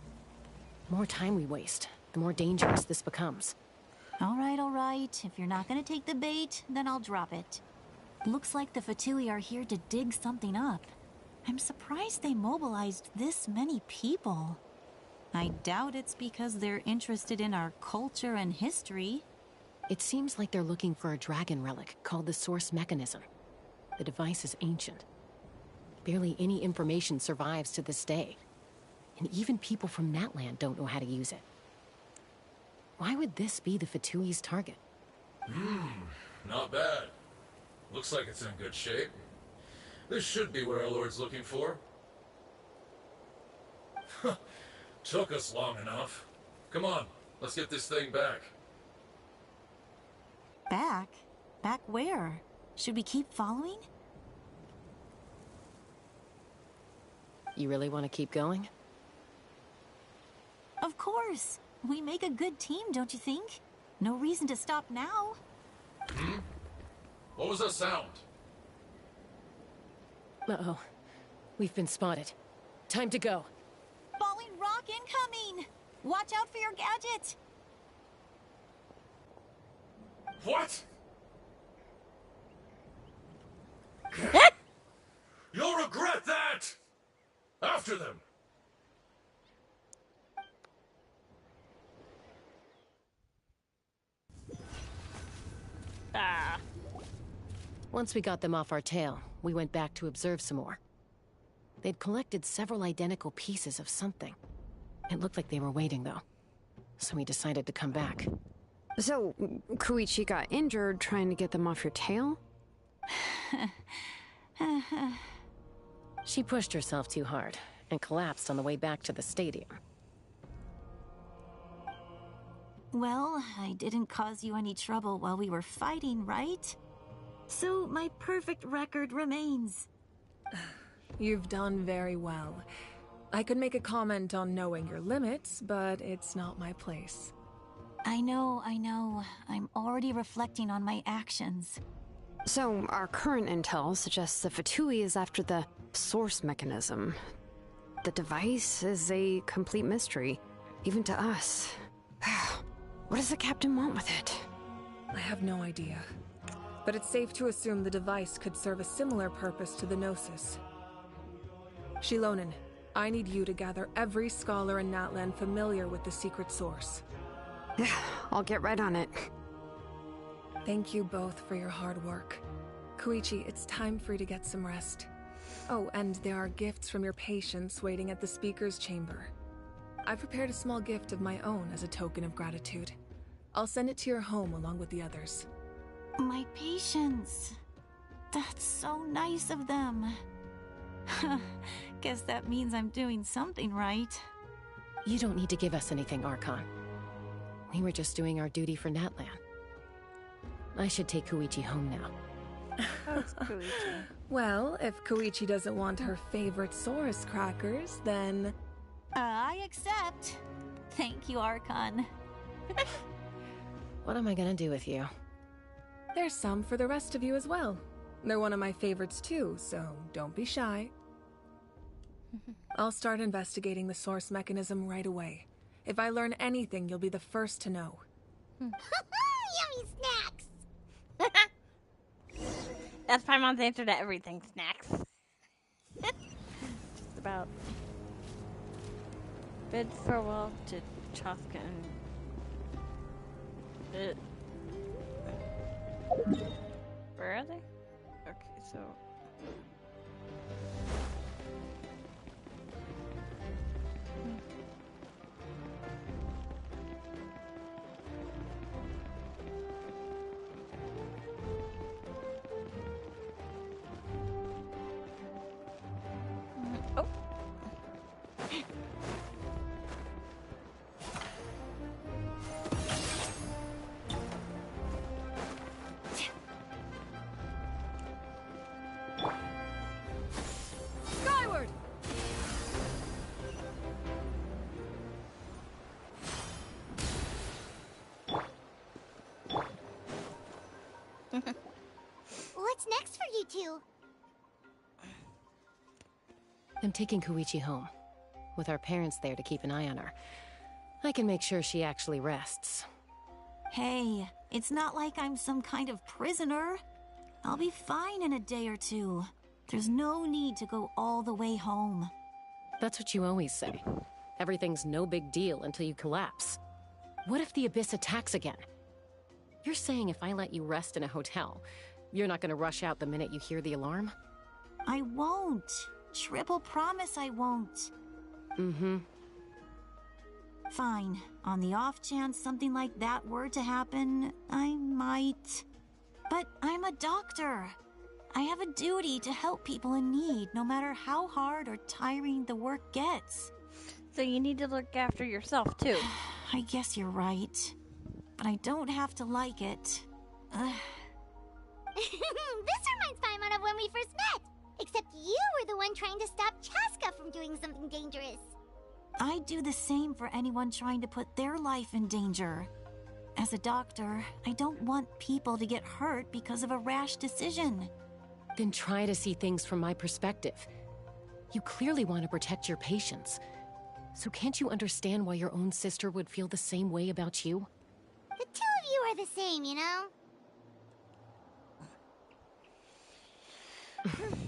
The more time we waste, the more dangerous this becomes. All right. If you're not gonna take the bait, then I'll drop it. Looks like the Fatui are here to dig something up. I'm surprised they mobilized this many people. I doubt it's because they're interested in our culture and history. It seems like they're looking for a dragon relic called the Source Mechanism. The device is ancient. Barely any information survives to this day. And even people from Natland don't know how to use it. Why would this be the Fatui's target? Not bad. Looks like it's in good shape. This should be what our Lord's looking for. Took us long enough. Come on, let's get this thing back. Back? Back where? Should we keep following? You really want to keep going? Of course. We make a good team, don't you think? No reason to stop now. What was that sound? Uh-oh. We've been spotted. Time to go. Falling rock incoming! Watch out for your gadget! What? You'll regret that! After them! Once we got them off our tail, we went back to observe some more. They'd collected several identical pieces of something. It looked like they were waiting, though. So we decided to come back. So, Koichi got injured trying to get them off your tail? She pushed herself too hard and collapsed on the way back to the stadium. Well, I didn't cause you any trouble while we were fighting, right? So my perfect record remains. You've done very well. I could make a comment on knowing your limits, but it's not my place. I know. I'm already reflecting on my actions. So, our current intel suggests the Fatui is after the source mechanism. The device is a complete mystery, even to us. What does the captain want with it? I have no idea. But it's safe to assume the device could serve a similar purpose to the Gnosis. Shilonen, I need you to gather every scholar in Natland familiar with the secret source. Yeah, I'll get right on it. Thank you both for your hard work. Koichi, it's time for you to get some rest. Oh, and there are gifts from your patients waiting at the speaker's chamber. I prepared a small gift of my own as a token of gratitude. I'll send it to your home along with the others. My patience. That's so nice of them. Guess that means I'm doing something right. You don't need to give us anything, Archon. We were just doing our duty for Natlan. I should take Koichi home now. Thanks, Koichi. Well, if Koichi doesn't want her favorite Saurus crackers, then... I accept. Thank you, Archon. What am I gonna do with you? There's some for the rest of you as well. They're one of my favorites too, so don't be shy. I'll start investigating the source mechanism right away. If I learn anything, you'll be the first to know. Yummy snacks! That's Paimon's answer to everything, snacks. Just about. Bid farewell to Chaska and... Where are they? Okay, so... Oh. Skyward! What's next for you two? I'm taking Koichi home. With our parents there to keep an eye on her, I can make sure she actually rests. Hey, it's not like I'm some kind of prisoner. I'll be fine in a day or two. There's no need to go all the way home. That's what you always say. Everything's no big deal until you collapse. What if the Abyss attacks again? You're saying if I let you rest in a hotel, you're not gonna rush out the minute you hear the alarm? I won't. Triple promise I won't. Mm-hmm. Fine. On the off chance something like that were to happen, I might. But I'm a doctor. I have a duty to help people in need, no matter how hard or tiring the work gets. So you need to look after yourself, too. I guess you're right. But I don't have to like it. This reminds Paimon of when we first met. Except you were the one trying to stop Chaska from doing something dangerous. I'd do the same for anyone trying to put their life in danger. As a doctor, I don't want people to get hurt because of a rash decision. Then try to see things from my perspective. You clearly want to protect your patients. So can't you understand why your own sister would feel the same way about you? The two of you are the same, you know?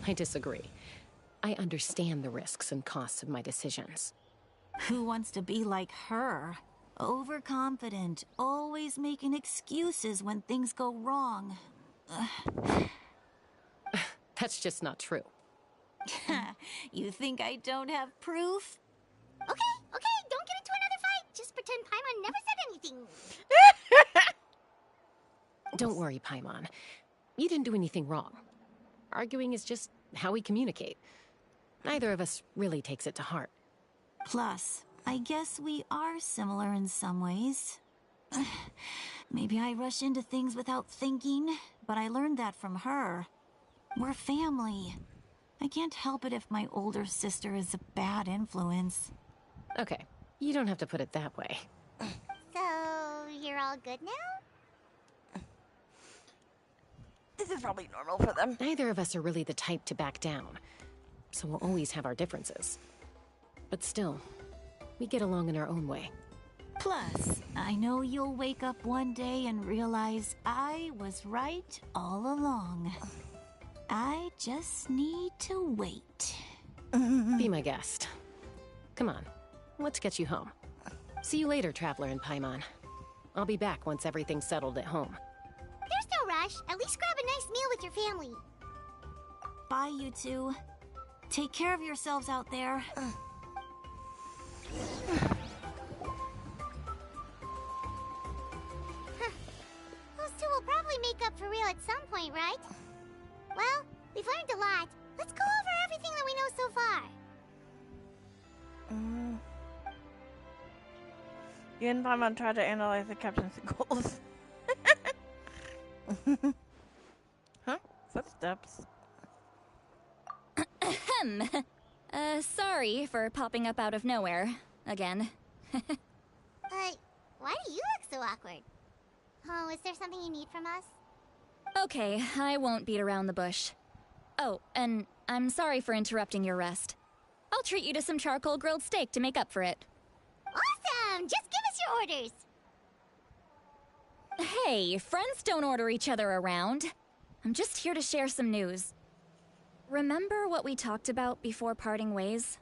I disagree. I understand the risks and costs of my decisions. Who wants to be like her? Overconfident, always making excuses when things go wrong. That's just not true. You think I don't have proof? Okay, don't get into another fight. Just pretend Paimon never said anything. Don't worry, Paimon. You didn't do anything wrong. Arguing is just how we communicate. Neither of us really takes it to heart. Plus, I guess we are similar in some ways. Maybe I rush into things without thinking, but I learned that from her. We're family. I can't help it if my older sister is a bad influence. Okay, you don't have to put it that way. So, you're all good now? This is probably normal for them. Neither of us are really the type to back down, so we'll always have our differences. But still, we get along in our own way. Plus, I know you'll wake up one day and realize I was right all along. I just need to wait. Be my guest. Come on, let's get you home. See you later, Traveler and Paimon. I'll be back once everything's settled at home. There's no rush. At least grab a nice meal with your family. Bye, you two. Take care of yourselves out there. Those two will probably make up for real at some point, right? Well, we've learned a lot. Let's go over everything that we know so far. You and Paimon tried to analyze the captain's goals. Huh? Footsteps. Ahem. Sorry for popping up out of nowhere. Again. But why do you look so awkward? Oh, is there something you need from us? Okay, I won't beat around the bush. Oh, and I'm sorry for interrupting your rest. I'll treat you to some charcoal grilled steak to make up for it. Awesome! Just give us your orders! Hey, friends don't order each other around. I'm just here to share some news. Remember what we talked about before parting ways?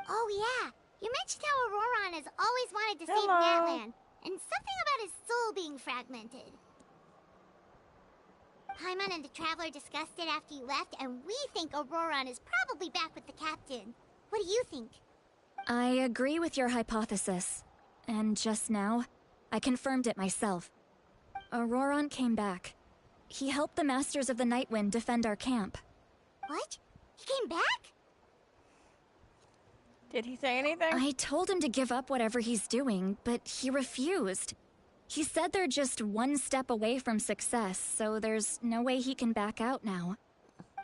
Oh yeah, you mentioned how Auroron has always wanted to save Hello. Natlan, and something about his soul being fragmented. Paimon and the Traveler discussed it after you left, and we think Auroron is probably back with the captain. What do you think? I agree with your hypothesis. And just now, I confirmed it myself. Auroron came back. He helped the Masters of the Nightwind defend our camp. What? He came back? Did he say anything? I told him to give up whatever he's doing, but he refused. He said they're just one step away from success, so there's no way he can back out now.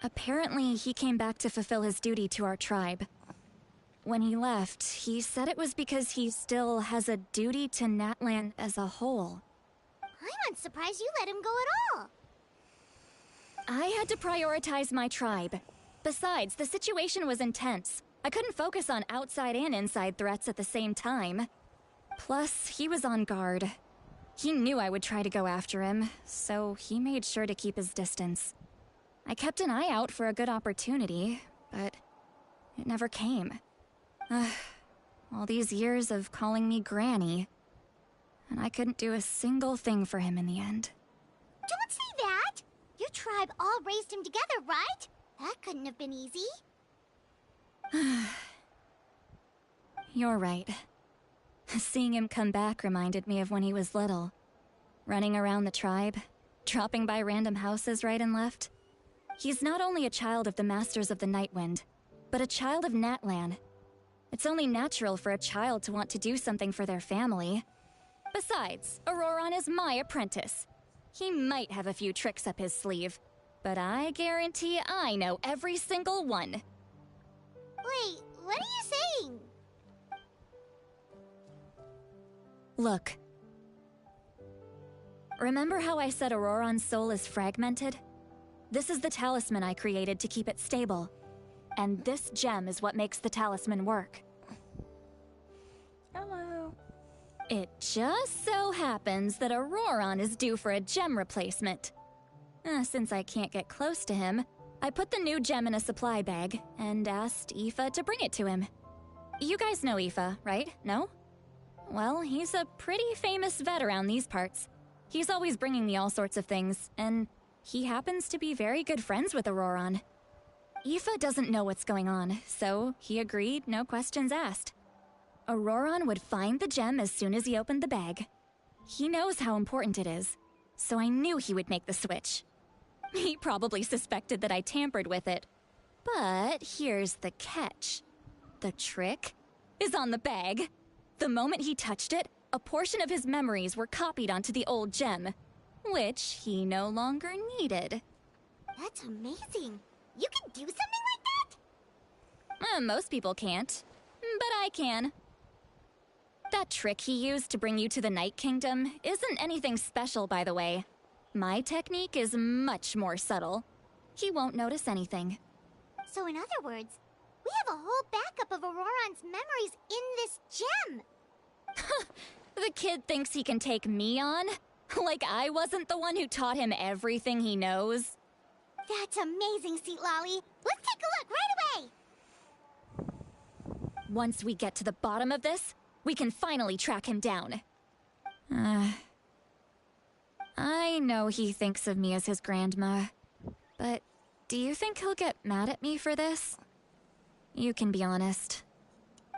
Apparently, he came back to fulfill his duty to our tribe. When he left, he said it was because he still has a duty to Natlan as a whole. I'm unsurprised you let him go at all. I had to prioritize my tribe. Besides, the situation was intense. I couldn't focus on outside and inside threats at the same time. Plus, he was on guard. He knew I would try to go after him, so he made sure to keep his distance. I kept an eye out for a good opportunity, but it never came. All these years of calling me Granny, and I couldn't do a single thing for him in the end. Don't say that! Your tribe all raised him together, right? That couldn't have been easy. You're right. Seeing him come back reminded me of when he was little. Running around the tribe, dropping by random houses right and left. He's not only a child of the Masters of the Nightwind, but a child of Natlan. It's only natural for a child to want to do something for their family. Besides, Auroron is my apprentice. He might have a few tricks up his sleeve, but I guarantee I know every single one. Wait, what are you saying? Look. Remember how I said Auroron's soul is fragmented? This is the talisman I created to keep it stable. And this gem is what makes the talisman work. Hello. It just so happens that Auroron is due for a gem replacement. Since I can't get close to him, I put the new gem in a supply bag and asked Aoife to bring it to him. You guys know Aoife, right? No? Well, he's a pretty famous vet around these parts. He's always bringing me all sorts of things, and he happens to be very good friends with Auroron. Aoife doesn't know what's going on, so he agreed, no questions asked. Auroron would find the gem as soon as he opened the bag. He knows how important it is, so I knew he would make the switch. He probably suspected that I tampered with it. But here's the catch. The trick is on the bag. The moment he touched it, a portion of his memories were copied onto the old gem, which he no longer needed. That's amazing. You can do something like that? Most people can't, but I can. That trick he used to bring you to the Night Kingdom isn't anything special, by the way. My technique is much more subtle. He won't notice anything. So in other words, we have a whole backup of Auroron's memories in this gem. The kid thinks he can take me on? Like I wasn't the one who taught him everything he knows? That's amazing, Seat Lolly. Let's take a look right away. Once we get to the bottom of this, we can finally track him down. I know he thinks of me as his grandma, but do you think he'll get mad at me for this? You can be honest.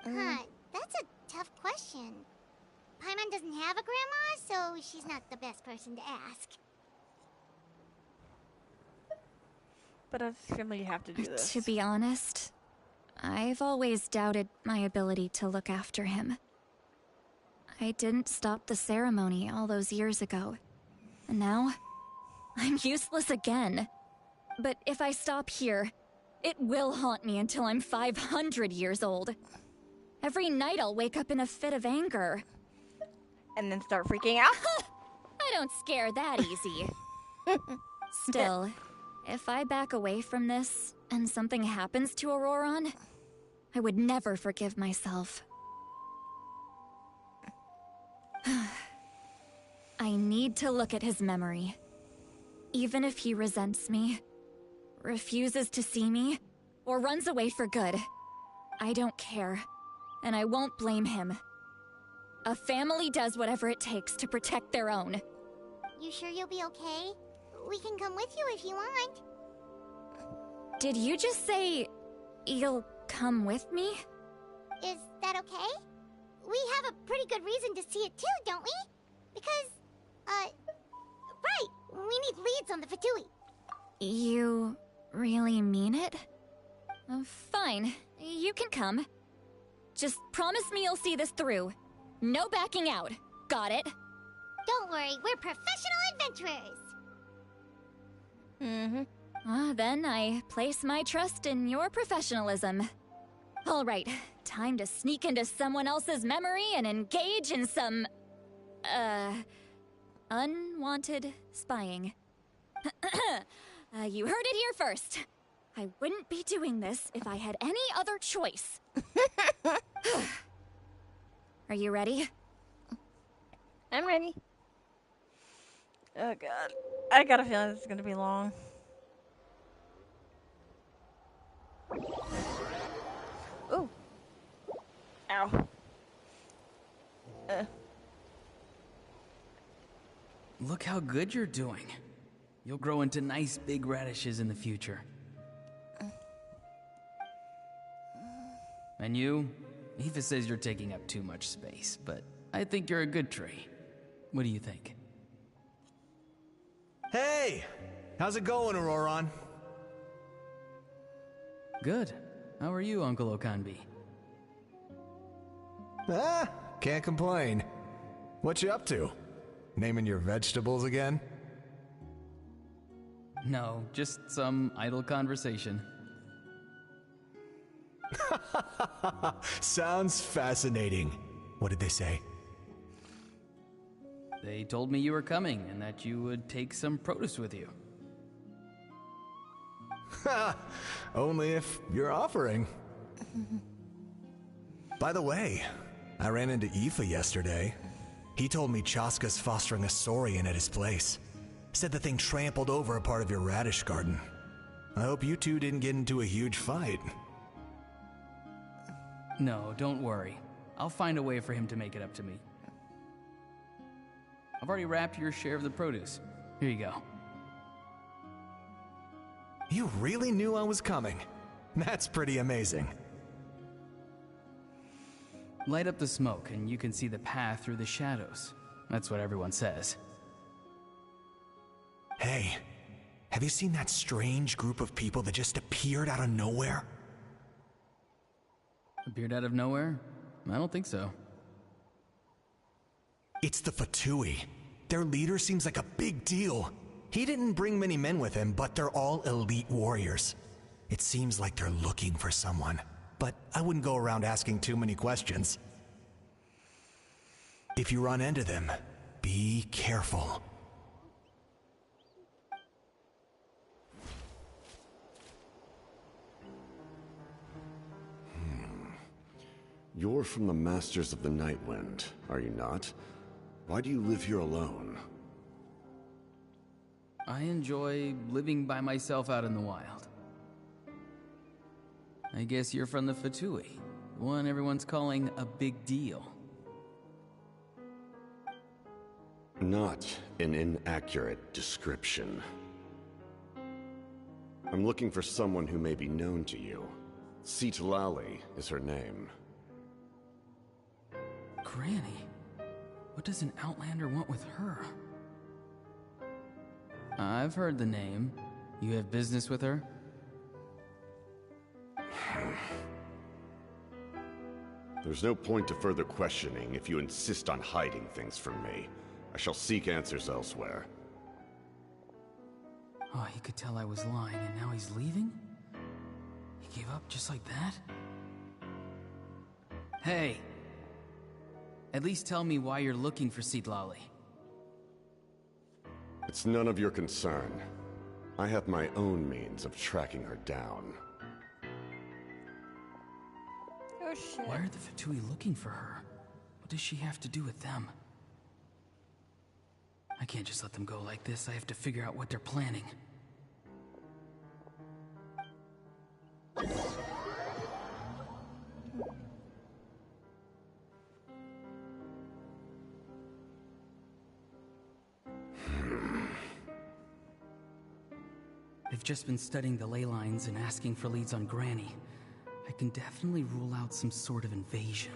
That's a tough question. Paimon doesn't have a grandma, so she's not the best person to ask. But I feel like you have to do this. To be honest, I've always doubted my ability to look after him. I didn't stop the ceremony all those years ago. And now, I'm useless again. But if I stop here, it will haunt me until I'm 500 years old. Every night I'll wake up in a fit of anger. And then start freaking out? I don't scare that easy. Still, if I back away from this and something happens to Auroron, I would never forgive myself. I need to look at his memory. Even if he resents me, refuses to see me, or runs away for good, I don't care, and I won't blame him. A family does whatever it takes to protect their own. You sure you'll be okay? We can come with you if you want. Did you just say you'll come with me? Is that okay? We have a pretty good reason to see it too, don't we? Because, right, we need leads on the Fatui. You really mean it? Fine, you can come. Just promise me you'll see this through. No backing out. Got it? Don't worry, we're professional adventurers. Then I place my trust in your professionalism. All right, time to sneak into someone else's memory and engage in some, unwanted spying. You heard it here first. I wouldn't be doing this if I had any other choice. Are you ready? I'm ready. Oh god. I got a feeling this is gonna be long. Ooh. Ow. Look how good you're doing. You'll grow into nice big radishes in the future. And you? Aoife says you're taking up too much space, but I think you're a good tree. What do you think? Hey! How's it going, Auroron? Good. How are you, Uncle Okanbi? Ah, can't complain. What you up to? Naming your vegetables again? No, just some idle conversation. Sounds fascinating. What did they say? They told me you were coming and that you would take some produce with you. Ha! Only if you're offering. By the way, I ran into Aoife yesterday. He told me Chaska's fostering a saurian at his place. Said the thing trampled over a part of your radish garden. I hope you two didn't get into a huge fight. No, don't worry. I'll find a way for him to make it up to me. I've already wrapped your share of the produce. Here you go. You really knew I was coming. That's pretty amazing. Light up the smoke and you can see the path through the shadows. That's what everyone says. Hey, have you seen that strange group of people that just appeared out of nowhere? Appeared out of nowhere? I don't think so. It's the Fatui. Their leader seems like a big deal. He didn't bring many men with him, but they're all elite warriors. It seems like they're looking for someone, but I wouldn't go around asking too many questions. If you run into them, be careful. You're from the Masters of the Nightwind, are you not? Why do you live here alone? I enjoy living by myself out in the wild. I guess you're from the Fatui, the one everyone's calling a big deal. Not an inaccurate description. I'm looking for someone who may be known to you. Citlali is her name. Granny? What does an Outlander want with her? I've heard the name. You have business with her? There's no point to further questioning if you insist on hiding things from me. I shall seek answers elsewhere. Oh, he could tell I was lying and now he's leaving? He gave up just like that? Hey! At least tell me why you're looking for Citlali. It's none of your concern. I have my own means of tracking her down. Oh shit. Why are the Fatui looking for her? What does she have to do with them? I can't just let them go like this. I have to figure out what they're planning. They've just been studying the ley lines and asking for leads on Granny. I can definitely rule out some sort of invasion.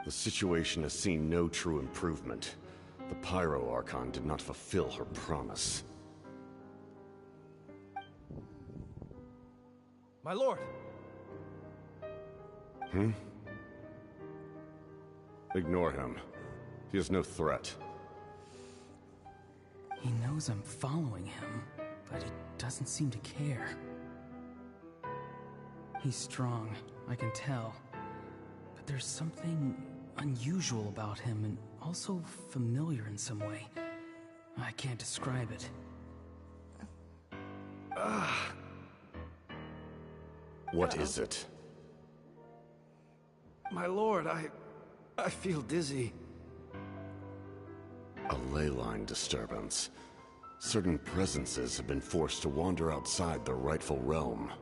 The situation has seen no true improvement. The Pyro Archon did not fulfill her promise. My lord! Ignore him. He is no threat. He knows I'm following him, but he doesn't seem to care. He's strong, I can tell. But there's something unusual about him and also familiar in some way. I can't describe it. What is it? My lord, I feel dizzy. A ley line disturbance. Certain presences have been forced to wander outside their rightful realm.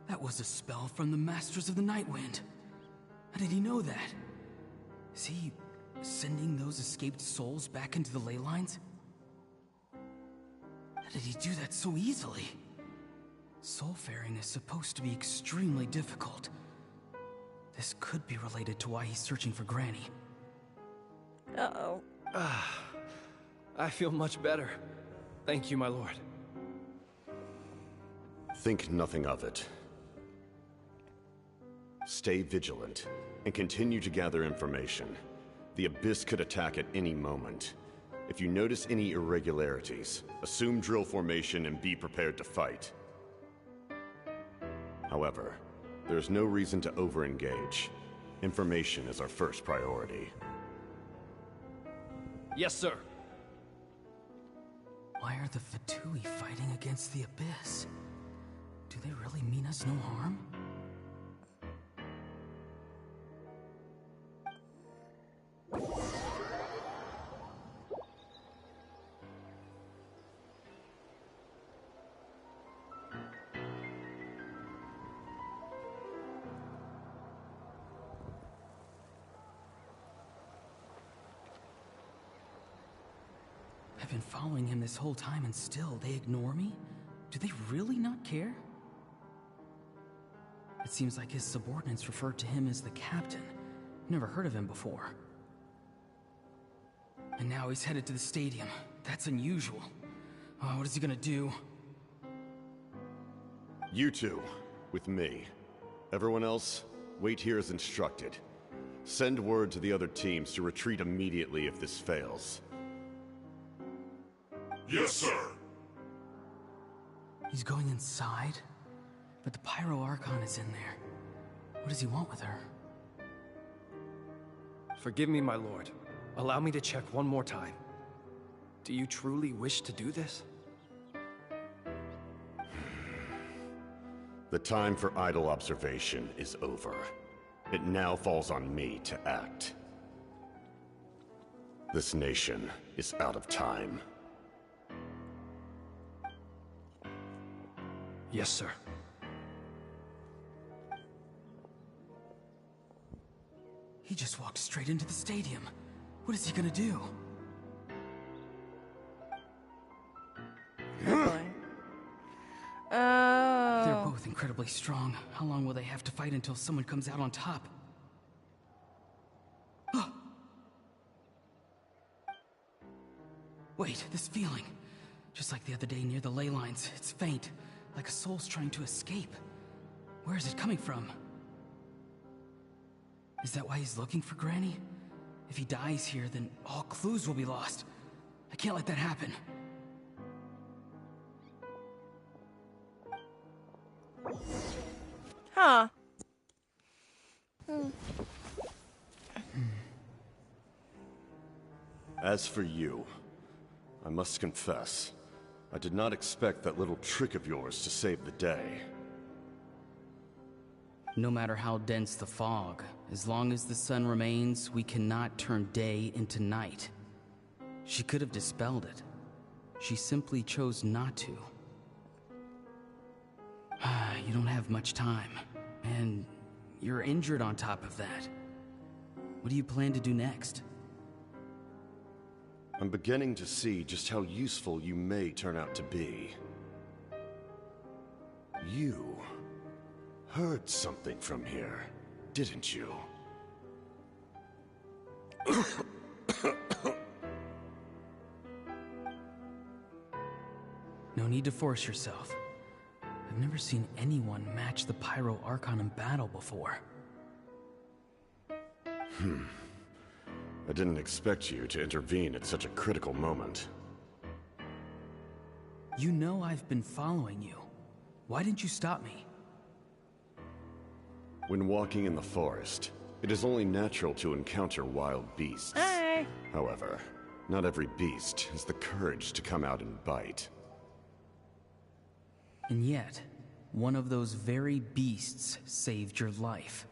That was a spell from the Masters of the Nightwind. How did he know that? Is he sending those escaped souls back into the ley lines? How did he do that so easily? Soulfaring is supposed to be extremely difficult. This could be related to why he's searching for Granny. Uh-oh. I feel much better. Thank you, my lord. Think nothing of it. Stay vigilant, and continue to gather information. The Abyss could attack at any moment. If you notice any irregularities, assume drill formation and be prepared to fight. However, there is no reason to over-engage. Information is our first priority. Yes, sir. Why are the Fatui fighting against the Abyss? Do they really mean us no harm? I've been following him this whole time and still they ignore me? Do they really not care? It seems like his subordinates referred to him as the captain. Never heard of him before. And now he's headed to the stadium. That's unusual. Oh, what is he gonna do? You two, with me. Everyone else, wait here as instructed. Send word to the other teams to retreat immediately if this fails. Yes, sir. He's going inside? But the Pyro Archon is in there. What does he want with her? Forgive me, my lord. Allow me to check one more time. Do you truly wish to do this? The time for idle observation is over. It now falls on me to act. This nation is out of time. Yes, sir. He just walked straight into the stadium. What is he gonna do? Oh boy. Oh. They're both incredibly strong. How long will they have to fight until someone comes out on top? Wait, this feeling. Just like the other day near the ley lines, it's faint, like a soul's trying to escape. Where is it coming from? Is that why he's looking for Granny? If he dies here, then all clues will be lost. I can't let that happen. Huh. As for you, I must confess, I did not expect that little trick of yours to save the day. No matter how dense the fog, as long as the sun remains, we cannot turn day into night. She could have dispelled it. She simply chose not to. You don't have much time, and you're injured on top of that. What do you plan to do next? I'm beginning to see just how useful you may turn out to be. You heard something from here, didn't you? No need to force yourself. I've never seen anyone match the Pyro Archon in battle before. I didn't expect you to intervene at such a critical moment. You know I've been following you. Why didn't you stop me? When walking in the forest, It is only natural to encounter wild beasts. Hi. However, not every beast has the courage to come out and bite. And yet, one of those very beasts saved your life.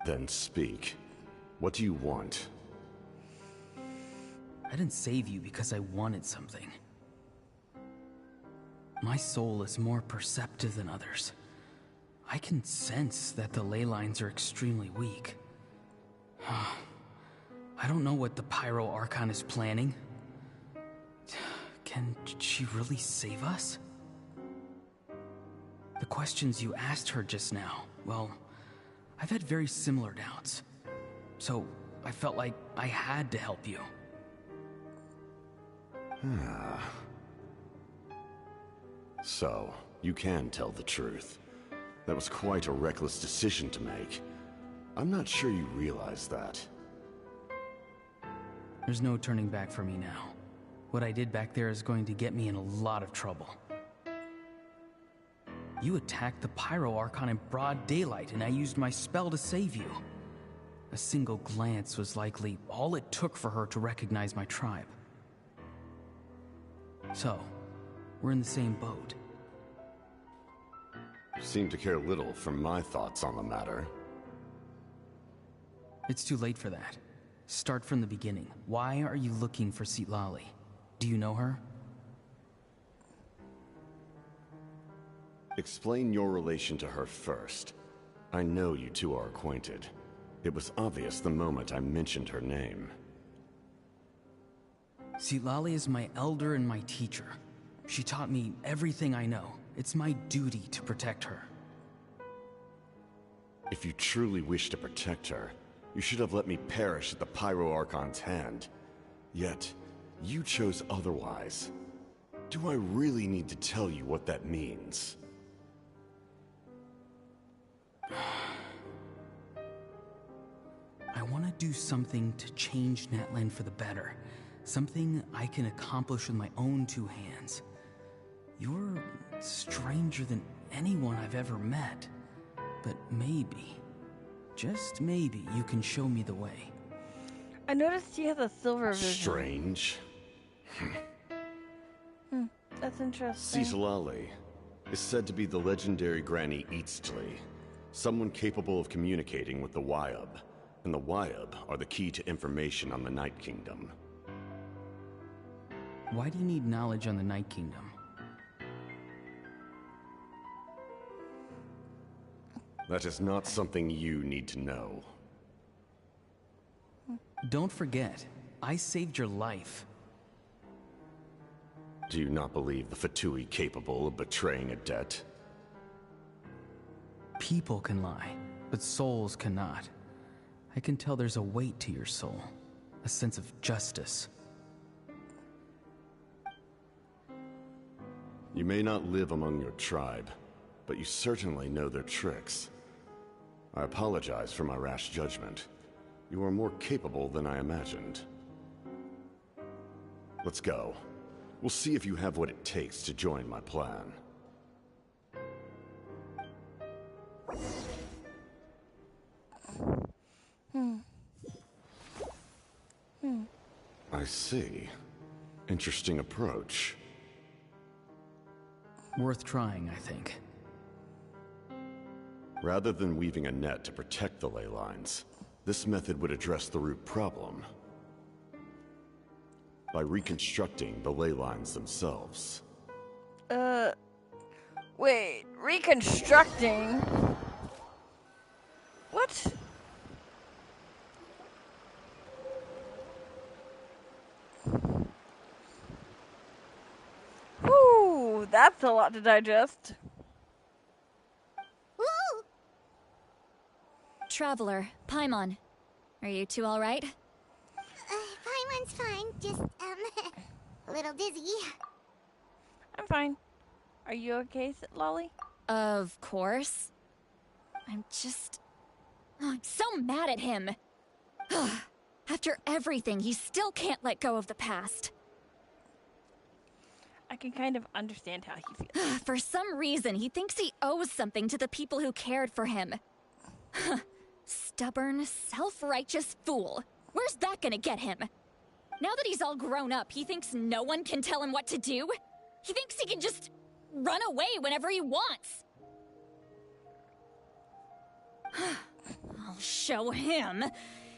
Then speak. What do you want? I didn't save you because I wanted something. My soul is more perceptive than others. I can sense that the ley lines are extremely weak. I don't know what the Pyro Archon is planning. Can she really save us? The questions you asked her just now, well, I've had very similar doubts. So I felt like I had to help you. So, you can tell the truth. That was quite a reckless decision to make. I'm not sure you realize that. There's no turning back for me now. What I did back there is going to get me in a lot of trouble. You attacked the Pyro Archon in broad daylight, and I used my spell to save you. A single glance was likely all it took for her to recognize my tribe. So, we're in the same boat. You seem to care little for my thoughts on the matter. It's too late for that. Start from the beginning. Why are you looking for Citlali? Do you know her? Explain your relation to her first. I know you two are acquainted. It was obvious the moment I mentioned her name. Citlali is my elder and my teacher. She taught me everything I know. It's my duty to protect her. If you truly wish to protect her, you should have let me perish at the Pyro Archon's hand. Yet, you chose otherwise. Do I really need to tell you what that means? I want to do something to change Natlan for the better. Something I can accomplish with my own two hands. You're stranger than anyone I've ever met. But maybe, just maybe, you can show me the way. I noticed she has a silver vision. Strange. That's interesting. Citlali is said to be the legendary Granny Eastly, someone capable of communicating with the Wyab, and the Wyab are the key to information on the Night Kingdom. Why do you need knowledge on the Night Kingdom? That is not something you need to know. Don't forget, I saved your life. Do you not believe the Fatui capable of betraying a debt? People can lie, but souls cannot. I can tell there's a weight to your soul, a sense of justice. You may not live among your tribe, but you certainly know their tricks. I apologize for my rash judgment. You are more capable than I imagined. Let's go. We'll see if you have what it takes to join my plan. I see. Interesting approach. Worth trying, I think. Rather than weaving a net to protect the ley lines, this method would address the root problem by reconstructing the ley lines themselves. Wait, reconstructing? What? Whew, that's a lot to digest. Woo! Traveler, Paimon. Are you two alright? Paimon's fine, just, a little dizzy. I'm fine. Are you okay, Lolly? Of course. I'm so mad at him. After everything, he still can't let go of the past. I I can kind of understand how he feels. For some reason, he thinks he owes something to the people who cared for him. Stubborn, self-righteous fool. Where's that gonna get him? Now that he's all grown up, he thinks no one can tell him what to do? He thinks he can just run away whenever he wants. I'll show him.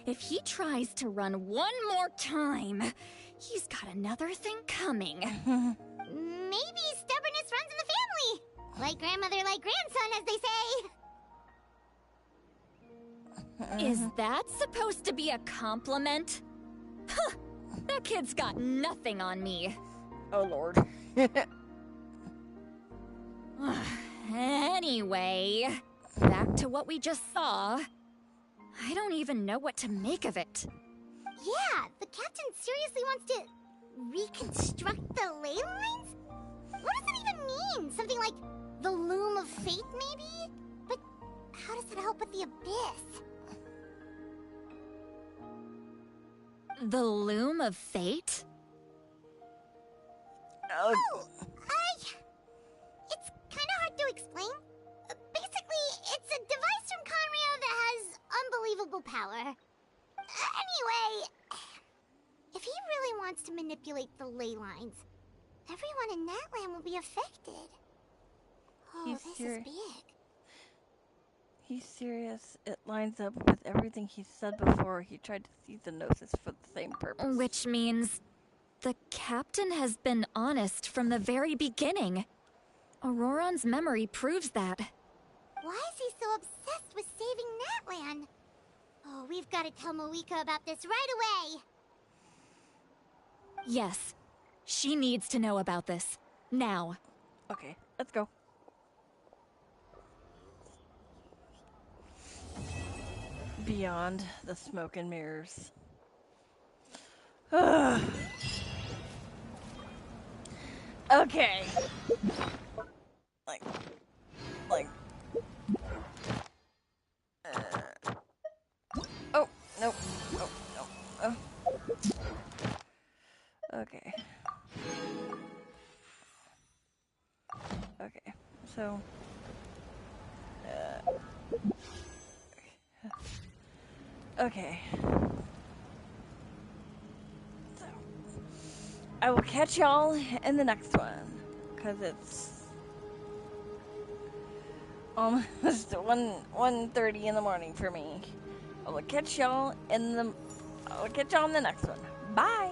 If he tries to run one more time, he's got another thing coming. Maybe stubbornness runs in the family. Like grandmother, like grandson, as they say. Is that supposed to be a compliment? Huh, that kid's got nothing on me. Oh, Lord. Anyway, back to what we just saw. I don't even know what to make of it. Yeah, the captain seriously wants to reconstruct the ley lines? What does that even mean? Something like the loom of fate, maybe? But how does that help with the abyss? The loom of fate? Oh, it's kind of hard to explain. Basically, it's a device from Conrio that has unbelievable power. Anyway, if he really wants to manipulate the ley lines, everyone in Natlan will be affected. Oh, this is big. He's serious. It lines up with everything he said before he tried to seize the Gnosis for the same purpose. Which means the captain has been honest from the very beginning. Auroron's memory proves that. Why is he so obsessed with saving Natlan? Oh, we've got to tell Moeka about this right away. Yes, she needs to know about this. Now. Okay, let's go. Beyond the smoke and mirrors. Okay. Like. Oh, no. Oh, no. Oh. Okay. Okay, so. Okay. So, I will catch y'all in the next one, because it's almost 1:30 in the morning for me. I will catch y'all in the next one. Bye!